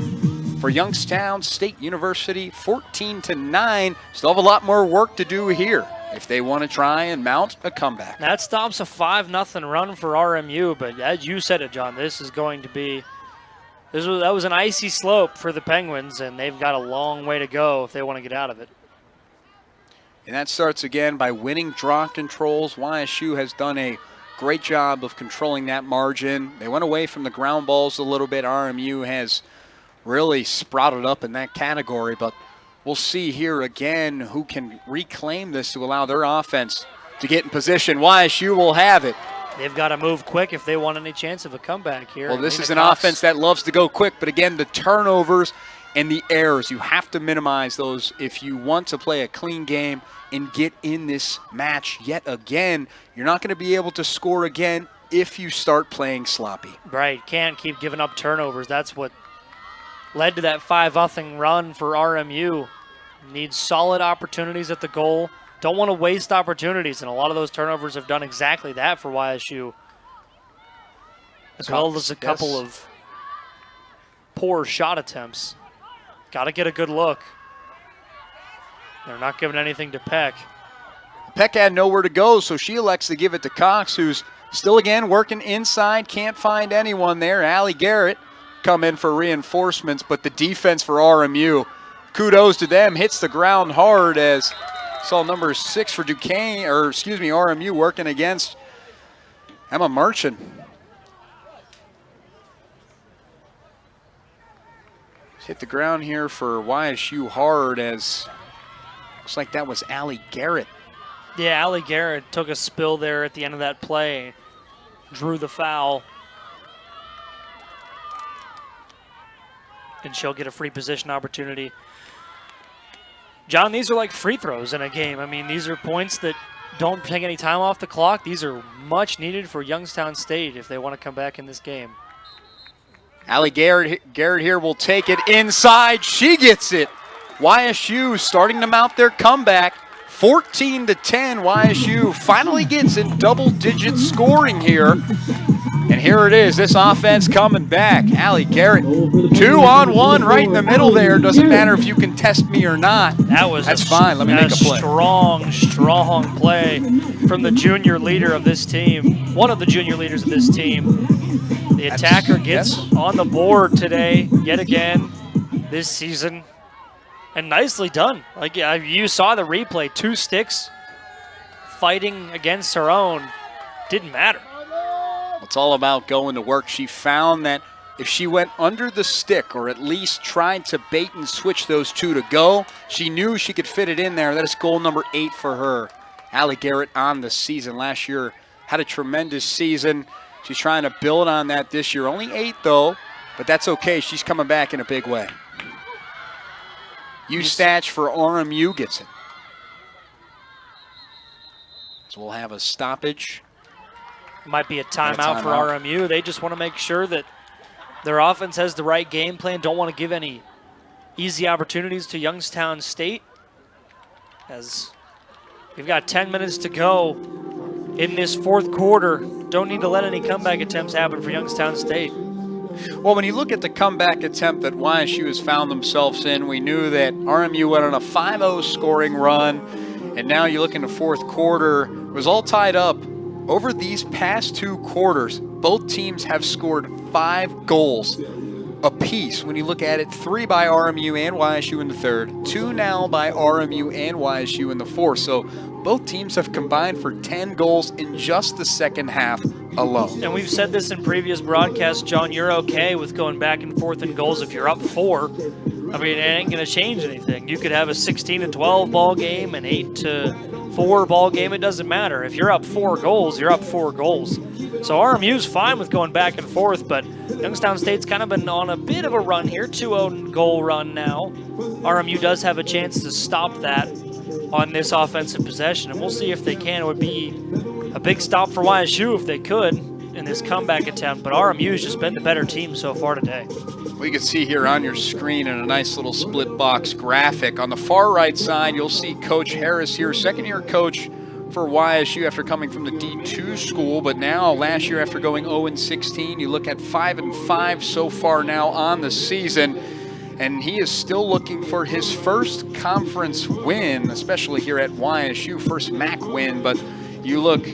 For Youngstown State University, 14-9. Still have a lot more work to do here if they want to try and mount a comeback. That stops a 5-0 run for RMU, but as you said it, John, this is going to be that was an icy slope for the Penguins, and they've got a long way to go if they want to get out of it. And that starts again by winning draw controls. YSU has done a great job of controlling that margin. They went away from the ground balls a little bit. RMU has really sprouted up in that category, but we'll see here again who can reclaim this to allow their offense to get in position. YSU will have it. They've got to move quick if they want any chance of a comeback here. Well, this is an offense that loves to go quick, but again, the turnovers and the errors, you have to minimize those if you want to play a clean game and get in this match yet again. You're not going to be able to score again if you start playing sloppy. Right, can't keep giving up turnovers. That's what led to that 5-0 run for RMU. Needs solid opportunities at the goal. Don't want to waste opportunities, and a lot of those turnovers have done exactly that for YSU. As well as a couple of poor shot attempts. Got to get a good look. They're not giving anything to Peck. Peck had nowhere to go, so she elects to give it to Cox, who's still again working inside. Can't find anyone there. Allie Garrett come in for reinforcements, but the defense for RMU, kudos to them, hits the ground hard as saw number 6 for RMU working against Emma Merchant. Hit the ground here for YSU hard as looks like that was Allie Garrett. Yeah, Allie Garrett took a spill there at the end of that play, drew the foul. And she'll get a free position opportunity. John, these are like free throws in a game. I mean, these are points that don't take any time off the clock. These are much needed for Youngstown State if they want to come back in this game. Allie Garrett here will take it inside. She gets it. YSU starting to mount their comeback. 14-10, YSU finally gets in double-digit scoring here. And here it is, this offense coming back. Allie Garrett, 2-on-1 right in the middle there. Doesn't matter if you can test me or not. That's fine, let me make a play. Strong play from the junior leader of this team, one of the junior leaders of this team. The attacker gets on the board today, yet again, this season. And nicely done. Like you saw the replay, 2 sticks fighting against her own. Didn't matter. It's all about going to work. She found that if she went under the stick or at least tried to bait and switch those 2 to go, she knew she could fit it in there. That is goal number 8 for her. Allie Garrett on the season. Last year had a tremendous season. She's trying to build on that this year. Only 8 though, but that's okay. She's coming back in a big way. Ustach for RMU gets it. So we'll have a stoppage. Might be a timeout for RMU. They just want to make sure that their offense has the right game plan. Don't want to give any easy opportunities to Youngstown State. As we've got 10 minutes to go in this 4th quarter. Don't need to let any comeback attempts happen for Youngstown State. Well, when you look at the comeback attempt that YSU has found themselves in, we knew that RMU went on a 5-0 scoring run, and now you look in the 4th quarter, it was all tied up. Over these past 2 quarters, both teams have scored 5 goals apiece when you look at it. 3 by RMU and YSU in the third, 2 now by RMU and YSU in the fourth. So both teams have combined for 10 goals in just the second half alone. And we've said this in previous broadcasts, John, you're okay with going back and forth in goals if you're up 4. I mean, it ain't going to change anything. You could have a 16-12 ball game, an 8-4 ball game. It doesn't matter. If you're up 4 goals, you're up 4 goals. So RMU's fine with going back and forth, but Youngstown State's kind of been on a bit of a run here, 2-0 goal run now. RMU does have a chance to stop that on this offensive possession, and we'll see if they can. It would be a big stop for YSU if they could in this comeback attempt, but RMU's just been the better team so far today. We can see here on your screen in a nice little split box graphic. On the far right side, you'll see Coach Harris here, second-year coach for YSU after coming from the D2 school, but now last year after going 0-16, you look at 5-5 so far now on the season, and he is still looking for his first conference win, especially here at YSU, first MAC win. But you look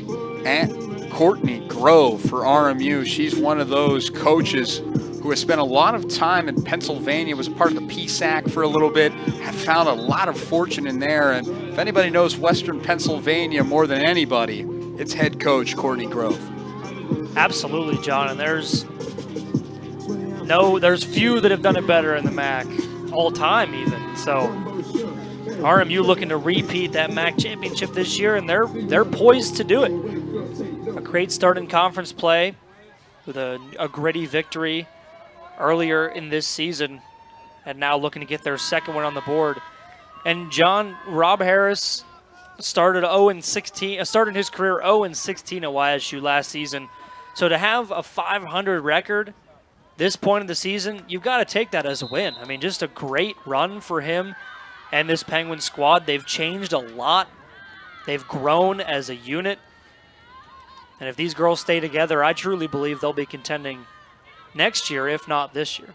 at Courtney Grove for RMU. She's one of those coaches who has spent a lot of time in Pennsylvania, was a part of the PSAC for a little bit, have found a lot of fortune in there. And if anybody knows Western Pennsylvania more than anybody, it's head coach Courtney Grove. Absolutely, John. And there's few that have done it better in the MAC all time even. So RMU looking to repeat that MAC championship this year, and they're poised to do it. A great start in conference play with a gritty victory earlier in this season, and now looking to get their second one on the board. And John, Rob Harris started his career 0-16 at YSU last season. So to have a 500 record this point of the season, you've got to take that as a win. I mean, just a great run for him and this Penguin squad. They've changed a lot. They've grown as a unit. And if these girls stay together, I truly believe they'll be contending next year, if not this year.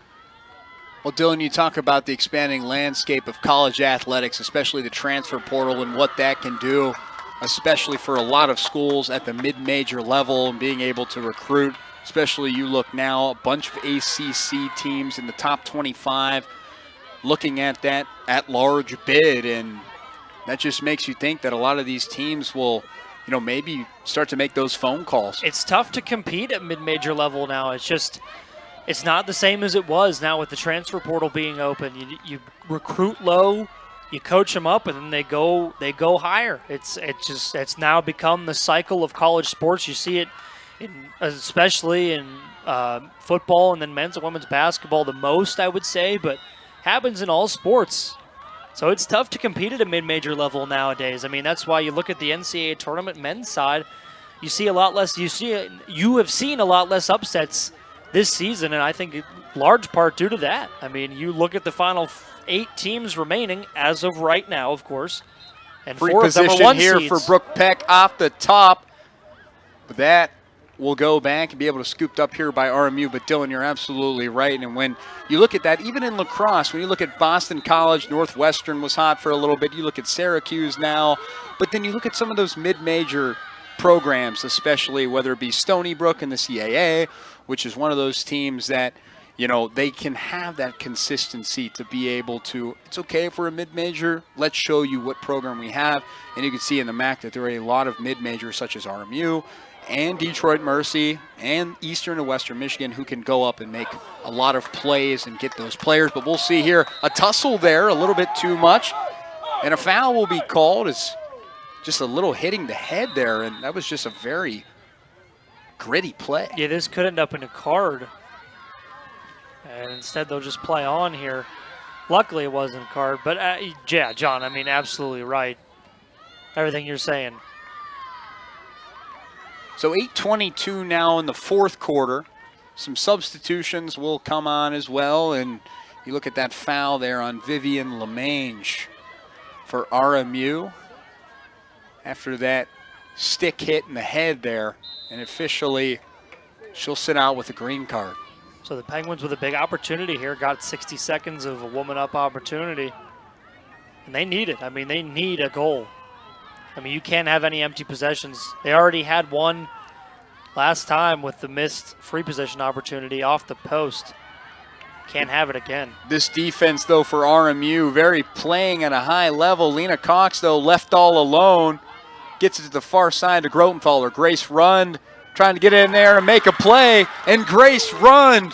Well, Dylan, you talk about the expanding landscape of college athletics, especially the transfer portal and what that can do, especially for a lot of schools at the mid-major level and being able to recruit. Especially you look now, a bunch of ACC teams in the top 25 looking at that at-large bid, and that just makes you think that a lot of these teams will, maybe start to make those phone calls. It's tough to compete at mid-major level now. It's not the same as it was now with the transfer portal being open. You recruit low, you coach them up, and then they go higher. It's now become the cycle of college sports. You see it especially in football and then men's and women's basketball the most, I would say, but happens in all sports. So it's tough to compete at a mid-major level nowadays. I mean, that's why you look at the NCAA tournament men's side, you see a lot less. You have seen a lot less upsets this season, and I think large part due to that. I mean, you look at the final 8 teams remaining as of right now, of course, and free 4 of them are position one here seeds. for Brooke Peck off the top. But that will go back and be able to scooped up here by RMU. But Dylan, you're absolutely right. And when you look at that, even in lacrosse, when you look at Boston College, Northwestern was hot for a little bit. You look at Syracuse now, but then you look at some of those mid-major programs, especially whether it be Stony Brook in the CAA, which is one of those teams that, they can have that consistency to be able to, it's okay if we're a mid-major, let's show you what program we have. And you can see in the MAC that there are a lot of mid-majors such as RMU and Detroit Mercy and Eastern and Western Michigan who can go up and make a lot of plays and get those players. But we'll see here a tussle there, a little bit too much. And a foul will be called. It's just a little hitting the head there, and that was just a very gritty play. Yeah, this could end up in a card. And instead they'll just play on here. Luckily it wasn't a card. But, yeah, John, I mean, absolutely right. Everything you're saying. So 8:22 now in the fourth quarter. Some substitutions will come on as well. And you look at that foul there on Vivian LeMange for RMU. After that stick hit in the head there. And officially, she'll sit out with a green card. So the Penguins with a big opportunity here got 60 seconds of a woman-up opportunity. And they need it. I mean, they need a goal. I mean, you can't have any empty possessions. They already had one last time with the missed free possession opportunity off the post. Can't have it again. This defense, though, for RMU, very playing at a high level. Lena Cox, though, left all alone. Gets it to the far side to Grotenthaler. Grace Rund trying to get in there and make a play. And Grace Rund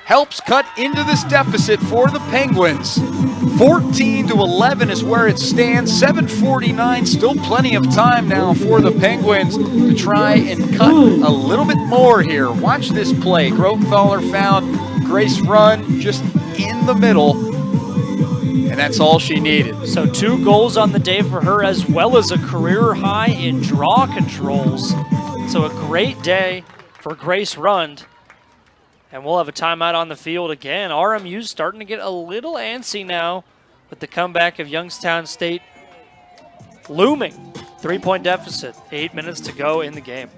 helps cut into this deficit for the Penguins. 14-11 is where it stands. 7:49, still plenty of time now for the Penguins to try and cut a little bit more here. Watch this play. Grotenthaler found Grace Rund just in the middle, and that's all she needed. So 2 goals on the day for her, as well as a career high in draw controls. So a great day for Grace Rund. And we'll have a timeout on the field again. RMU's starting to get a little antsy now with the comeback of Youngstown State looming. 3-point deficit, 8 minutes to go in the game.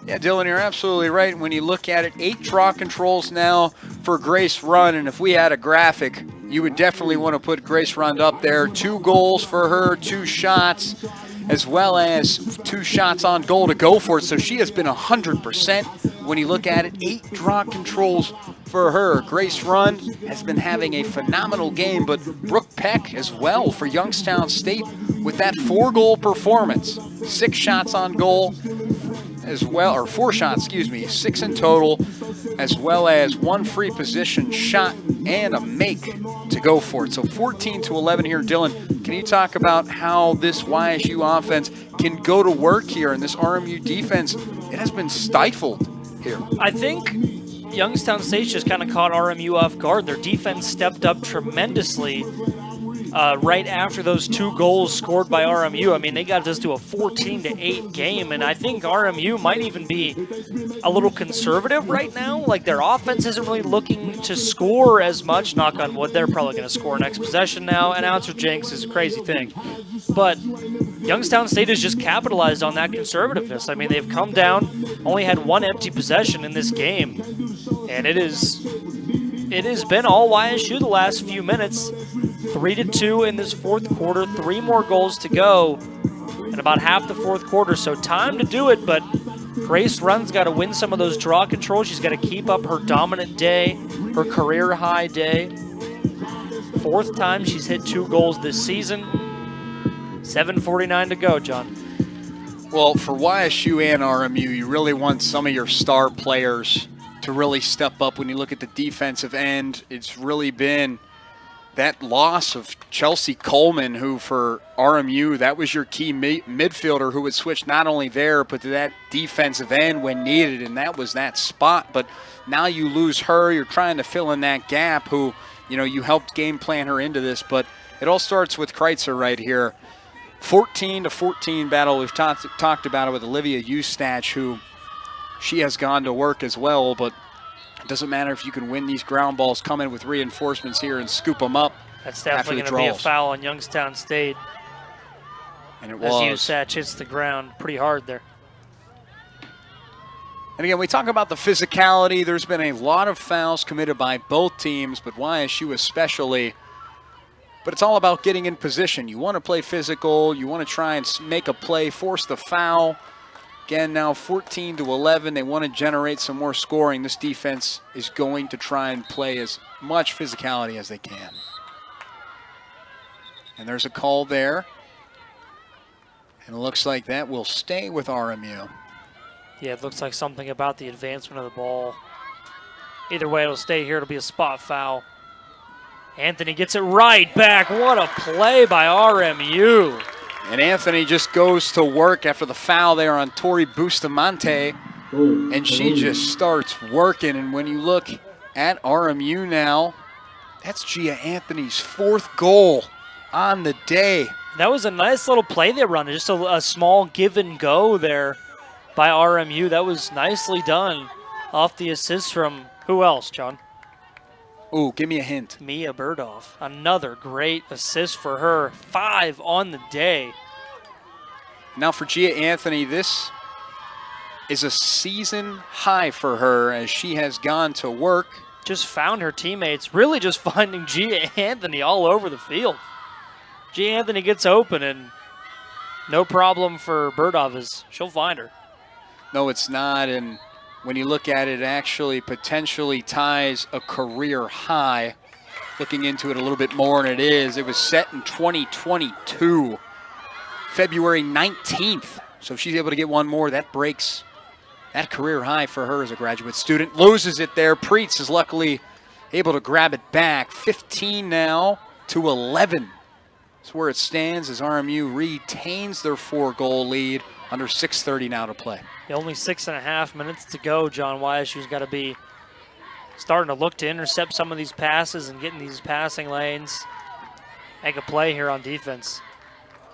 Yeah, Dylan, you're absolutely right. When you look at it, 8 draw controls now for Grace Rund. And if we had a graphic, you would definitely want to put Grace Rund up there. 2 goals for her, 2 shots, as well as 2 shots on goal to go for it. So she has been 100%. When you look at it, 8 draw controls for her. Grace Rund has been having a phenomenal game, but Brooke Peck as well for Youngstown State with that 4-goal performance. 6 shots on goal as well, or 4 shots, 6 in total, as well as 1 free position shot and a make to go for it. So 14-11 here. Dylan, can you talk about how this YSU offense can go to work here in this RMU defense? It has been stifled here. I think Youngstown State just kind of caught RMU off guard. Their defense stepped up tremendously right after those 2 goals scored by RMU. I mean, they got us to a 14-8 game, and I think RMU might even be a little conservative right now. Like, their offense isn't really looking to score as much. Knock on wood, they're probably going to score next possession now. Announcer jinx is a crazy thing. But Youngstown State has just capitalized on that conservativeness. I mean, they've come down, only had 1 empty possession in this game, and it has been all YSU the last few minutes. 3-2 in this 4th quarter, 3 more goals to go in about half the 4th quarter, so time to do it, but Grace Rund's got to win some of those draw controls. She's got to keep up her dominant day, her career high day. 4th time she's hit 2 goals this season. 7:49 to go, John. Well, for YSU and RMU, you really want some of your star players to really step up. When you look at the defensive end, it's really been that loss of Chelsea Coleman, who for RMU, that was your key midfielder who would switch not only there, but to that defensive end when needed, and that was that spot. But now you lose her. You're trying to fill in that gap who, you helped game plan her into this. But it all starts with Kreitzer right here. 14-14 battle. We've talked about it with Olivia Eustach, who she has gone to work as well, but it doesn't matter if you can win these ground balls, come in with reinforcements here and scoop them up. That's definitely going to be a foul on Youngstown State. And it was. As Eustach hits the ground pretty hard there. And again, we talk about the physicality. There's been a lot of fouls committed by both teams, but YSU especially. But it's all about getting in position. You want to play physical. You want to try and make a play, force the foul. Again, now 14-11. They want to generate some more scoring. This defense is going to try and play as much physicality as they can. And there's a call there. And it looks like that will stay with RMU. Yeah, it looks like something about the advancement of the ball. Either way, it'll stay here. It'll be a spot foul. Anthony gets it right back. What a play by RMU. And Anthony just goes to work after the foul there on Tori Bustamante. And she just starts working. And when you look at RMU now, that's Gia Anthony's 4th goal on the day. That was a nice little play they run. Just a small give and go there by RMU. That was nicely done off the assist from who else, John? Ooh, give me a hint. Mia Burdoff. Another great assist for her. 5 on the day. Now for Gia Anthony, this is a season high for her as she has gone to work. Just found her teammates, really just finding Gia Anthony all over the field. Gia Anthony gets open, and no problem for Burdoff is she'll find her. No, it's not, and when you look at it, actually potentially ties a career high. Looking into it a little bit more, and it is. It was set in 2022, February 19th. So if she's able to get one more, that breaks that career high for her as a graduate student. Loses it there. Preetz is luckily able to grab it back. 15 now to 11. That's where it stands as RMU retains their 4-goal lead. Under 6:30 now to play. Only 6.5 minutes to go. John YSU's got to be starting to look to intercept some of these passes and get in these passing lanes. Make a play here on defense.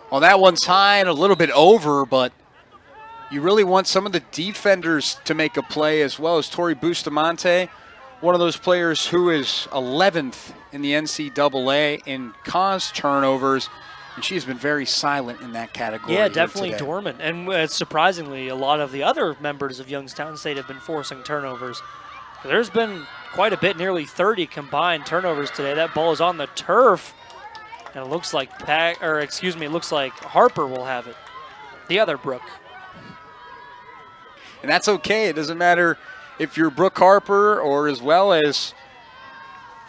Well, that one's high and a little bit over, but you really want some of the defenders to make a play as well as Tori Bustamante, one of those players who is 11th in the NCAA in caused turnovers. And she's been very silent in that category. Yeah, definitely dormant. And surprisingly, a lot of the other members of Youngstown State have been forcing turnovers. There's been quite a bit, nearly 30 combined turnovers today. That ball is on the turf, and it looks like it looks like Harper will have it. The other Brooke. And that's okay. It doesn't matter if you're Brooke Harper or as well as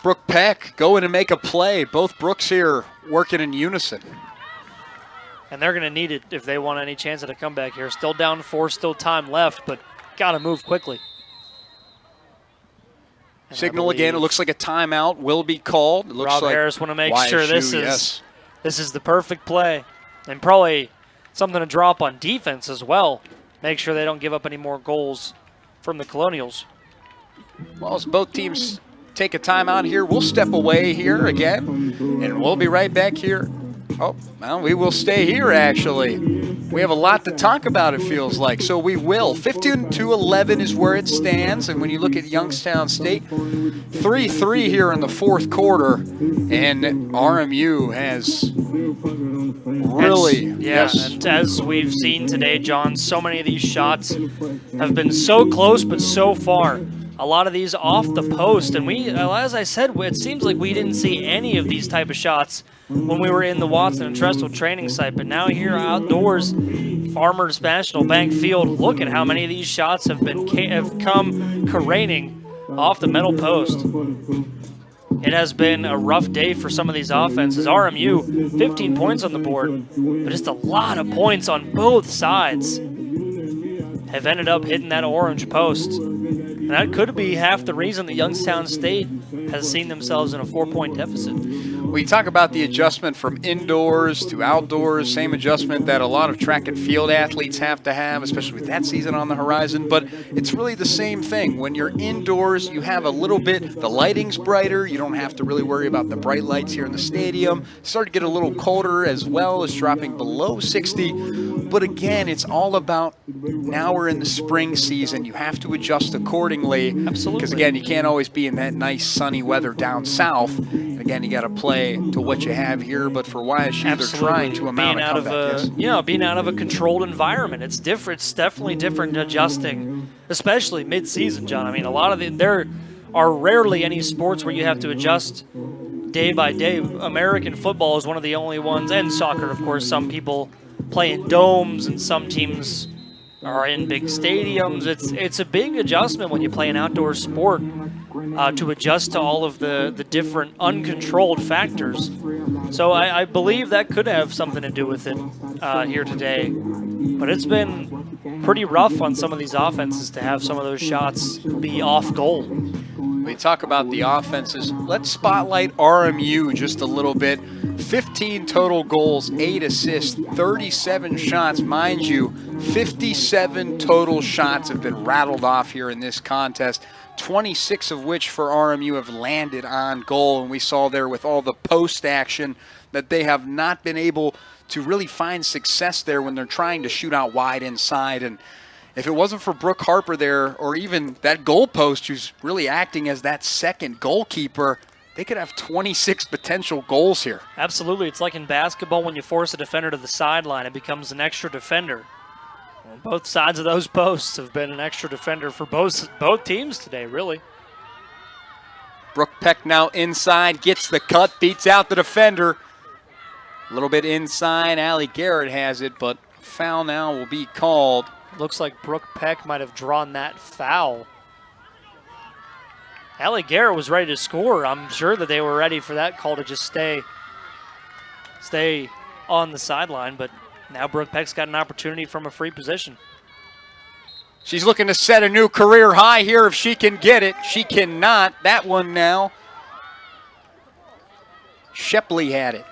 Brooke Peck. Go in and make a play. Both Brooks here working in unison. And they're going to need it if they want any chance at a comeback here. Still down 4, still time left, but got to move quickly. And Signal again. It looks like a timeout will be called. It looks Rob like Harris want to make YSU, sure this is the perfect play. And probably something to drop on defense as well. Make sure they don't give up any more goals from the Colonials. Well, as both teams take a timeout here, we'll step away here again, and we'll be right back here. Oh, well, we will stay here, actually. We have a lot to talk about, it feels like, so we will. 15-11 is where it stands, and when you look at Youngstown State, 3-3 here in the fourth quarter, and RMU has really... And as we've seen today, John, so many of these shots have been so close but so far. A lot of these off the post, and we, as I said, it seems like we didn't see any of these type of shots when we were in the Watson and Trestle training site, but now here outdoors, Farmers National Bank Field, look at how many of these shots have come careening off the middle post. It has been a rough day for some of these offenses. RMU, 15 points on the board, but just a lot of points on both sides have ended up hitting that orange post. And that could be half the reason that Youngstown State has seen themselves in a 4-point deficit. We talk about the adjustment from indoors to outdoors, same adjustment that a lot of track and field athletes have to have, especially with that season on the horizon, but it's really the same thing. When you're indoors, you have a little bit, the lighting's brighter, you don't have to really worry about the bright lights here in the stadium. Start to get a little colder as well as dropping below 60, but again, it's all about now we're in the spring season, you have to adjust accordingly. Absolutely. Because again, you can't always be in that nice sunny weather down south. Again, you got to play to what you have here, but for YSU, they're trying to amount a comeback. Being out of a controlled environment, it's different. It's definitely different adjusting, especially mid-season, John. I mean, there are rarely any sports where you have to adjust day by day. American football is one of the only ones, and soccer, of course. Some people play in domes, and some teams are in big stadiums. It's a big adjustment when you play an outdoor sport to adjust to all of the different uncontrolled factors. So I believe that could have something to do with it here today. But it's been pretty rough on some of these offenses to have some of those shots be off goal. We talk about the offenses. Let's spotlight RMU just a little bit. 15 total goals, 8 assists, 37 shots. Mind you, 57 total shots have been rattled off here in this contest, 26 of which for RMU have landed on goal. And we saw there with all the post action that they have not been able to really find success there when they're trying to shoot out wide inside. And if it wasn't for Brooke Harper there, or even that goalpost who's really acting as that second goalkeeper, they could have 26 potential goals here. Absolutely. It's like in basketball when you force a defender to the sideline, it becomes an extra defender. Well, both sides of those posts have been an extra defender for both teams today, really. Brooke Peck now inside, gets the cut, beats out the defender. A little bit inside, Allie Garrett has it, but foul now will be called. Looks like Brooke Peck might have drawn that foul. Allie Garrett was ready to score. I'm sure that they were ready for that call to just stay on the sideline, but now Brooke Peck's got an opportunity from a free position. She's looking to set a new career high here if she can get it. She cannot. That one now. Shepley had it.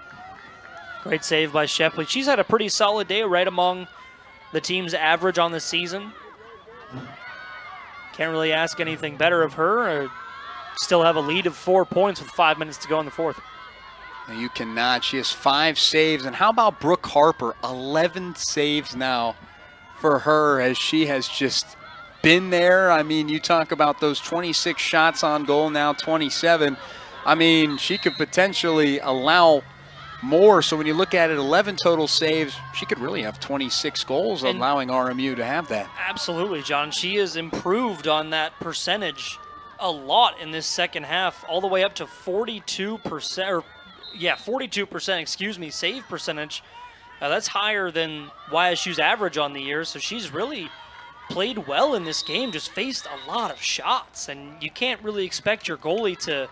Great save by Shepley. She's had a pretty solid day, right among the team's average on the season. Can't really ask anything better of her. Still have a lead of 4 points with 5 minutes to go in the fourth. You cannot. She has 5 saves. And how about Brooke Harper? 11 saves now for her as she has just been there. I mean, you talk about those 26 shots on goal, now 27. I mean, she could potentially allow more. So when you look at it, 11 total saves, she could really have 26 goals, allowing RMU to have that. Absolutely, John. She has improved on that percentage a lot in this second half, all the way up to 42%, 42%, save percentage. That's higher than YSU's average on the year, so she's really played well in this game, just faced a lot of shots, and you can't really expect your goalie to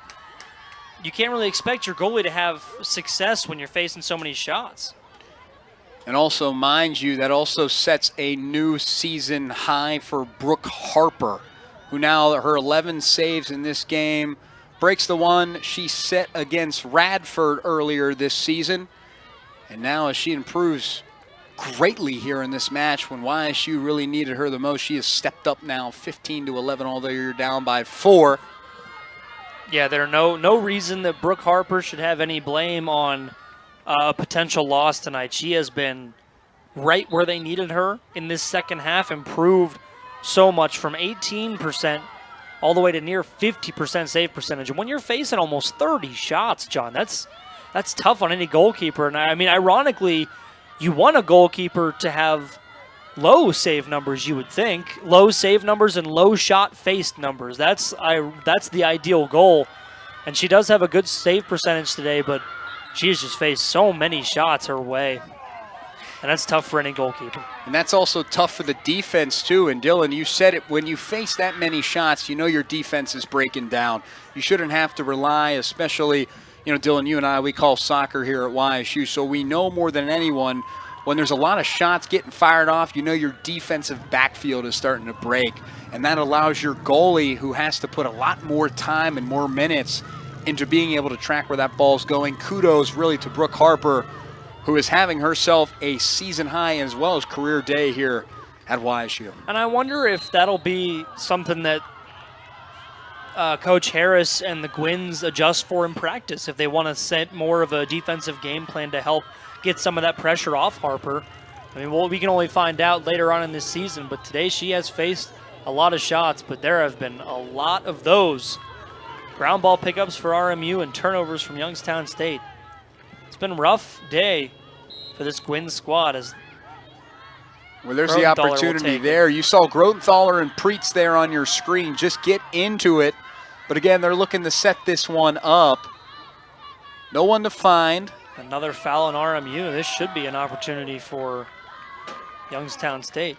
have success when you're facing so many shots. And also, mind you, that also sets a new season high for Brooke Harper, who now her 11 saves in this game breaks the one she set against Radford earlier this season. And now as she improves greatly here in this match when YSU really needed her the most, she has stepped up now 15-11, although you're down by 4. Yeah, there's no reason that Brooke Harper should have any blame on a potential loss tonight. She has been right where they needed her in this second half, improved so much from 18% all the way to near 50% save percentage. And when you're facing almost 30 shots, John, that's tough on any goalkeeper. And I mean, ironically, you want a goalkeeper to have low save numbers, you would think. Low save numbers and low shot faced numbers. That's the ideal goal. And she does have a good save percentage today, but she has just faced so many shots her way. And that's tough for any goalkeeper. And that's also tough for the defense, too. And, Dylan, you said it, when you face that many shots, you know your defense is breaking down. You shouldn't have to rely, especially, you know, Dylan, you and I, we call soccer here at YSU, so we know more than anyone when there's a lot of shots getting fired off, you know your defensive backfield is starting to break. And that allows your goalie, who has to put a lot more time and more minutes into being able to track where that ball's going. Kudos really to Brooke Harper, who is having herself a season high as well as career day here at YSU. And I wonder if that'll be something that Coach Harris and the Gwynns adjust for in practice, if they want to set more of a defensive game plan to help get some of that pressure off Harper. I mean, well, we can only find out later on in this season, but today she has faced a lot of shots, but there have been a lot of those. Ground ball pickups for RMU and turnovers from Youngstown State. It's been a rough day for this Gwynns squad. As well, there's the opportunity there. You saw Grotenthaler and Preetz there on your screen. Just get into it. But again, they're looking to set this one up. No one to find. Another foul on RMU. This should be an opportunity for Youngstown State.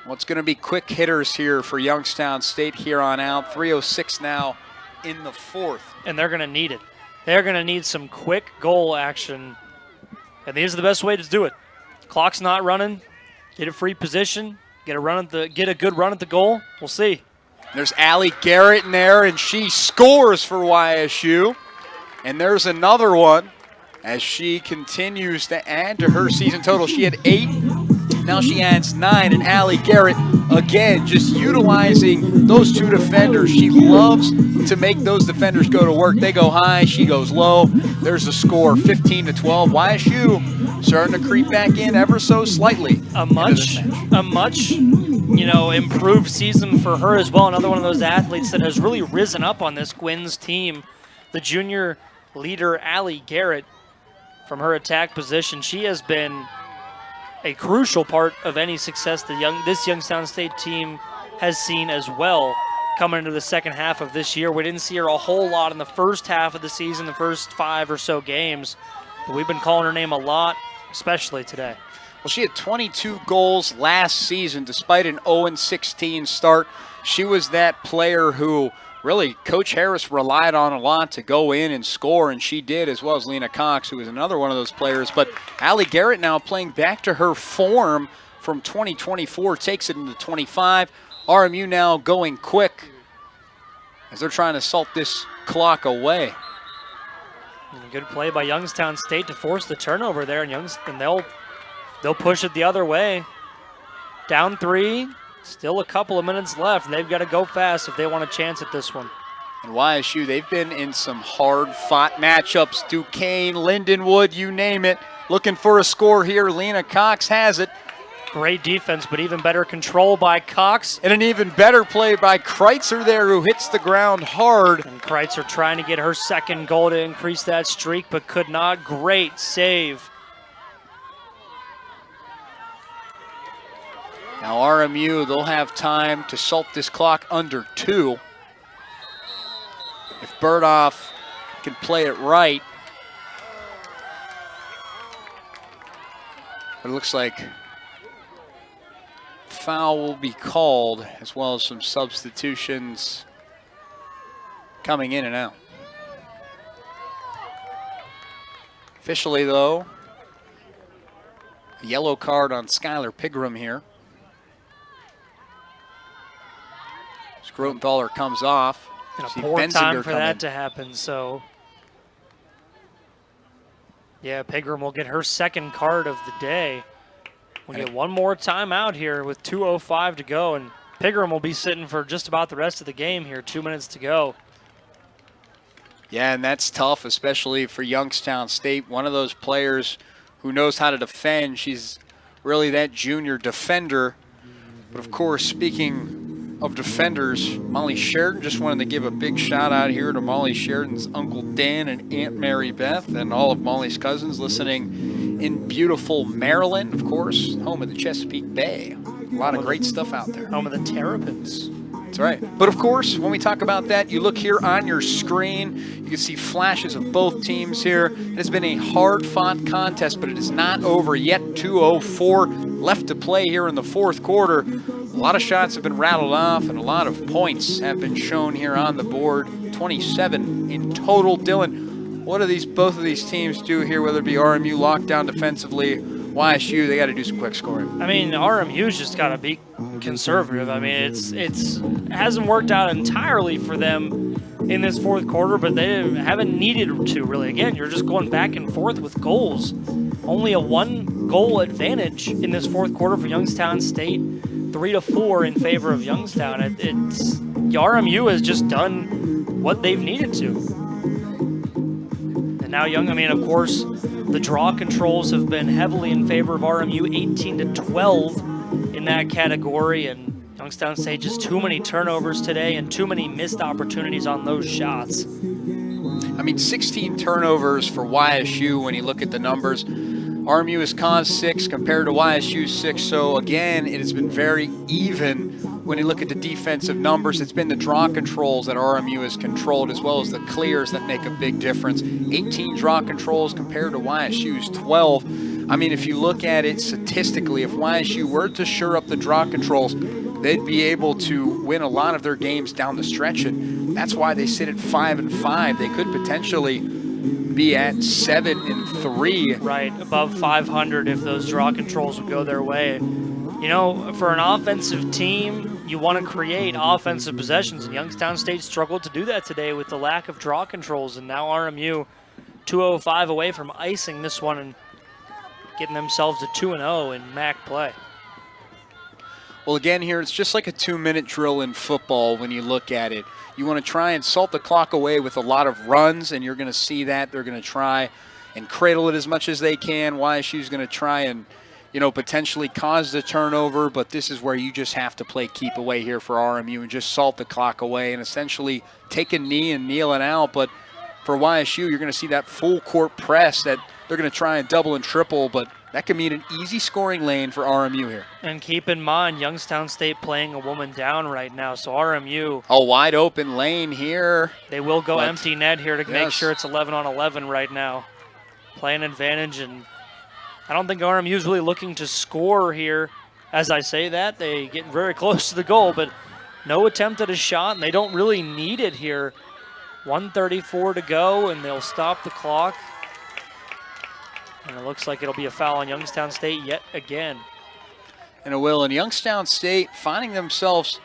Well, it's going to be quick hitters here for Youngstown State here on out. 3:06 now in the fourth. And they're going to need it. They're going to need some quick goal action. And these are the best way to do it. Clock's not running. Get a free position. Get a good run at the goal. We'll see. There's Allie Garrett in there, and she scores for YSU. And there's another one as she continues to add to her season total. She had 8. Now she adds 9, and Allie Garrett, again, just utilizing those two defenders. She loves to make those defenders go to work. They go high, she goes low. There's the score, 15-12. YSU starting to creep back in ever so slightly. A much improved season for her as well. Another one of those athletes that has really risen up on this Gwynns team. The junior leader, Allie Garrett, from her attack position. She has been a crucial part of any success this Youngstown State team has seen as well coming into the second half of this year. We didn't see her a whole lot in the first half of the season, the first 5 or so games, but we've been calling her name a lot, especially today. Well, she had 22 goals last season despite an 0-16 start. She was that player who really Coach Harris relied on a lot to go in and score, and she did, as well as Lena Cox, who was another one of those players. But Allie Garrett now playing back to her form from 2024, takes it into 25. RMU now going quick as they're trying to salt this clock away. And a good play by Youngstown State to force the turnover there, and they'll push it the other way. Down 3, still a couple of minutes left. They've got to go fast if they want a chance at this one. And YSU, they've been in some hard-fought matchups. Duquesne, Lindenwood, you name it. Looking for a score here. Lena Cox has it. Great defense, but even better control by Cox. And an even better play by Kreitzer there, who hits the ground hard. And Kreitzer trying to get her second goal to increase that streak, but could not. Great save. Now RMU, they'll have time to salt this clock under 2. If Burdoff can play it right. But it looks like foul will be called, as well as some substitutions coming in and out. Officially, though, a yellow card on Skylar Pigram here. Grotenthaler comes off. And a See poor Benzinger time for come that in. to happen, so. Yeah, Pigram will get her second card of the day. We'll get one more timeout here with 2:05 to go, and Pigram will be sitting for just about the rest of the game here, 2 minutes to go. Yeah, and that's tough, especially for Youngstown State. One of those players who knows how to defend. She's really that junior defender. But of course, speaking of defenders, Molly Sheridan, just wanted to give a big shout out here to Molly Sheridan's Uncle Dan and Aunt Mary Beth and all of Molly's cousins listening in beautiful Maryland, of course, home of the Chesapeake Bay. A lot of great stuff out there. Home of the Terrapins. That's right. But of course, when we talk about that, you look here on your screen, you can see flashes of both teams here. It has been a hard-fought contest, but it is not over yet. 2:04 left to play here in the fourth quarter. A lot of shots have been rattled off, and a lot of points have been shown here on the board. 27 in total. Dylan, what do both of these teams do here, whether it be RMU locked down defensively, YSU, they got to do some quick scoring. I mean, RMU's just got to be conservative. I mean, it hasn't worked out entirely for them in this fourth quarter, but they haven't needed to really. Again, you're just going back and forth with goals. Only a 1-goal advantage in this fourth quarter for Youngstown State. 3-4 in favor of Youngstown. RMU has just done what they've needed to. And now of course, the draw controls have been heavily in favor of RMU, 18-12 in that category, and Youngstown State just too many turnovers today and too many missed opportunities on those shots. I mean, 16 turnovers for YSU when you look at the numbers. RMU has caused 6 compared to YSU's 6, so again, it has been very even when you look at the defensive numbers. It's been the draw controls that RMU has controlled, as well as the clears that make a big difference. 18 draw controls compared to YSU's 12. I mean, if you look at it statistically, if YSU were to shore up the draw controls, they'd be able to win a lot of their games down the stretch, and that's why they sit at 5-5. They could potentially be at 7-3. Right, above 500 if those draw controls would go their way. You know, for an offensive team, you want to create offensive possessions, and Youngstown State struggled to do that today with the lack of draw controls, and now RMU 2:05 away from icing this one and getting themselves to 2-0 in MAC play. Well, again, here, it's just like a 2-minute drill in football when you look at it. You want to try and salt the clock away with a lot of runs, and you're going to see that. They're going to try and cradle it as much as they can. YSU's going to try and, potentially cause the turnover, but this is where you just have to play keep away here for RMU and just salt the clock away and essentially take a knee and kneel it out. But for YSU, you're going to see that full court press that they're going to try and double and triple, but that could mean an easy scoring lane for RMU here. And keep in mind, Youngstown State playing a woman down right now, so RMU. A wide open lane here. They will go empty net here to make Yes. sure it's 11-on-11 right now. Play an advantage, and I don't think RMU is really looking to score here. As I say that, they get very close to the goal, but no attempt at a shot, and they don't really need it here. 1:34 to go, and they'll stop the clock. And it looks like it'll be a foul on Youngstown State yet again. And it will. And Youngstown State finding themselves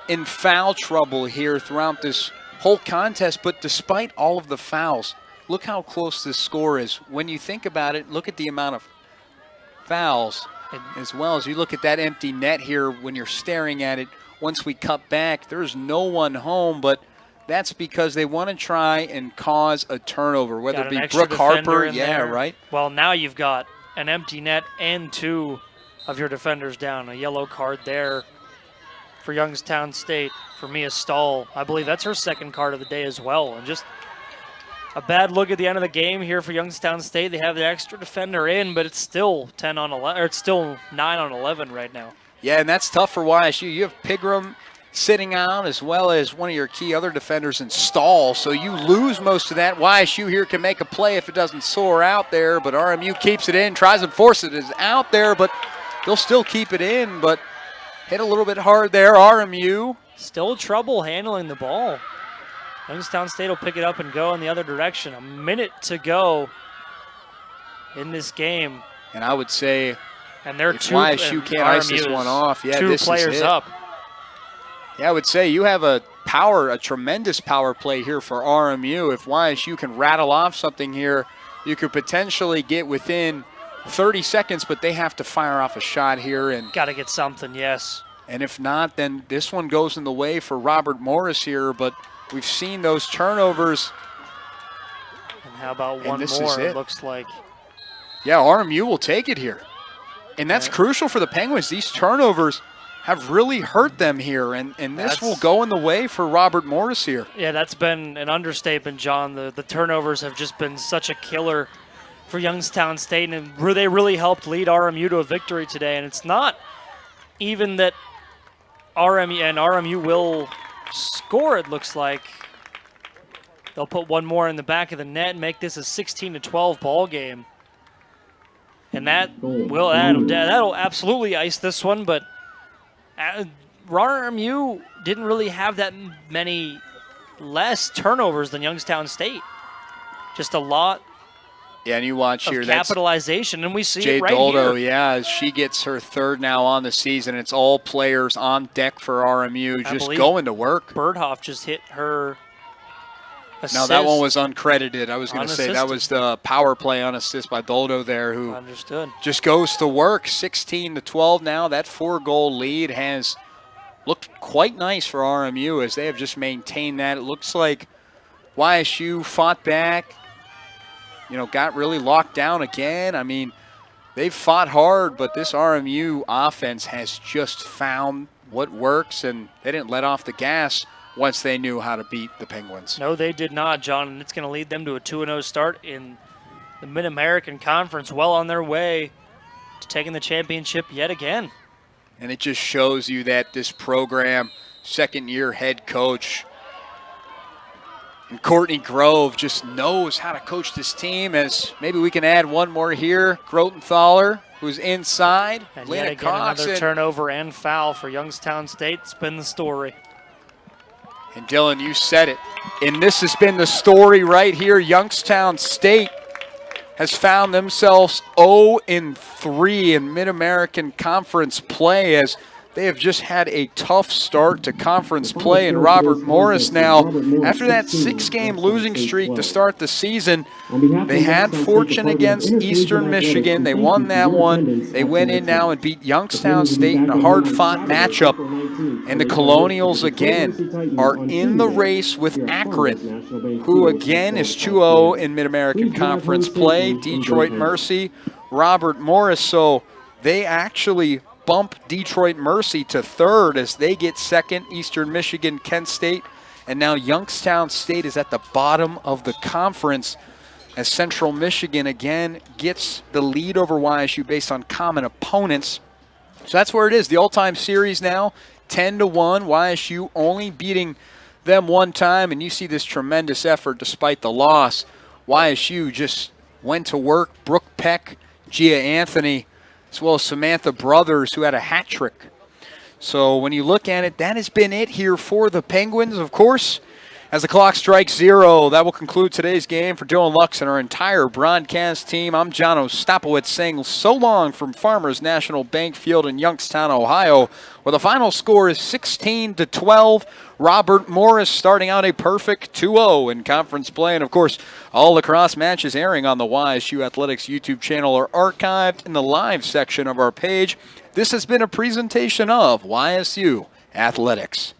in foul trouble here throughout this whole contest, but despite all of the fouls, look how close this score is. When you think about it, look at the amount of fouls, as well as you look at that empty net here when you're staring at it. Once we cut back, there's no one home, but that's because they want to try and cause a turnover, whether it be Brooke Harper. Yeah, right. Well, now you've got an empty net and 2 of your defenders down. A yellow card there for Youngstown State for Mia Stahl. I believe that's her 2nd card of the day as well. And just a bad look at the end of the game here for Youngstown State. They have the extra defender in, but it's still 10 on 11, or it's still 9 on 11 right now. Yeah, and that's tough for YSU. You have Pigram sitting out, as well as one of your key other defenders in Stahl, so you lose most of that. YSU here can make a play if it doesn't soar out there, but RMU keeps it in, tries to force it. It's out there, but they'll still keep it in, but hit a little bit hard there. RMU still trouble handling the ball. Youngstown State will pick it up and go in the other direction. A minute to go in this game. And I would say, and they're if YSU can't ice this one off, yeah, 2 this players is it. up. Yeah, I would say you have a tremendous power play here for RMU. If YSU can rattle off something here, you could potentially get within 30 seconds, but they have to fire off a shot here. And got to get something, yes. And if not, then this one goes in the way for Robert Morris here, but we've seen those turnovers. And how about one more, it looks like. Yeah, RMU will take it here. And that's crucial for the Penguins. These turnovers have really hurt them here, and this will go in the way for Robert Morris here. Yeah, that's been an understatement, John. The turnovers have just been such a killer for Youngstown State, and they really helped lead RMU to a victory today. And it's not even that RMU will score, it looks like. They'll put one more in the back of the net and make this a 16-12 ball game. And that'll absolutely ice this one, but RMU didn't really have that many less turnovers than Youngstown State. Just a lot Yeah, and you watch here, that's capitalization, and we see Jay it right Doldo, here. yeah, as she gets her 3rd now on the season. It's all players on deck for RMU, just going to work. Birdhoff just hit her assist. Now, that one was uncredited. I was going to say that was the power play on assist by Doldo there, who just goes to work. 16-12 now. That 4-goal lead has looked quite nice for RMU as they have just maintained that. It looks like YSU fought back, got really locked down again. I mean, they've fought hard, but this RMU offense has just found what works, and they didn't let off the gas once they knew how to beat the Penguins. No, they did not, John, and it's going to lead them to a 2-0 start in the Mid-American Conference, well on their way to taking the championship yet again. And it just shows you that this program, 2nd-year head coach, and Courtney Grove just knows how to coach this team. As maybe we can add one more here. Grotenthaler, who's inside. And Lena yet again, Cox, another turnover and foul for Youngstown State. It's been the story. And Dylan, you said it. And this has been the story right here. Youngstown State has found themselves 0-3 in Mid-American Conference play, as they have just had a tough start to conference play. And Robert Morris now, after that 6-game losing streak to start the season, they had fortune against Eastern Michigan. They won that one. They went in now and beat Youngstown State in a hard-fought matchup. And the Colonials, again, are in the race with Akron, who, again, is 2-0 in Mid-American Conference play. Detroit Mercy, Robert Morris. So they actually bump Detroit Mercy to 3rd as they get 2nd. Eastern Michigan, Kent State, and now Youngstown State is at the bottom of the conference as Central Michigan again gets the lead over YSU based on common opponents. So that's where it is. The all-time series now, 10-1. YSU only beating them one time, and you see this tremendous effort despite the loss. YSU just went to work. Brooke Peck Gia Anthony, as well as Samantha Brothers, who had a hat trick. So when you look at it, that has been it here for the Penguins. Of course, as the clock strikes 0, that will conclude today's game. For Dylan Lux and our entire broadcast team, I'm John Ostapowicz saying so long from Farmers National Bank Field in Youngstown, Ohio, where the final score is 16-12. Robert Morris starting out a perfect 2-0 in conference play. And, of course, all lacrosse matches airing on the YSU Athletics YouTube channel are archived in the live section of our page. This has been a presentation of YSU Athletics.